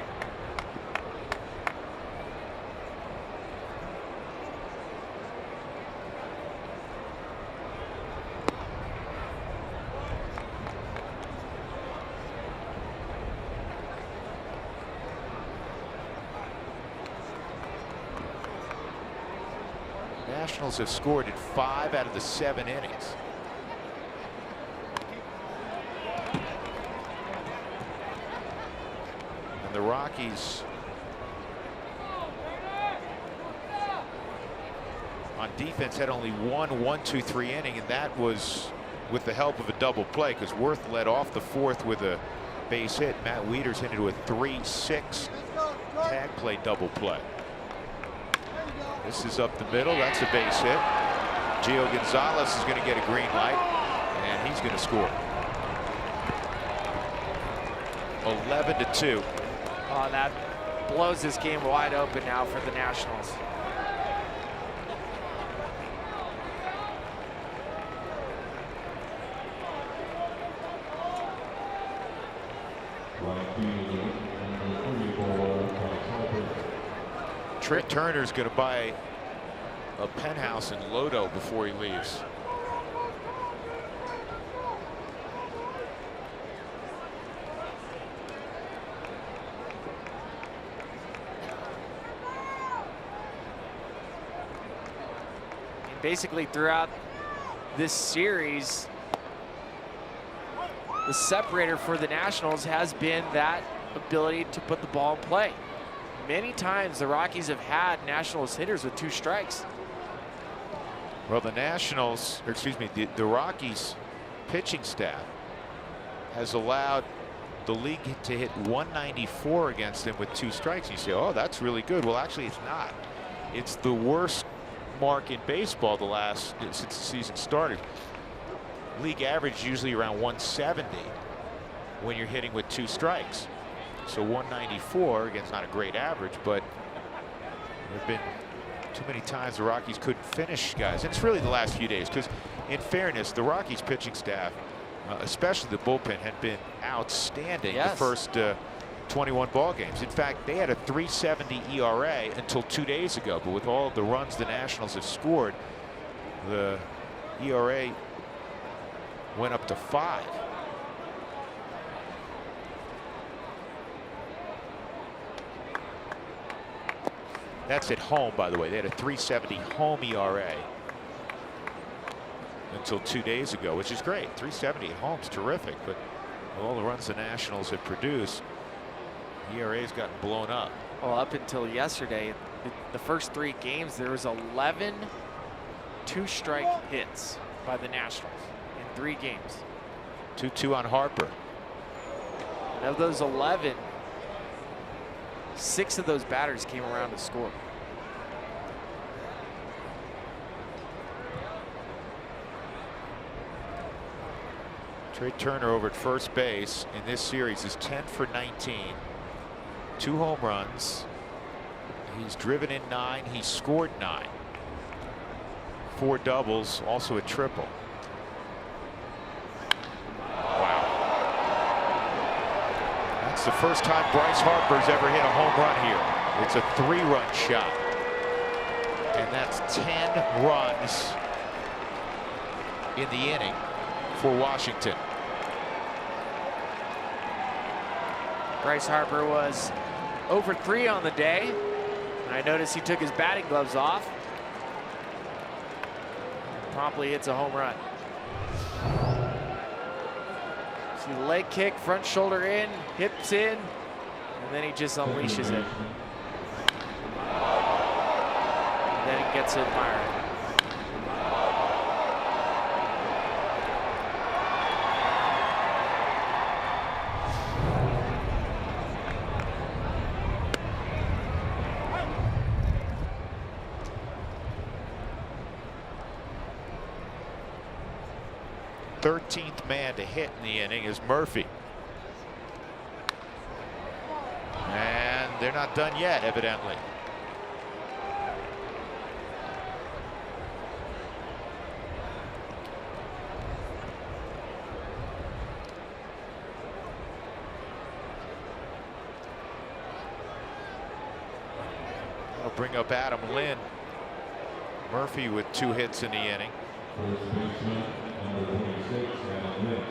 Nationals have scored in 5 out of the 7 innings. And the Rockies on defense had only one 1-2-3 inning, and that was with the help of a double play because Worth led off the 4th with a base hit. Matt Wieters hit into a 3-6 tag play double play. This is up the middle. That's a base hit. Gio Gonzalez is going to get a green light, and he's going to score. 11-2. Oh, that blows this game wide open now for the Nationals. Trent Turner's going to buy a penthouse in Lodo before he leaves. Basically throughout this series, the separator for the Nationals has been that ability to put the ball in play. Many times the Rockies have had Nationals hitters with 2 strikes. Well, the Nationals, or excuse me, the Rockies pitching staff has allowed the league to hit 194 against them with 2 strikes. You say, oh, that's really good. Well, actually, it's not. It's the worst mark in baseball since the season started. League average usually around 170 when you're hitting with 2 strikes. So 194, again, it's not a great average, but there have been too many times the Rockies couldn't finish guys. And it's really the last few days, because in fairness, the Rockies pitching staff, especially the bullpen, had been outstanding the first 21 ball games. In fact, they had a 3.70 ERA until 2 days ago, but with all of the runs the Nationals have scored, the ERA went up to 5. That's at home, by the way. They had a 3.70 home ERA until 2 days ago, which is great. 3.70 at home is terrific, but all the runs the Nationals have produced, ERA's gotten blown up. Well, up until yesterday, the first 3 games, there was 11 2-strike hits by the Nationals in 3 games. 2-2 on Harper. And of those 11, 6 of those batters came around to score. Trey Turner over at first base in this series is 10 for 19. 2 home runs. He's driven in 9. He's scored 9. 4 doubles, also a triple. Wow. That's the first time Bryce Harper's ever hit a home run here. It's a 3-run shot. And that's 10 runs in the inning for Washington. Bryce Harper was 0 for 3 on the day. And I noticed he took his batting gloves off. Promptly hits a home run. See the leg kick, front shoulder in, hips in, and then he just unleashes it. And then he gets it fired. The 13th man to hit in the inning is Murphy. And they're not done yet, evidently. I'll bring up Adam Lynn. Murphy with 2 hits in the inning. First baseman, number 26, Adam Lynn.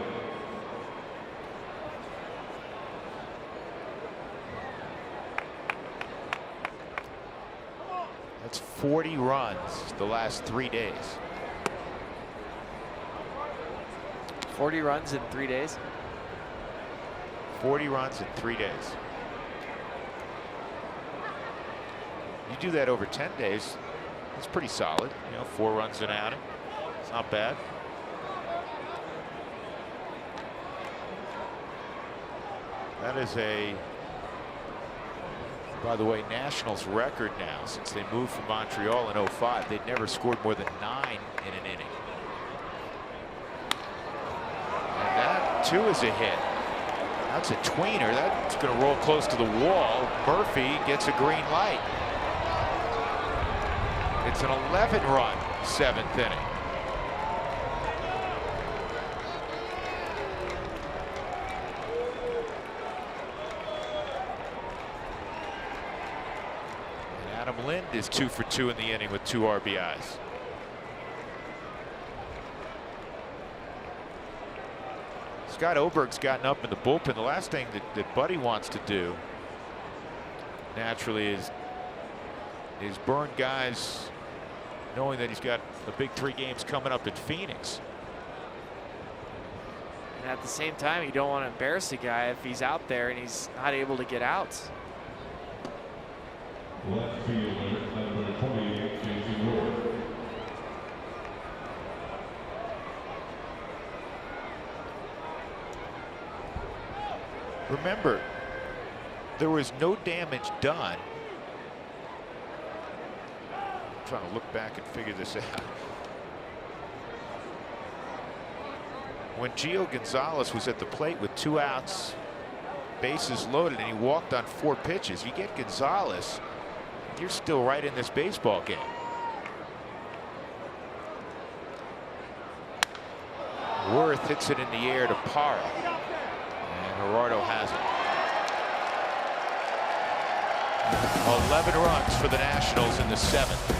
That's 40 runs the last 3 days. 40 runs in 3 days. 40 runs in 3 days. You do that over 10 days, it's pretty solid. You know, 4 runs an outing. It's not bad. That is a, by the way, Nationals record now since they moved from Montreal in 05. They'd never scored more than 9 in an inning. And that too is a hit. That's a tweener. That's going to roll close to the wall. Murphy gets a green light. It's an 11-run 7th inning. And Adam Lind is 2 for 2 in the inning with 2 RBIs. Scott Oberg's gotten up in the bullpen. The last thing that Buddy wants to do naturally is burn guys knowing that he's got the big 3 games coming up in Phoenix. And at the same time, you don't want to embarrass the guy if he's out there and he's not able to get out. Left fielder, number 28, Jason Ward. Remember, there was no damage done. I'm trying to look back and figure this out. When Gio Gonzalez was at the plate with 2 outs, bases loaded, and he walked on 4 pitches, you get Gonzalez, you're still right in this baseball game. Worth hits it in the air to Parra, and Gerardo has it. 11 runs for the Nationals in the 7th.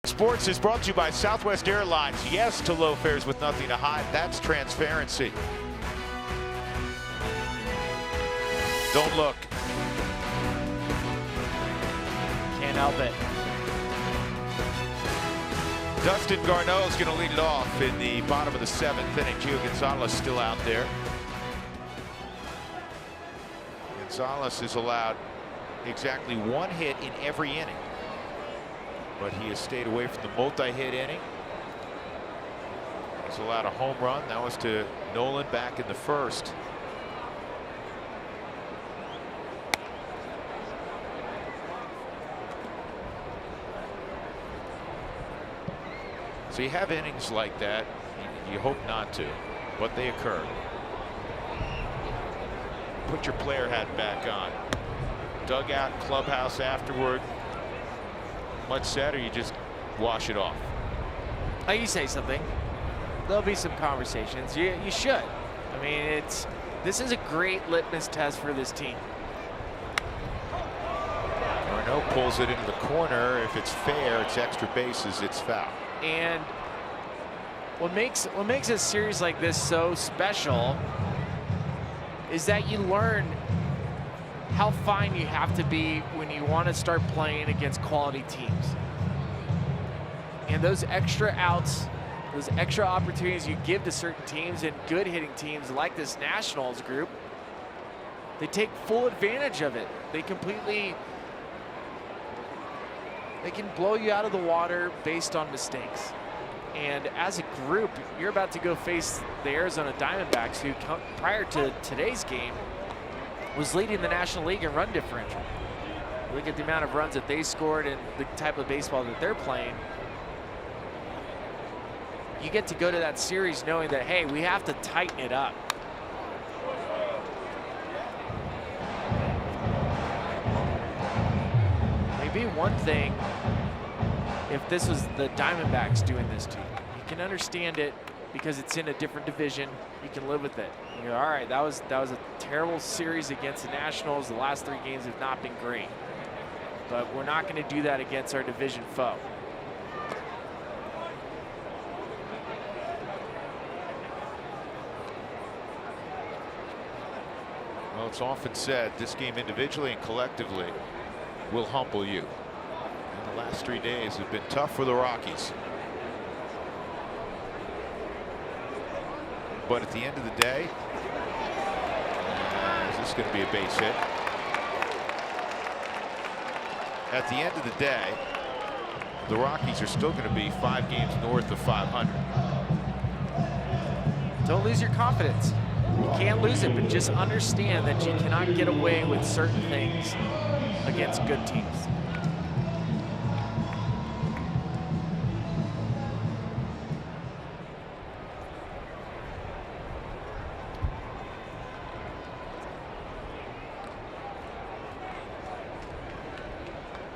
Sports is brought to you by Southwest Airlines. Yes to low fares with nothing to hide. That's transparency. Don't look. Can't help it. Dustin Garneau is going to lead it off in the bottom of the 7th inning. Gio Gonzalez still out there. Gonzalez is allowed exactly 1 hit in every inning, but he has stayed away from the multi-hit inning. He's allowed a home run. That was to Nolan back in the 1st. So you have innings like that. You hope not to, but they occur. Put your player hat back on. Dugout, clubhouse afterward. Much said, or you just wash it off? You say something. There'll be some conversations. You should. I mean, this is a great litmus test for this team. Garneau pulls it into the corner. If it's fair, it's extra bases, it's foul. And what makes a series like this so special is that you learn how fine you have to be when you want to start playing against quality teams. And those extra outs, those extra opportunities you give to certain teams and good hitting teams like this Nationals group, they take full advantage of it. They can blow you out of the water based on mistakes. And as a group, you're about to go face the Arizona Diamondbacks, who prior to today's game was leading the National League in run differential. Look at the amount of runs that they scored and the type of baseball that they're playing. You get to go to that series knowing that, hey, we have to tighten it up. it'd be one thing if this was the Diamondbacks doing this to you. You can understand it because it's in a different division. You can live with it. You go, all right, that was a terrible series against the Nationals. The last 3 games have not been great. But we're not going to do that against our division foe. Well, it's often said this game individually and collectively will humble you. And the last 3 days have been tough for the Rockies. But at the end of the day, is this going to be a base hit? At the end of the day, the Rockies are still going to be 5 games north of 500. Don't lose your confidence. You can't lose it, but just understand that you cannot get away with certain things against good teams.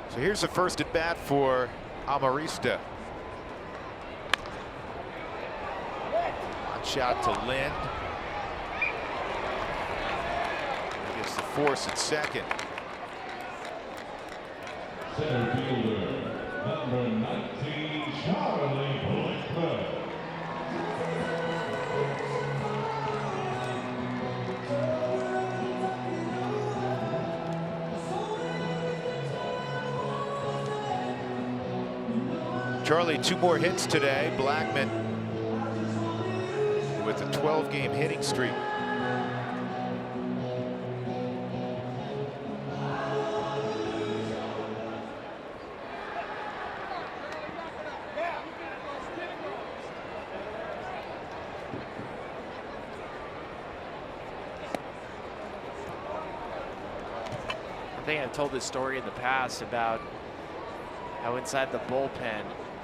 So here's the first at bat for Amarista. One shot to Lind. He gets the force at second. Center fielder, number 19, Charlie Blackman. Charlie, 2 more hits today. Blackman with a 12-game hitting streak. I think I've told this story in the past about how inside the bullpen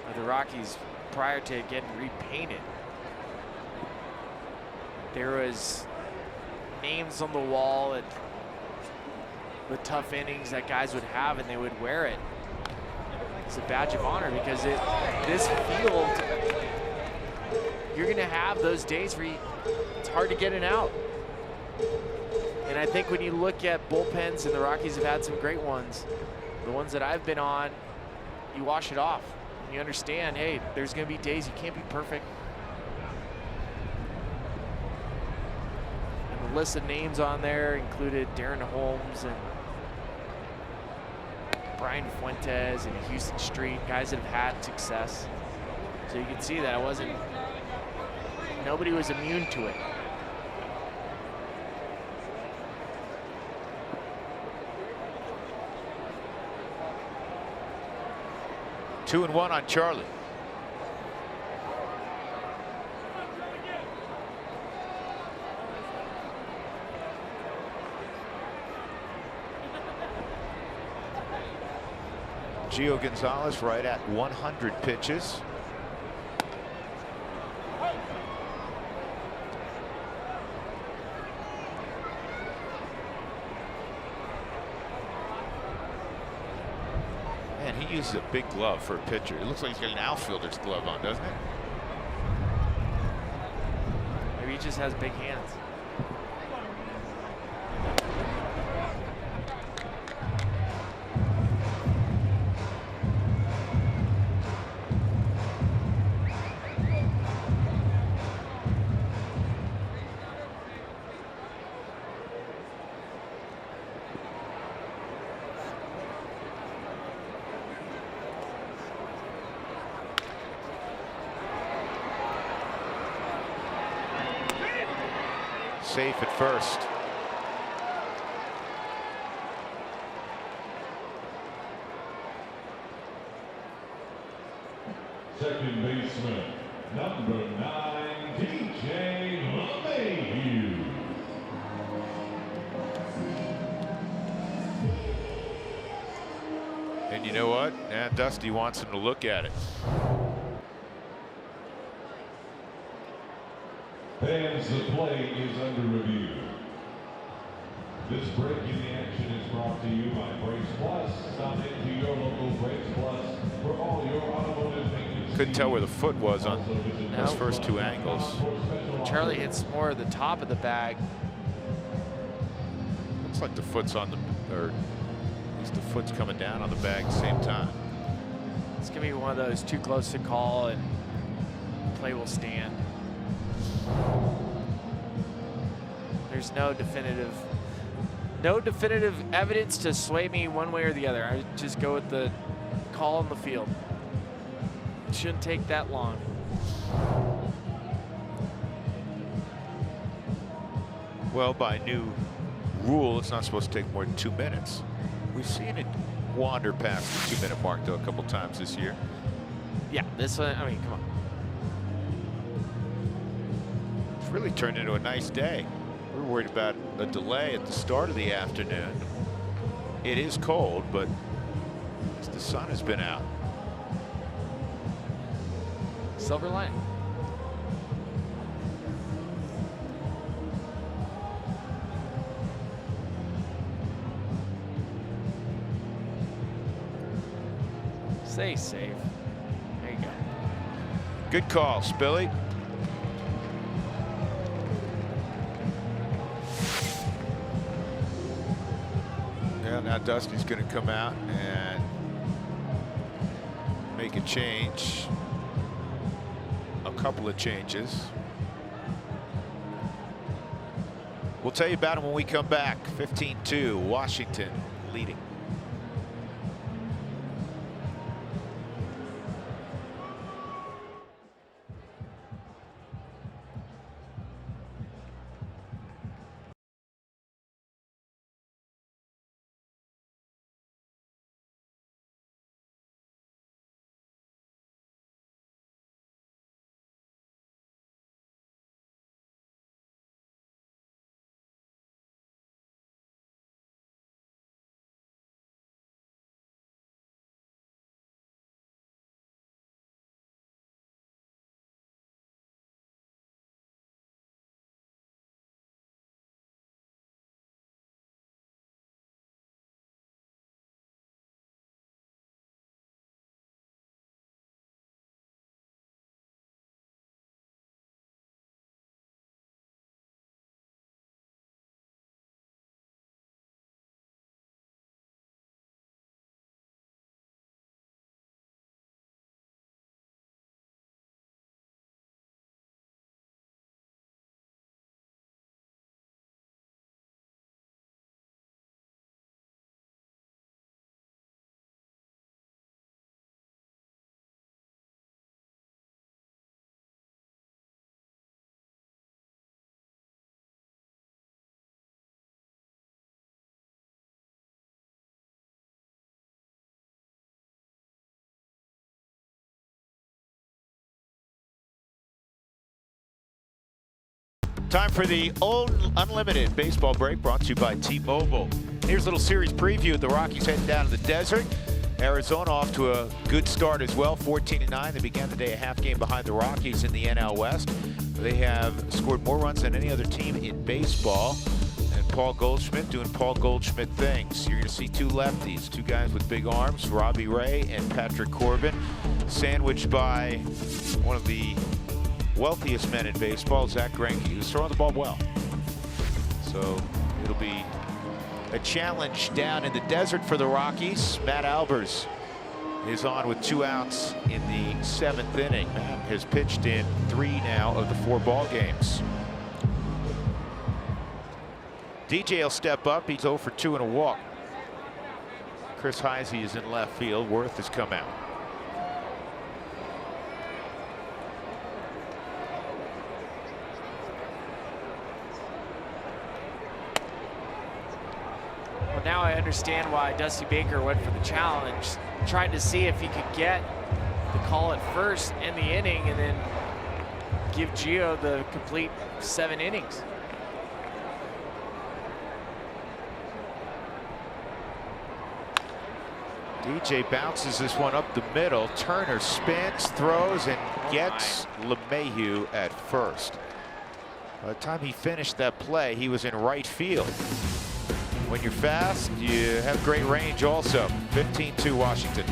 of the Rockies, prior to getting repainted, there was names on the wall and the tough innings that guys would have, and they would wear it. It's a badge of honor because this field, you're going to have those days where it's hard to get it out. And I think when you look at bullpens, and the Rockies have had some great ones, the ones that I've been on, you wash it off. You understand, hey, there's going to be days you can't be perfect. And the list of names on there included Darren Holmes and Brian Fuentes and Houston Street, guys that have had success. So you can see that nobody was immune to it. Two and one on Charlie. Gio Gonzalez right at 100 pitches. Man, he uses a big glove for a pitcher. It looks like he's got an outfielder's glove on, doesn't it? Maybe he just has big hands. Safe at first. Second baseman, number 9, DJ LeMahieu. And you know what? Yeah, Dusty wants him to look at it. Fans, the play is under review. This break in the action is brought to you by Brace Plus. Stop into your local Couldn't tell where the foot was on those first two angles. Charlie hits more of the top of the bag. Looks like the foot's on the, or at least the foot's coming down on the bag at the same time. It's gonna be one of those too close to call and play will stand. There's no definitive evidence to sway me one way or the other. I just go with the call on the field. Shouldn't take that long. Well, by new rule, it's not supposed to take more than 2 minutes. We've seen it wander past the 2-minute mark, though, a couple times this year. Yeah, this one, I mean, come on. It's really turned into a nice day. We were worried about a delay at the start of the afternoon. It is cold, but the sun has been out. Silver lining. Stay safe. There you go. Good call, Spilly. Yeah, now Dusty's going to come out and make a change. A couple of changes. We'll tell you about them when we come back. 15-2, Washington leading. Time for the Unlimited Baseball Break, brought to you by T-Mobile. Here's a little series preview. The Rockies heading down to the desert. Arizona off to a good start as well, 14-9. They began the day a half game behind the Rockies in the NL West. They have scored more runs than any other team in baseball. And Paul Goldschmidt doing Paul Goldschmidt things. You're going to see two lefties, two guys with big arms, Robbie Ray and Patrick Corbin, sandwiched by one of the wealthiest men in baseball, Zach Greinke, who's throwing the ball well. So it'll be a challenge down in the desert for the Rockies. Matt Albers is on with 2 outs in the 7th inning. Matt has pitched in 3 now of the 4 ball games. DJ will step up. He's 0 for 2 and a walk. Chris Heisey is in left field. Worth has come out. Now I understand why Dusty Baker went for the challenge, trying to see if he could get the call at first in the inning and then give Gio the complete 7 innings. DJ bounces this one up the middle. Turner spins, throws, and gets LeMahieu at first. By the time he finished that play, he was in right field. When you're fast, you have great range also. 15-2 Washington.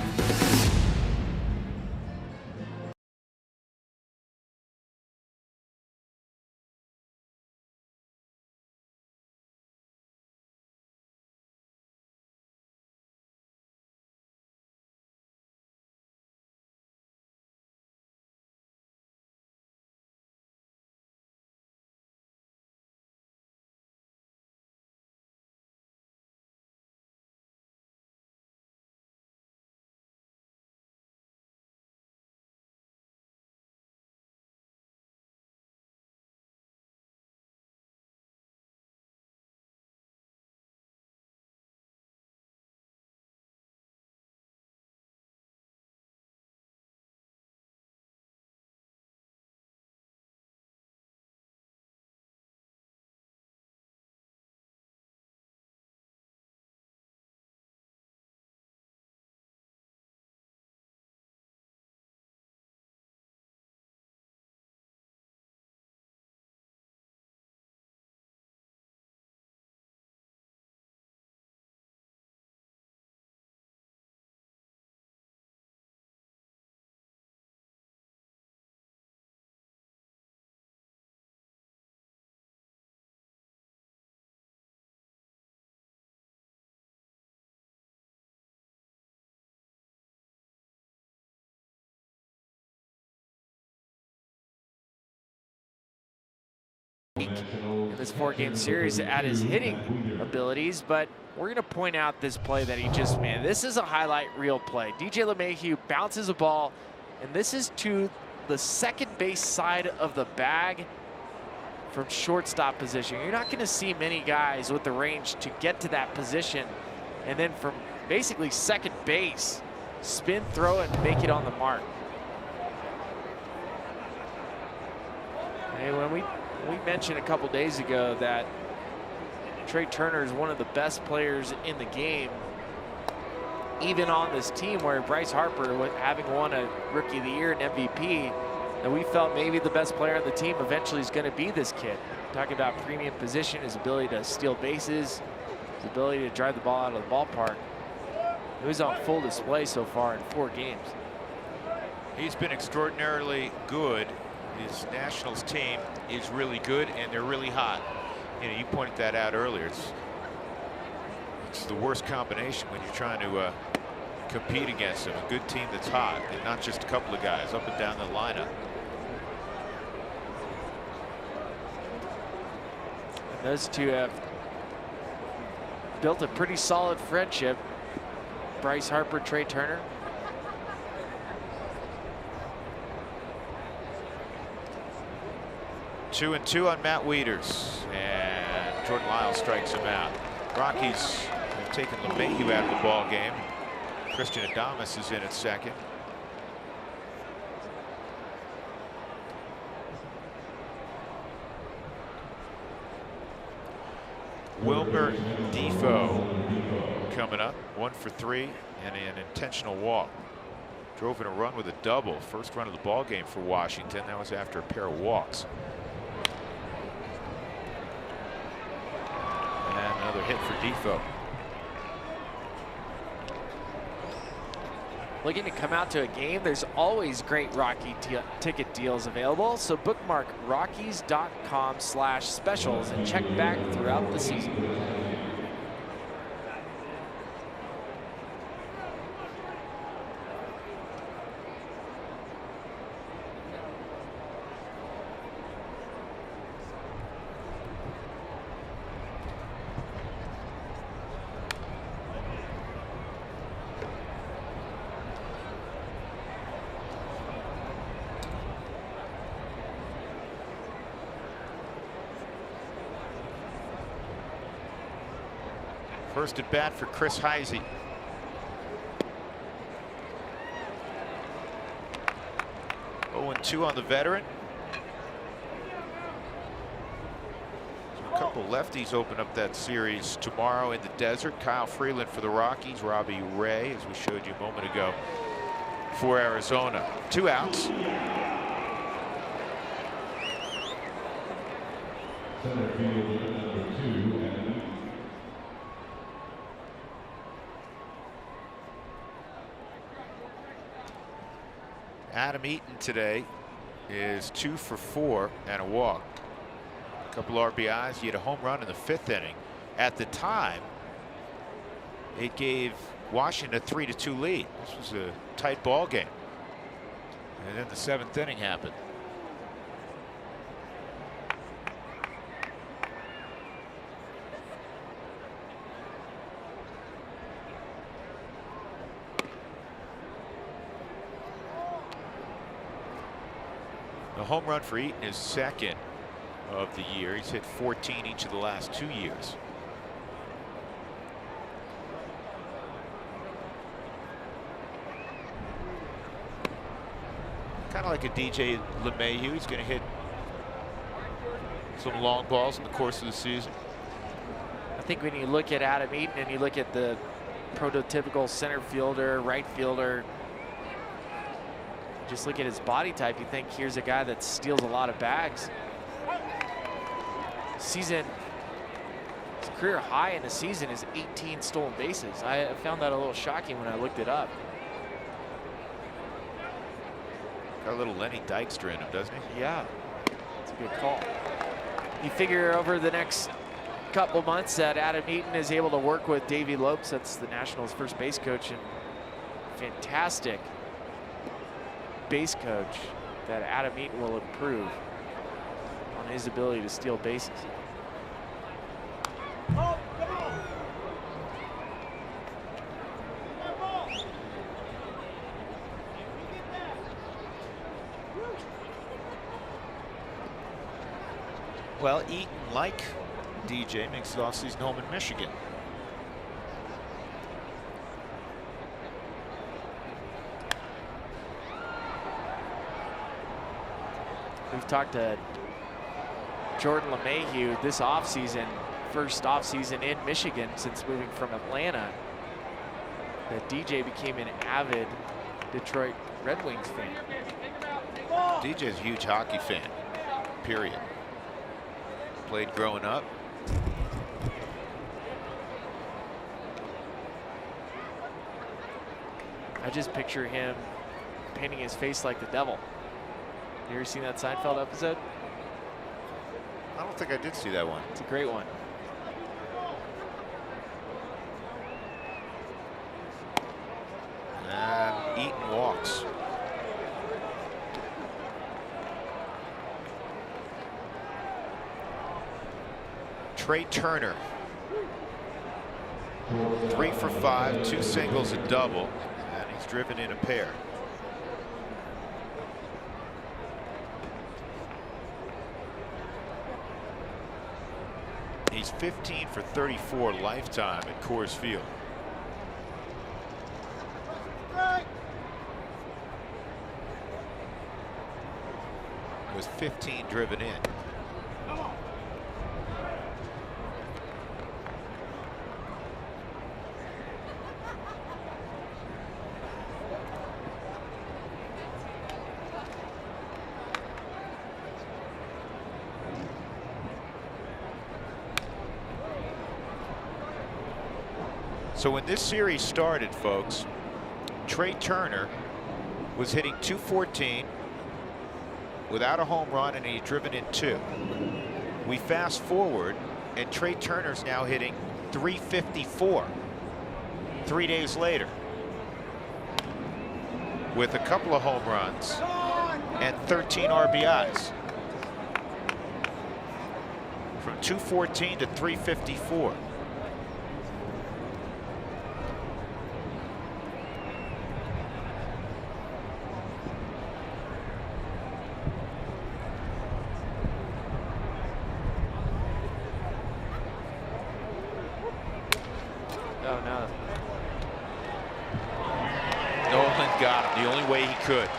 in this 4-game series at his hitting abilities, but we're going to point out this play that he just made. This is a highlight reel play. DJ LeMahieu bounces a ball, and this is to the second base side of the bag from shortstop position. You're not going to see many guys with the range to get to that position, and then from basically second base, spin, throw, and make it on the mark. And when we mentioned a couple days ago that Trey Turner is one of the best players in the game, even on this team where Bryce Harper, having won a Rookie of the Year and MVP, and we felt maybe the best player on the team eventually is going to be this kid. Talking about premium position, his ability to steal bases, his ability to drive the ball out of the ballpark. It was on full display so far in 4 games. He's been extraordinarily good. His Nationals team is really good, and they're really hot. You know, you pointed that out earlier. It's the worst combination when you're trying to compete against them. A good team that's hot, and not just a couple of guys up and down the lineup. And those two have built a pretty solid friendship. Bryce Harper, Trey Turner. Two and two on Matt Wieters, and Jordan Lyles strikes him out. Rockies have taken LeMahieu out of the ball game. Christian Adames is in at second. Wilmer Defoe coming up, 1 for 3 and an intentional walk. Drove in a run with a double, first run of the ball game for Washington. That was after a pair of walks. And another hit for Defoe. Looking to come out to a game, there's always great Rocky ticket deals available, so bookmark rockies.com/specials and check back throughout the season. First at bat for Chris Heisey. Oh, 0-2 on the veteran. So a couple lefties open up that series tomorrow in the desert. Kyle Freeland for the Rockies, Robbie Ray, as we showed you a moment ago, for Arizona. 2 outs. Center fielder number 2, Adam Eaton today is 2 for 4 and a walk. A couple RBIs. He had a home run in the 5th inning. At the time, it gave Washington a 3-2 lead. This was a tight ball game. And then the 7th inning happened. The home run for Eaton is 2nd of the year. He's hit 14 each of the last 2 years. Kind of like a DJ LeMahieu. He's going to hit some long balls in the course of the season. I think when you look at Adam Eaton and you look at the prototypical center fielder, right fielder, just look at his body type, you think here's a guy that steals a lot of bags. Season, his career high in the season is 18 stolen bases. I found that a little shocking when I looked it up. Got a little Lenny Dykstra in him, doesn't he? Yeah, it's a good call. You figure over the next couple months that Adam Eaton is able to work with Davey Lopes, that's the Nationals' first base coach, and fantastic base coach, that Adam Eaton will improve on his ability to steal bases. Well, Eaton, like DJ, makes his offseason home in Michigan. We've talked to Jordan LeMahieu this offseason, first offseason in Michigan since moving from Atlanta, that DJ became an avid Detroit Red Wings fan. DJ's a huge hockey fan, period. Played growing up. I just picture him painting his face like the devil. You ever seen that Seinfeld episode? I don't think I did see that one. It's a great one. And Eaton walks. Trey Turner. 3 for 5, 2 singles, a double, and he's driven in a pair. He's 15 for 34 lifetime at Coors Field. With 15 driven in. So when this series started, folks, Trey Turner was hitting .214 without a home run, and he'd driven in 2. We fast forward, and Trey Turner's now hitting .354 3 days later, with a couple of home runs and 13 RBIs. From .214 to .354. Oh, no. Nolan got him the only way he could,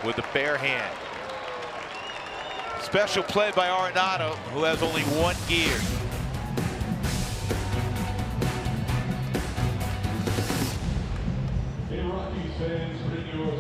with a bare hand. Special play by Arenado, who has only 1 gear. Hey, Rockies fans, bring your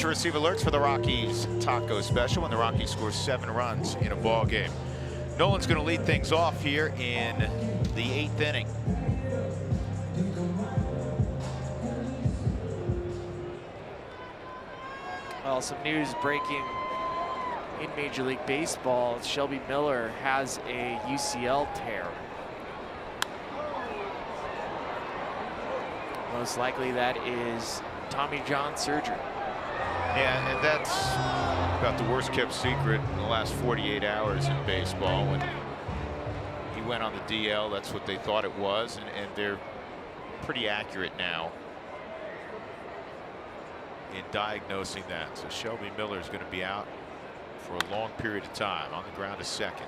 to receive alerts for the Rockies taco special when the Rockies score 7 runs in a ball game. Nolan's going to lead things off here in the 8th inning. Well, some news breaking in Major League Baseball. Shelby Miller has a UCL tear. Most likely that is Tommy John surgery. Yeah, and that's about the worst kept secret in the last 48 hours in baseball. When he went on the DL, that's what they thought it was, and they're pretty accurate now in diagnosing that. So Shelby Miller is going to be out for a long period of time. On the ground to second.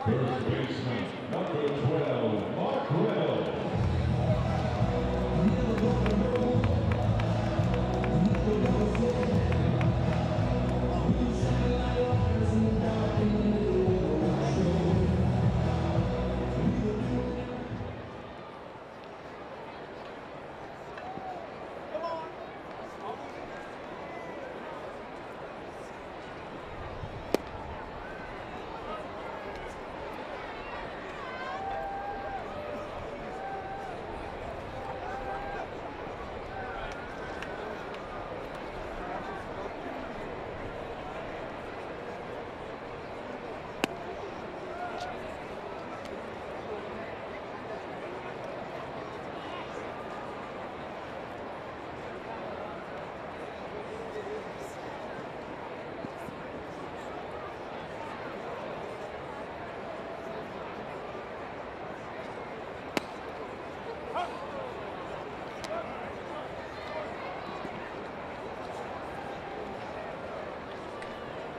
First baseman, number 12, Mark Reynolds.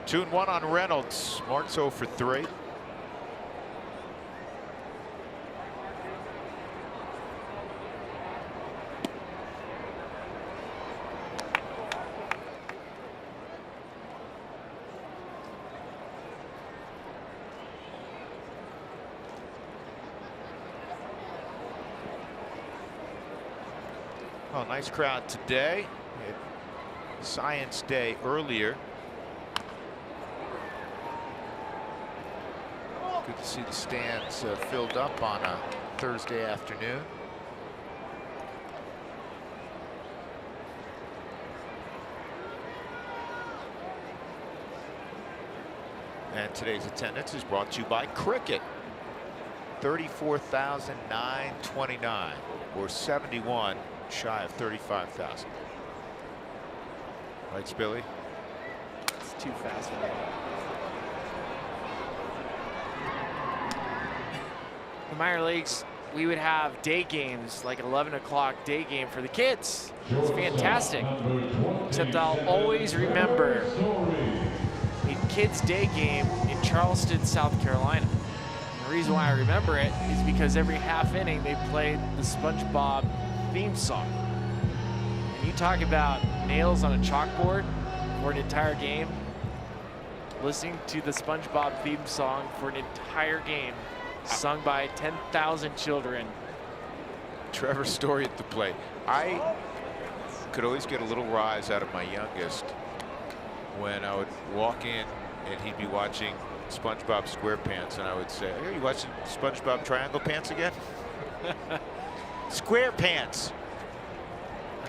Two and one on Reynolds. Mark's 0 for 3. Oh, nice crowd today. We had Science Day earlier. Good to see the stands filled up on a Thursday afternoon. And today's attendance is brought to you by Cricket. 34,929, or 71 shy of 35,000. Right, Spilly? It's too fast for me. The minor leagues, we would have day games, like 11 o'clock day game for the kids. It's fantastic. Except I'll always remember a kids day game in Charleston, South Carolina. And the reason why I remember it is because every half inning they played the SpongeBob theme song. And you talk about nails on a chalkboard for an entire game, listening to the SpongeBob theme song for an entire game, sung by 10,000 children. Trevor Story at the plate. I could always get a little rise out of my youngest when I would walk in and he'd be watching SpongeBob SquarePants, and I would say, "Are you watching SpongeBob Triangle Pants again?" SquarePants.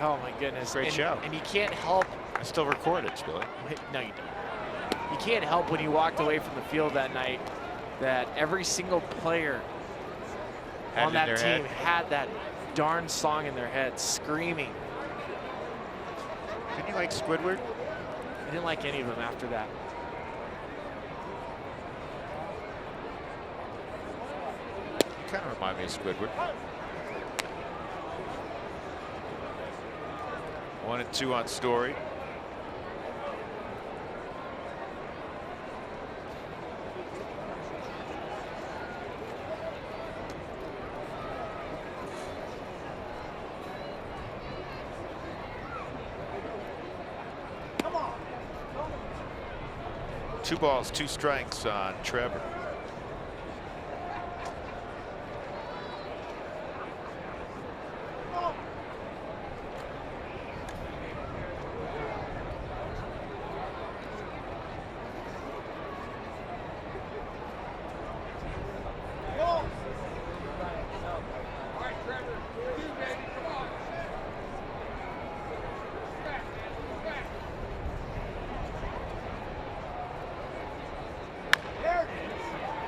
Oh my goodness. Great show. And you can't help. I still record it, Billy. No, you don't. You can't help when you walked away from the field that night that every single player on that team had that darn song in their head, screaming. Didn't you like Squidward? I didn't like any of them after that. You kind of remind me of Squidward. 1 and 2 on Story. Come on. 2 balls, 2 strikes on Trevor.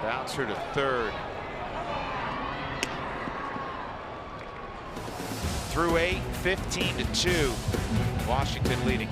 Bouncer to third. Through 8, 15-2. Washington leading.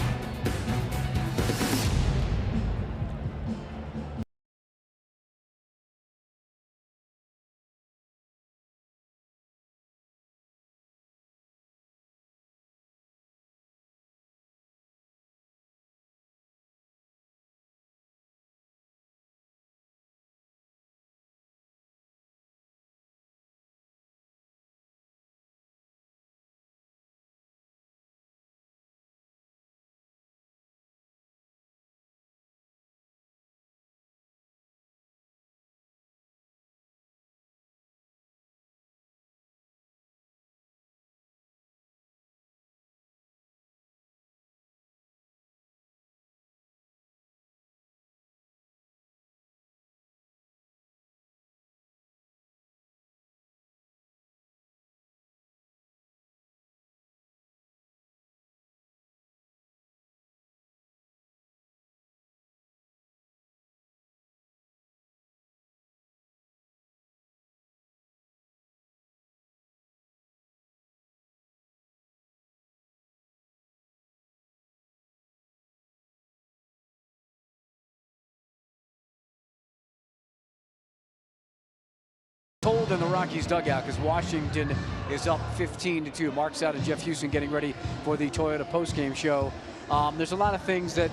Cold in the Rockies dugout because Washington is up 15-2. Mark Stout and Jeff Houston getting ready for the Toyota postgame show. There's a lot of things that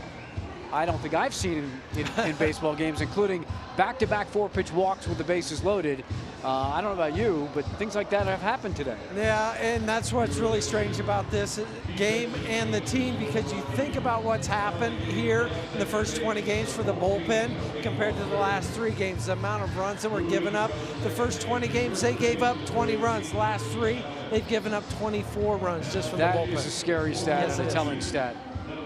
I don't think I've seen in baseball games, including back-to-back 4-pitch walks with the bases loaded. I don't know about you, but things like that have happened today. Yeah, and that's what's really strange about this game and the team, because you think about what's happened here in the first 20 games for the bullpen compared to the last 3 games, the amount of runs that were given up. The first 20 games, they gave up 20 runs. The last 3, they've given up 24 runs just from the bullpen. That is a scary stat and a telling stat.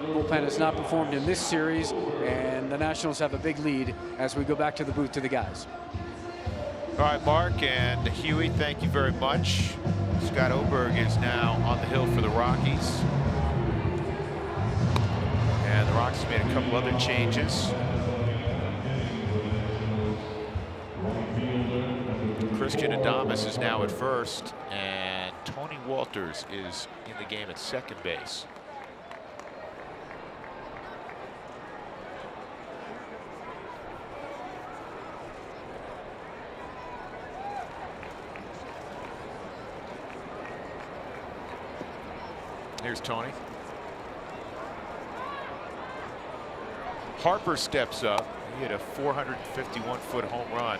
Bullpen has not performed in this series, and the Nationals have a big lead as we go back to the booth to the guys. All right, Mark and Huey, thank you very much. Scott Oberg is now on the hill for the Rockies. And the Rockies made a couple other changes. Christian Adames is now at first, and Tony Walters is in the game at second base. Here's Tony. Harper steps up. He hit a 451-foot home run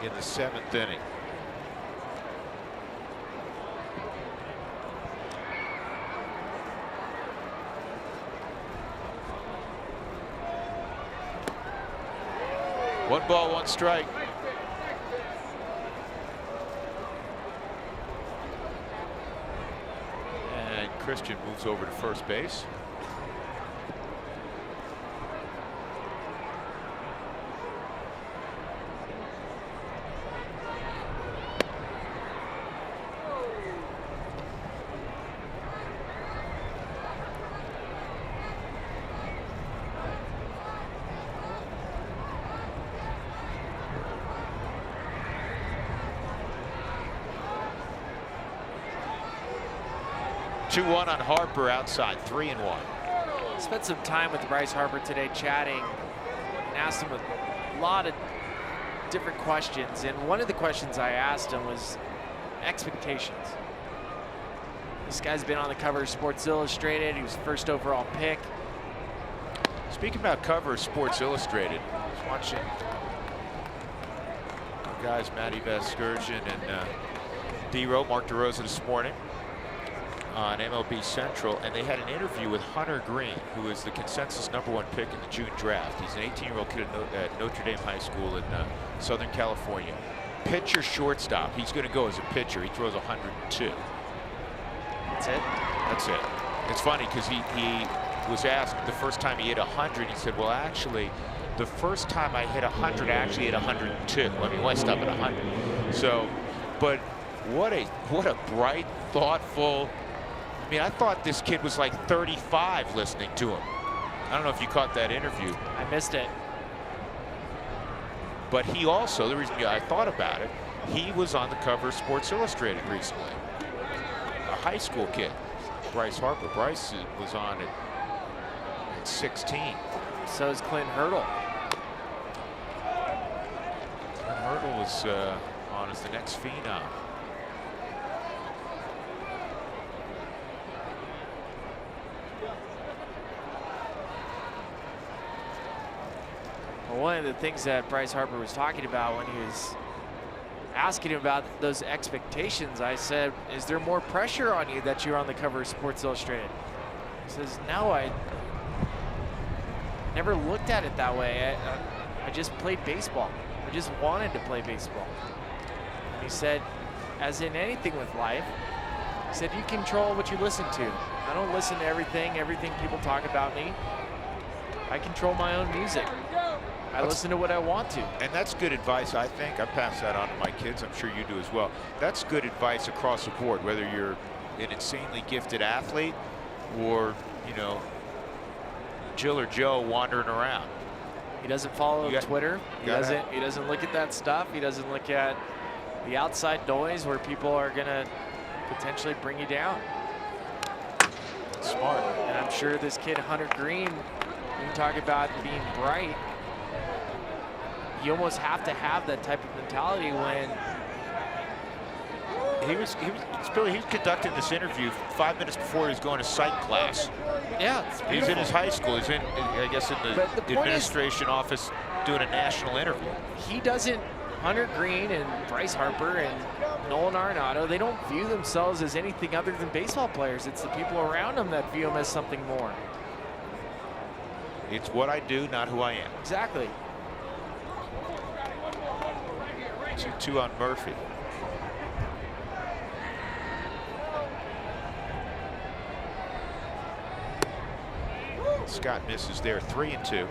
in the 7th inning. One ball, one strike. Christian moves over to first base. Two-one on Harper outside, 3-1. Spent some time with Bryce Harper today chatting and asked him a lot of different questions. And one of the questions I asked him was expectations. This guy's been on the cover of Sports Illustrated. He was first overall pick. Speaking about cover of Sports Illustrated, I was watching our guys Matty Vasgersian and D-Row, Mark DeRosa this morning on MLB Central, and they had an interview with Hunter Green, who is the consensus #1 pick in the June draft. He's an 18-year-old kid at Notre Dame High School in Southern California. Pitcher, shortstop. He's going to go as a pitcher. He throws 102. That's it? That's it. It's funny because he was asked the first time he hit 100. He said, well, actually, the first time I hit 100, I actually hit 102. I mean, why stop at 100? So, but what a bright, thoughtful. I mean, I thought this kid was like 35 listening to him. I don't know if you caught that interview. I missed it. But he also, the reason I thought about it, he was on the cover of Sports Illustrated recently. A high school kid, Bryce Harper. Bryce was on it at 16. So is Clint Hurdle. Clint Hurdle was on as the next phenom. Well, one of the things that Bryce Harper was talking about when he was asking him about those expectations, I said, is there more pressure on you that you're on the cover of Sports Illustrated? He says, no, I never looked at it that way. I just played baseball. I just wanted to play baseball. He said, as in anything with life, he said, you control what you listen to. I don't listen to everything people talk about me. I control my own music. I listen to what I want to. And that's good advice, I think. I pass that on to my kids. I'm sure you do as well. That's good advice across the board, whether you're an insanely gifted athlete or, you know, Jill or Joe wandering around. He doesn't follow Twitter. He doesn't look at that stuff. He doesn't look at the outside noise where people are going to potentially bring you down. Smart. And I'm sure this kid, Hunter Green, when you talk about being bright, you almost have to have that type of mentality when he was conducting this interview 5 minutes before he was going to psych class. Yeah, it's beautiful. He's in his high school. He's in, I guess, in the administration office doing a national interview. He doesn't, Hunter Green and Bryce Harper and Nolan Arenado, they don't view themselves as anything other than baseball players. It's the people around them that view them as something more. It's what I do, not who I am. Exactly. 2-2 on Murphy. Scott misses there, 3-2.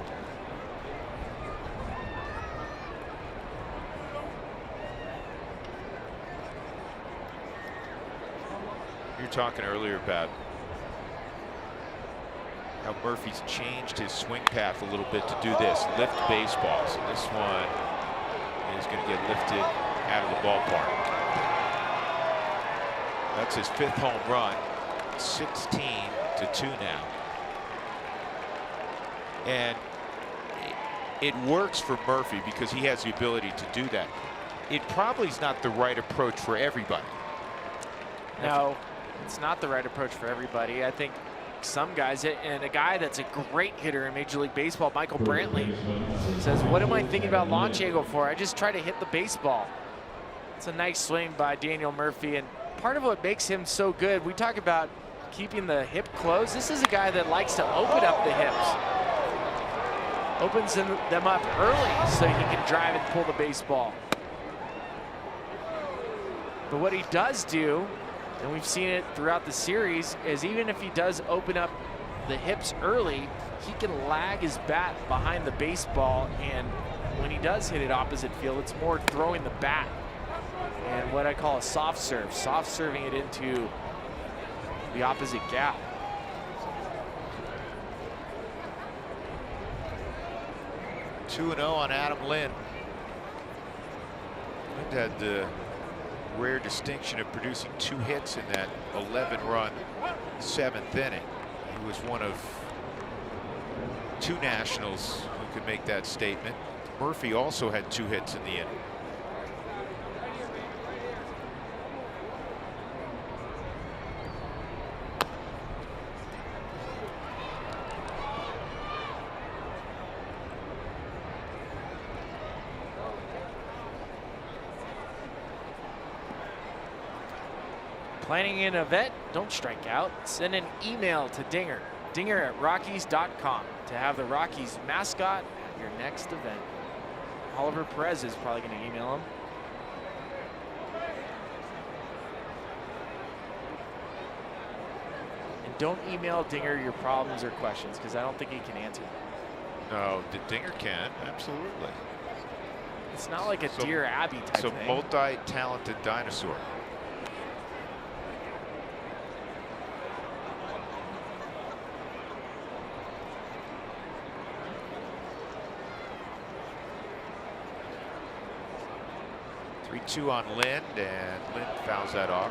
You're talking earlier about how Murphy's changed his swing path a little bit to do this, lift baseballs. And this one is going to get lifted out of the ballpark. That's his 5th home run, 16-2 now. And it works for Murphy because he has the ability to do that. It probably is not the right approach for everybody. No, it's not the right approach for everybody. I think some guys, and a guy that's a great hitter in Major League Baseball, Michael Brantley, says, what am I thinking about launch angle for? I just try to hit the baseball. It's a nice swing by Daniel Murphy, and part of what makes him so good, we talk about keeping the hip closed. This is a guy that likes to open up the hips. Opens them up early so he can drive and pull the baseball. But what he does do, and we've seen it throughout the series, is even if he does open up the hips early, he can lag his bat behind the baseball, and when he does hit it opposite field, it's more throwing the bat and what I call a soft serve, soft serving it into the opposite gap. Two 2-0 on Adam Lind. Lind had the rare distinction of producing 2 hits in that 11-run 7th inning. He was one of 2 Nationals who could make that statement. Murphy also had 2 hits in the inning. Planning an event? Don't strike out. Send an email to Dinger, dinger@rockies.com, to have the Rockies mascot at your next event. Oliver Perez is probably going to email him. And don't email Dinger your problems or questions, because I don't think he can answer them. No, Dinger can, absolutely. It's not like a Dear Abby type thing. So multi-talented dinosaur. 3-2 on Lind, and Lind fouls that off.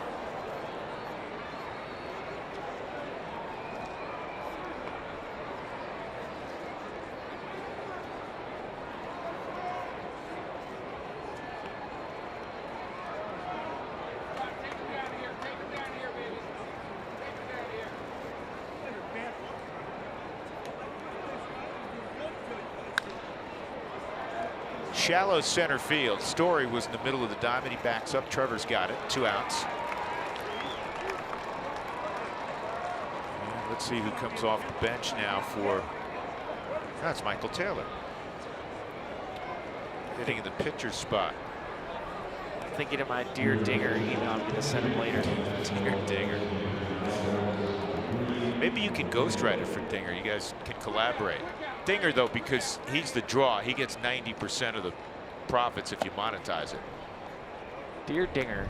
Shallow center field. Story was in the middle of the diamond. He backs up. Trevor's got it. 2 outs. And let's see who comes off the bench now for. That's Michael Taylor. Hitting in the pitcher's spot. Thinking of my Dear Dinger email. I'm going to send him later. Dear Dinger. Maybe you can ghostwrite it for Dinger. You guys can collaborate. Dinger, though, because he's the draw, he gets 90% of the profits if you monetize it. Dear Dinger,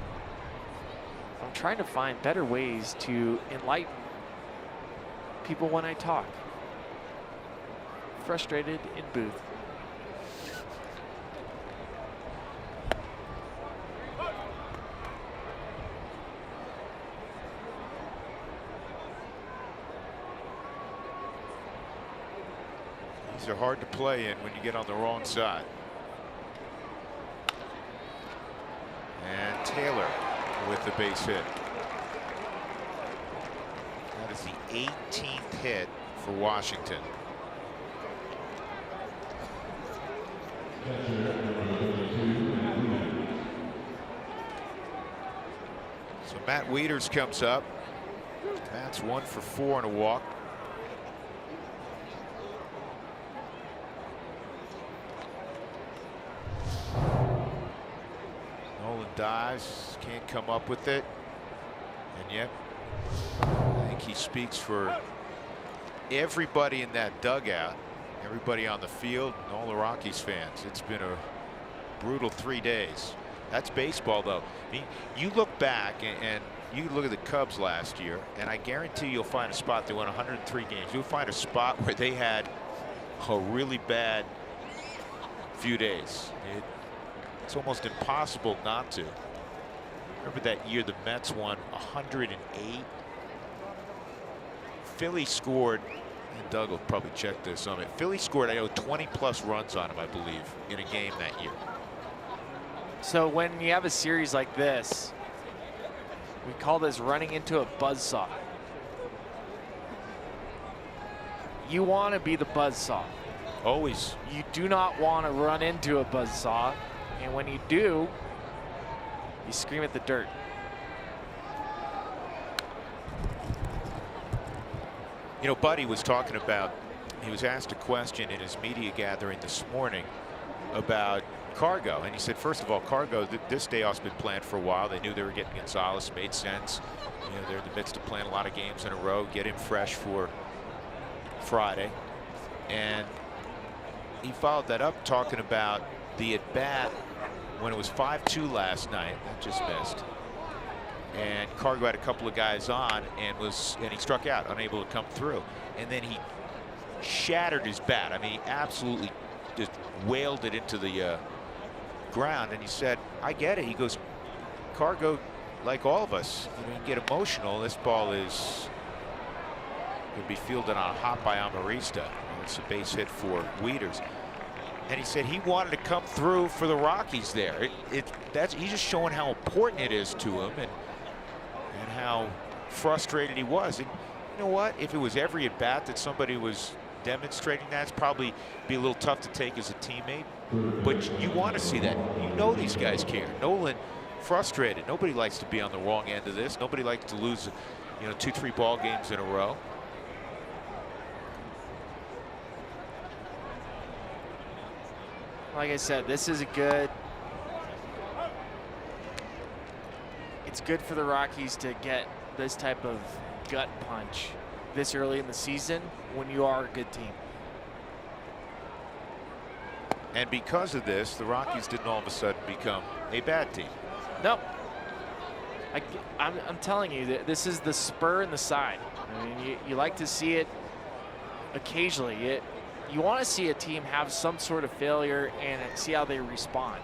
I'm trying to find better ways to enlighten people when I talk. Frustrated in booth. These are hard to play in when you get on the wrong side. And Taylor with the base hit. That is the 18th hit for Washington. So Matt Wieters comes up. That's 1 for 4 and a walk. Dives, can't come up with it, and yet I think he speaks for everybody in that dugout, everybody on the field, and all the Rockies fans. It's been a brutal 3 days. That's baseball, though. I mean, you look back and you look at the Cubs last year, and I guarantee you'll find a spot. They won 103 games. You'll find a spot where they had a really bad few days. It's almost impossible not to. Remember that year the Mets won 108. Philly scored, and Doug will probably check this on it. Philly scored, I know, 20+ runs on him, I believe, in a game that year. So when you have a series like this, we call this running into a buzzsaw. You want to be the buzzsaw. Always. You do not want to run into a buzzsaw. And when you do, you scream at the dirt. You know, Buddy was talking about, he was asked a question in his media gathering this morning about Cargo. And he said, first of all, Cargo, this day off's been planned for a while. They knew they were getting Gonzalez, made sense. You know, they're in the midst of playing a lot of games in a row, get him fresh for Friday. And he followed that up talking about the at-bat when it was 5-2 last night. That just missed. And Cargo had a couple of guys on and he struck out, unable to come through. And then he shattered his bat. I mean, he absolutely just wailed it into the ground. And he said, I get it. He goes, Cargo, like all of us, you get emotional. This ball is going to be fielded on a hop by Amarista. It's a base hit for Wieters. And he said he wanted to come through for the Rockies there. He's just showing how important it is to him and how frustrated he was. And you know what? If it was every at bat that somebody was demonstrating that, it's probably be a little tough to take as a teammate. But you want to see that. You know these guys care. Nolan frustrated. Nobody likes to be on the wrong end of this. Nobody likes to lose, 2-3 ball games in a row. Like I said, this is it's good for the Rockies to get this type of gut punch this early in the season when you are a good team. And because of this, the Rockies didn't all of a sudden become a bad team. Nope. I'm telling you that this is the spur in the side. I mean, you like to see it occasionally. You want to see a team have some sort of failure and see how they respond.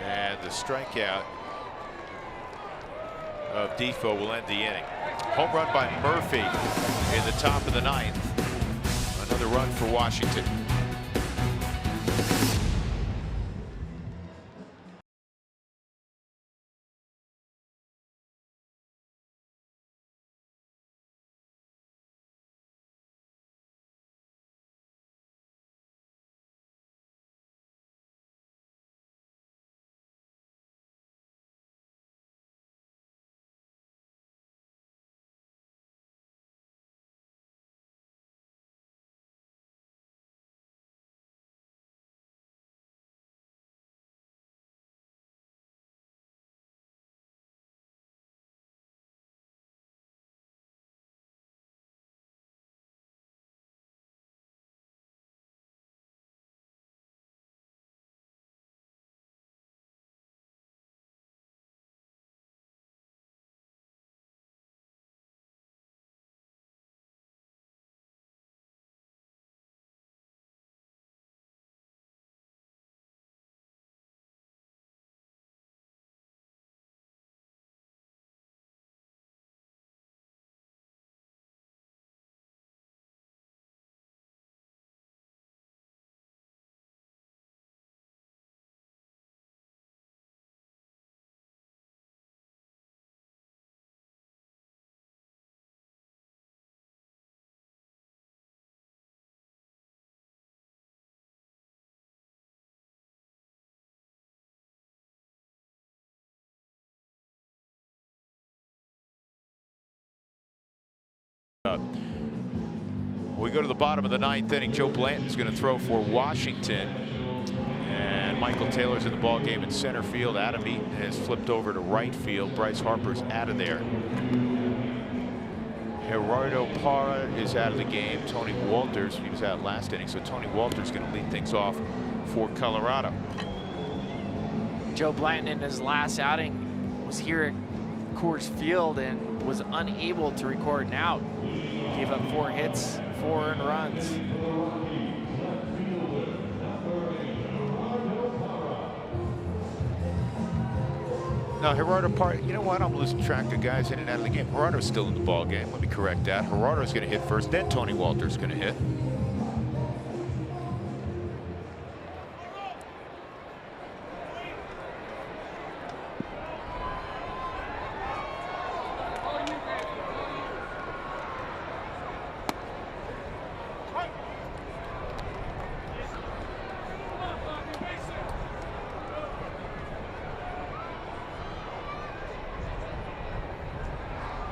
And the strikeout of Defoe will end the inning. Home run by Murphy in the top of the ninth. Another run for Washington. We go to the bottom of the ninth inning. Joe Blanton's going to throw for Washington. And Michael Taylor's in the ball game in center field. Adam Eaton has flipped over to right field. Bryce Harper's out of there. Gerardo Parra is out of the game. Tony Walters, he was out last inning, so Tony Walters going to lead things off for Colorado. Joe Blanton in his last outing was here at Coors Field and was unable to record an out. Gave up 4 hits, 4 earned runs. Now, Gerardo Parra, you know what? I'm losing track of guys in and out of the game. Gerardo's still in the ball game. Let me correct that. Gerardo's going to hit first, then Tony Walters going to hit.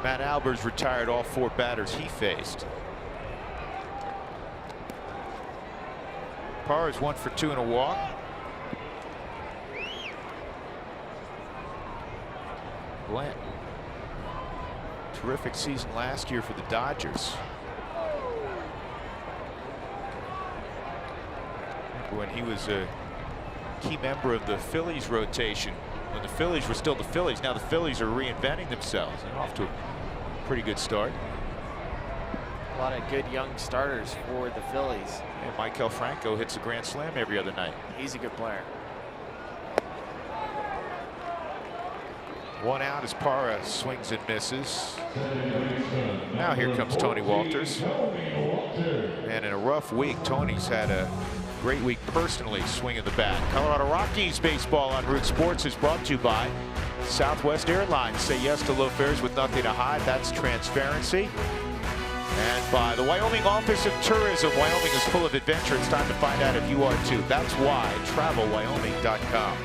Matt Albers retired all 4 batters he faced. Parra's 1 for 2 and a walk. Blanton. Terrific season last year for the Dodgers. When he was a key member of the Phillies rotation. When the Phillies were still the Phillies. Now the Phillies are reinventing themselves and off to a pretty good start. A lot of good young starters for the Phillies. And Michael Franco hits a grand slam every other night. He's a good player. 1 out as Parra swings and misses. Now here comes Tony Walters. And in a rough week, Tony's had a great week personally swinging the bat. Colorado Rockies baseball on Root Sports is brought to you by Southwest Airlines. Say yes to low fares with nothing to hide. That's transparency. And by the Wyoming Office of Tourism. Wyoming is full of adventure. It's time to find out if you are too. That's why. TravelWyoming.com.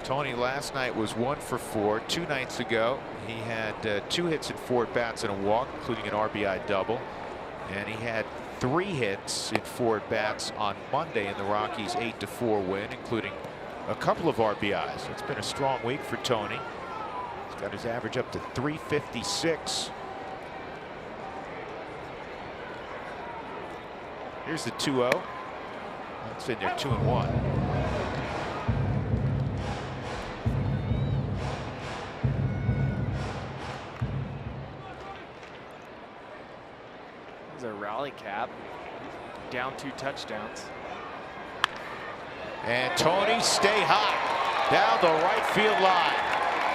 Tony last night was 1 for 4. 2 nights ago, he had 2 hits and 4 at-bats and a walk, including an RBI double. And he had 3 hits in 4 at-bats on Monday in the Rockies' 8-4 win, including a couple of RBIs. It's been a strong week for Tony. He's got his average up to 356. Here's the 2-0. That's in there, 2-1. A rally cap. down 2 touchdowns. And Tony stay hot down the right field line.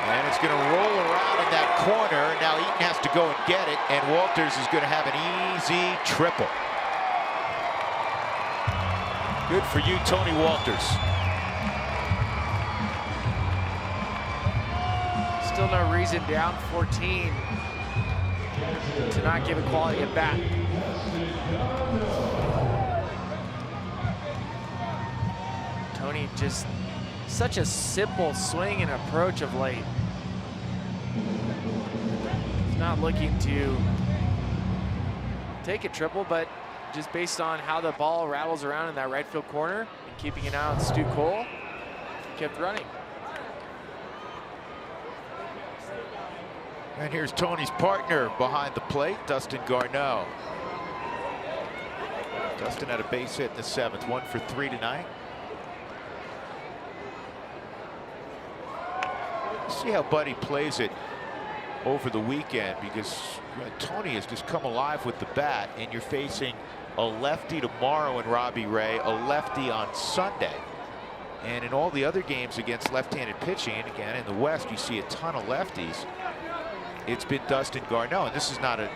And it's going to roll around in that corner. Now Eaton has to go and get it, and Walters is going to have an easy triple. Good for you, Tony Walters. Still no reason down 14 to not give a quality at bat. Tony just such a simple swing and approach of late. He's not looking to take a triple, but just based on how the ball rattles around in that right field corner and keeping an eye on Stu Cole, kept running. And here's Tony's partner behind the plate, Dustin Garneau. Dustin had a base hit in the 7th, 1 for 3 tonight. See how Buddy plays it over the weekend, because Tony has just come alive with the bat, and you're facing a lefty tomorrow in Robbie Ray, a lefty on Sunday. And in all the other games against left-handed pitching, and again in the West, you see a ton of lefties. It's been Dustin Garneau, and this is not a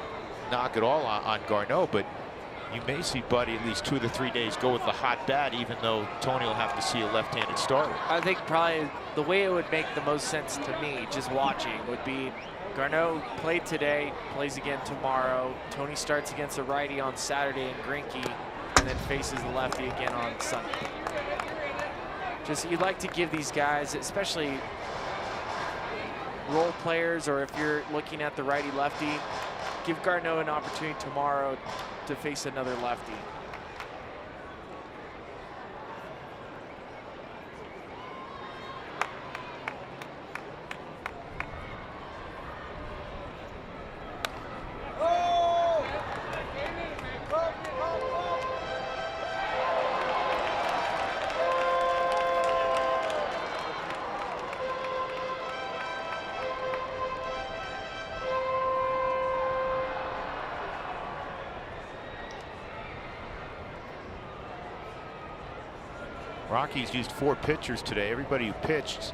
knock at all on Garneau, but you may see Buddy at least 2 to 3 days go with the hot bat, even though Tony will have to see a left-handed starter. I think probably the way it would make the most sense to me, just watching, would be Garneau played today, plays again tomorrow. Tony starts against a righty on Saturday in Greinke, and then faces the lefty again on Sunday. Just, you'd like to give these guys, especially role players, or if you're looking at the righty-lefty, give Garneau an opportunity tomorrow to face another lefty. Rockies used 4 pitchers today. Everybody who pitched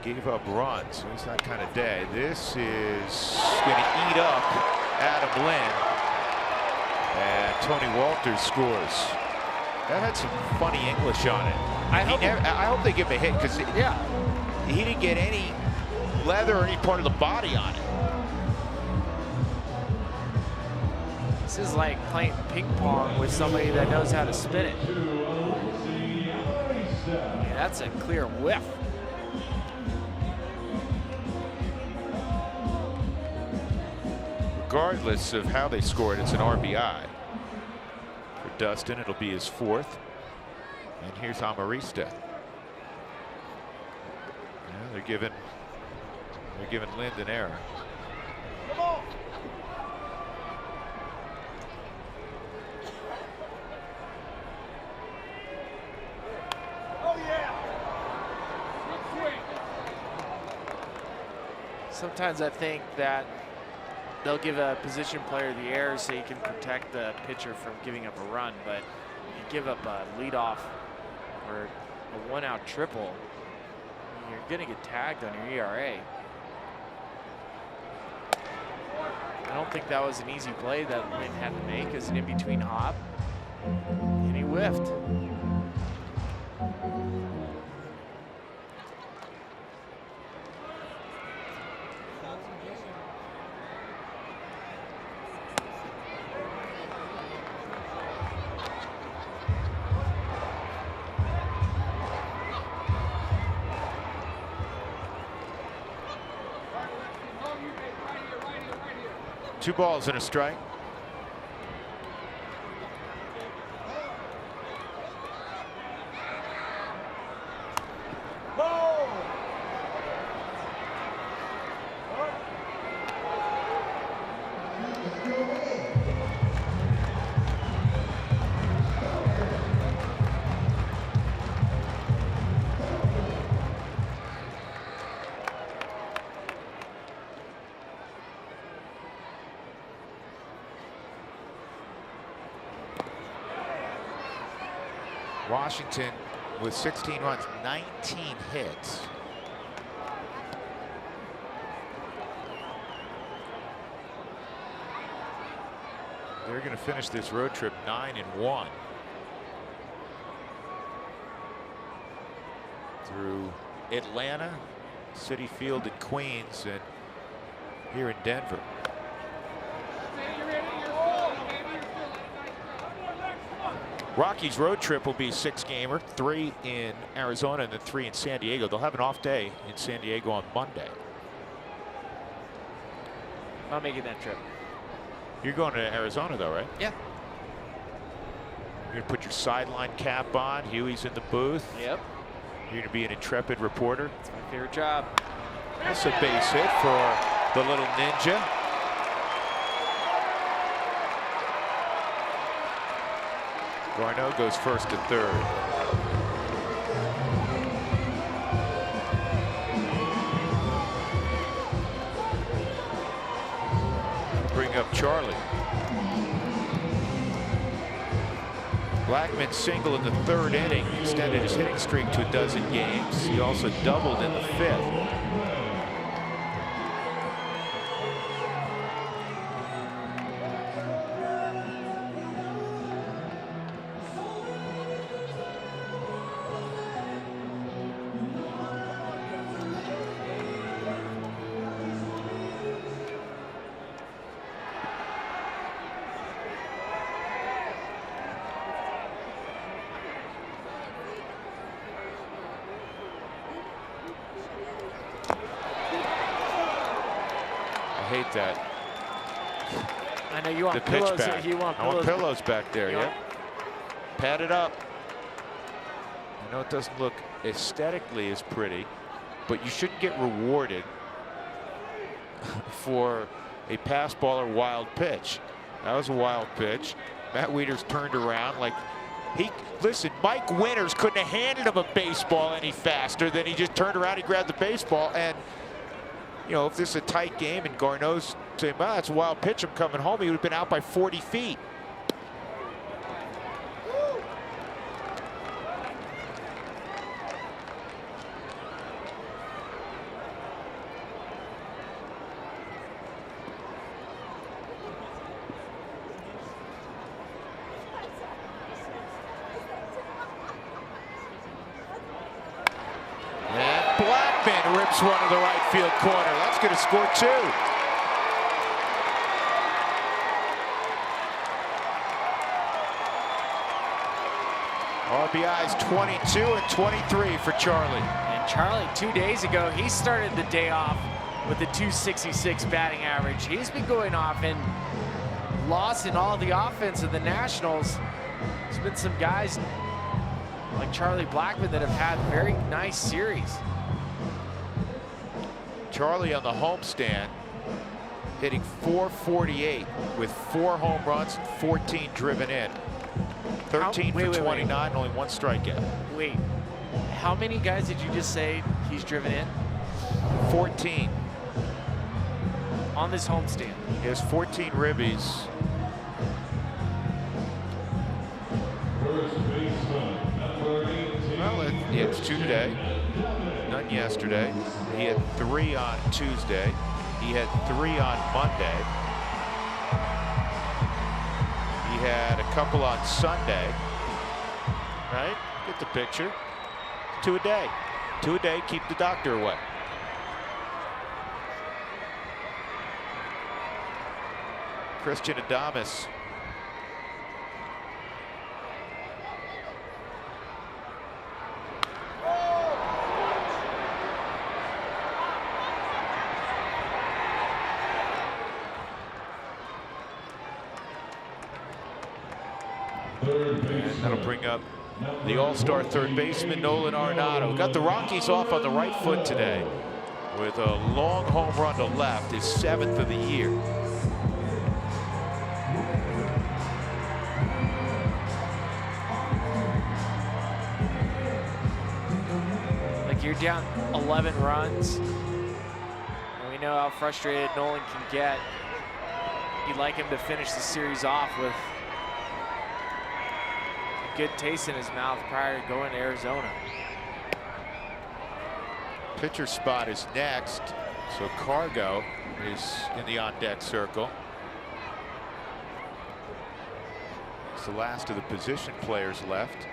gave up runs. So it's that kind of day. This is going to eat up Adam Lynn. And Tony Walters scores. That had some funny English on it. I hope they give him a hit, because he didn't get any leather or any part of the body on it. This is like playing ping pong with somebody that knows how to spin it. Yeah, that's a clear whiff. Regardless of how they scored, it's an RBI. For Dustin, it'll be his 4th. And here's Amarista. Yeah, they're giving Lind an error. Come on. Sometimes I think that they'll give a position player the error so you can protect the pitcher from giving up a run, but you give up a leadoff or a 1-out triple, you're going to get tagged on your ERA. I don't think that was an easy play that Lynn had to make as an in-between hop, and he whiffed. Two balls and a strike. Washington with 16 runs, 19 hits. They're going to finish this road trip 9-1 through Atlanta, Citi Field in Queens, and here in Denver. Rockies road trip will be 6-gamer, 3 in Arizona and then 3 in San Diego. They'll have an off day in San Diego on Monday. Not making that trip. You're going to Arizona though, right? Yeah. You're going to put your sideline cap on. Huey's in the booth. Yep. You're going to be an intrepid reporter. It's my favorite job. That's a base hit for the little ninja. Garneau goes first to third. Bring up Charlie. Blackman single in the third inning, extended his hitting streak to a dozen games. He also doubled in the fifth. I hate that. I know you want the pitch pillows. back. You want I pillows. want pillows back there. You Yeah. want- Pad it up. I know it doesn't look aesthetically as pretty, but you shouldn't get rewarded for a pass ball or wild pitch. That was a wild pitch. Matt Wieters turned around like listen, Mike Winters couldn't have handed him a baseball any faster than he just turned around, he grabbed the baseball. And you know, if this is a tight game and Garneau's saying, well, that's a wild pitch, I'm coming home, he would have been out by 40 feet. Blackman rips one to the right field corner. That's going to score 2. RBIs 22 and 23 for Charlie. And Charlie, 2 days ago, he started the day off with a 266 batting average. He's been going off and lost in all the offense of the Nationals. There's been some guys like Charlie Blackman that have had very nice series. Charlie on the homestand hitting .448 with 4 home runs and 14 driven in. 13 for 29, only 1 strikeout. Wait, how many guys did you just say he's driven in? 14. On this homestand. He has 14 ribbies. Well, he had 2 today, none yesterday. He had 3 on Tuesday. He had 3 on Monday. He had a couple on Sunday. Right? Get the picture. 2 a day. 2 a day, keep the doctor away. Christian Adames. And that'll bring up the all-star third baseman, Nolan Arenado. Got the Rockies off on the right foot today with a long home run to left, his 7th of the year. Like, you're down 11 runs. And we know how frustrated Nolan can get. You'd like him to finish the series off with good taste in his mouth prior to going to Arizona. Pitcher spot is next, so Cargo is in the on-deck circle. It's the last of the position players left.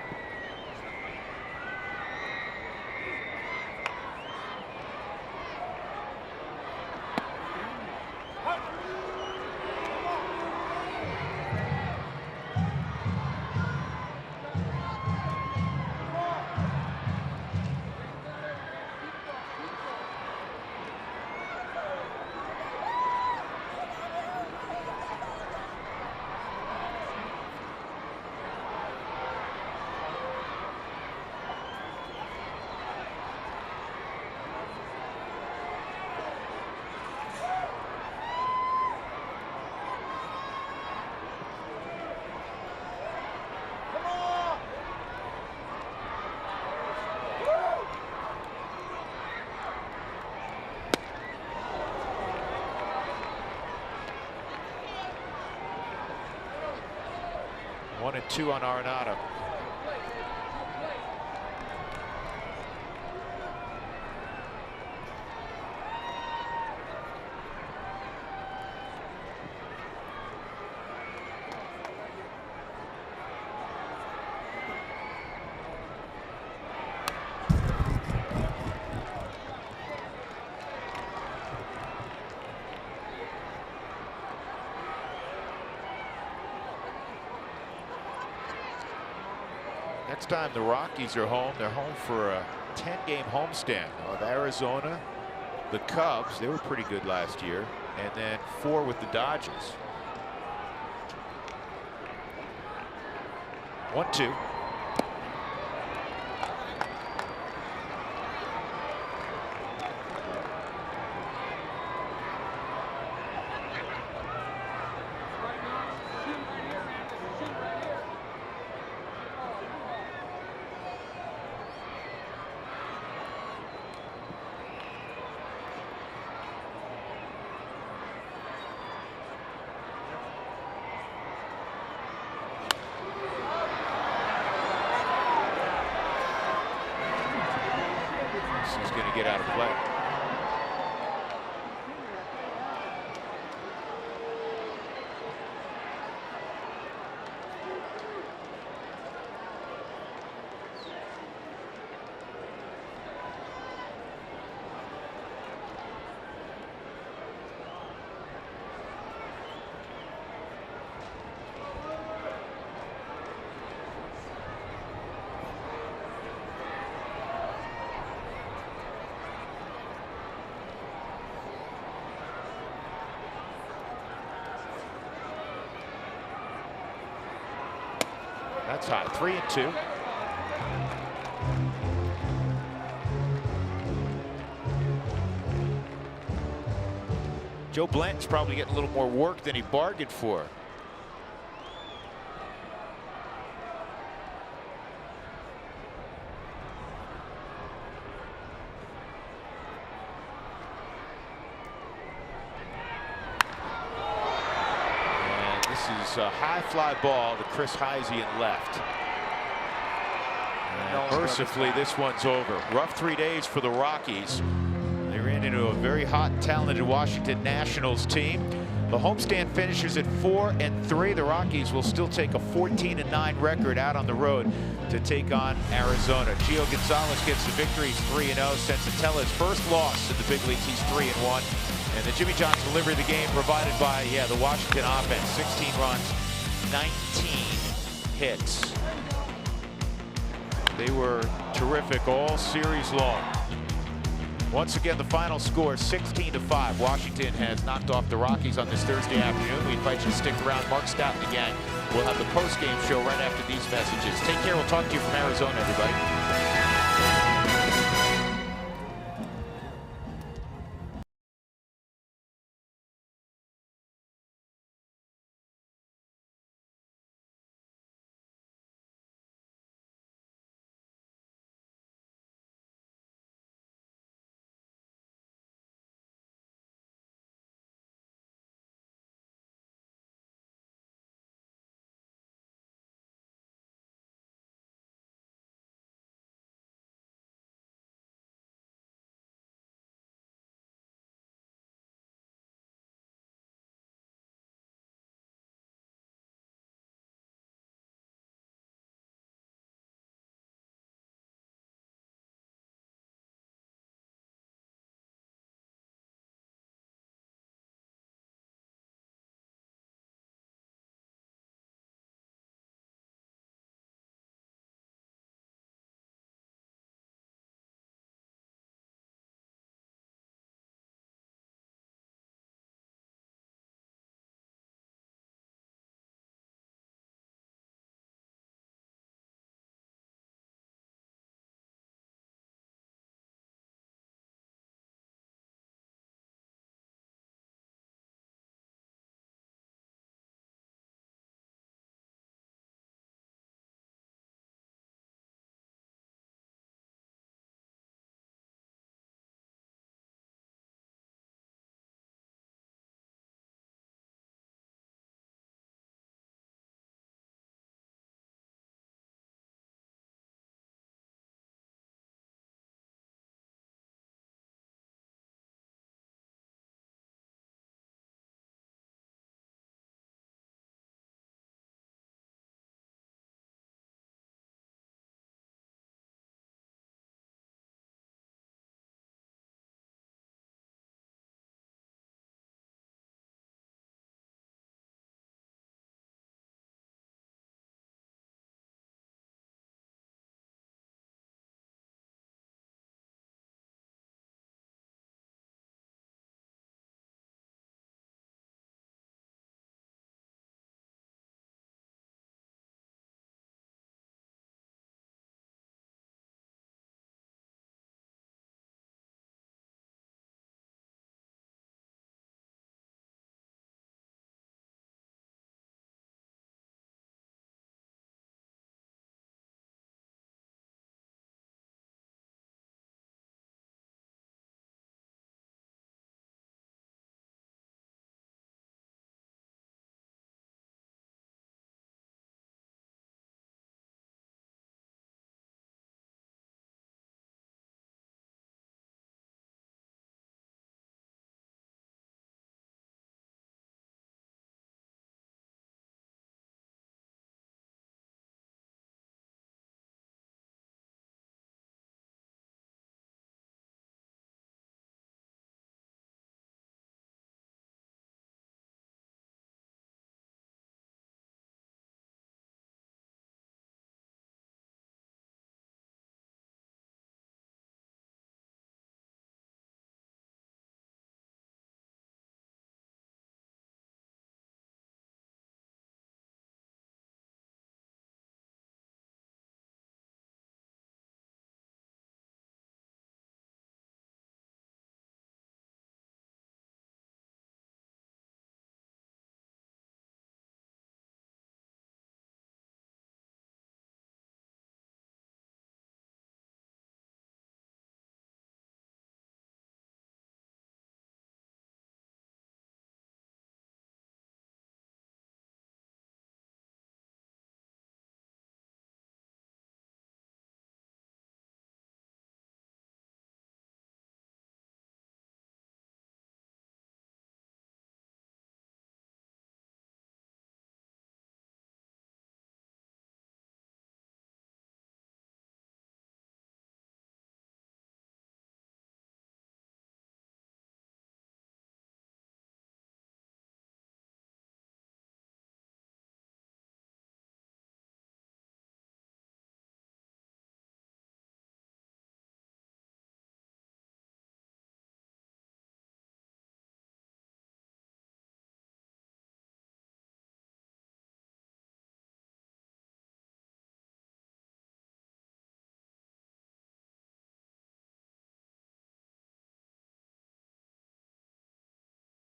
One and two on Arenado. Next time the Rockies are home, they're home for a 10-game homestand of Arizona, the Cubs, they were pretty good last year, and then 4 with the Dodgers. 1-2. He's going to get out of play. That's hot. 3-2. Joe Blanton's probably getting a little more work than he bargained for. This is a high fly ball to Chris Heisey in left. And mercifully, this one's over. Rough 3 days for the Rockies. They ran into a very hot and talented Washington Nationals team. The homestand finishes at 4-3. The Rockies will still take a 14-9 record out on the road to take on Arizona. Gio Gonzalez gets the victory. He's 3-0. Senzatella's first loss in the big leagues. He's 3-1. And the Jimmy John's delivery of the game provided by, the Washington offense. 16 runs, 19 hits. They were terrific all series long. Once again, the final score 16-5. Washington has knocked off the Rockies on this Thursday afternoon. We invite you to stick around. Mark Stout and the gang will have the post-game show right after these messages. Take care. We'll talk to you from Arizona, everybody.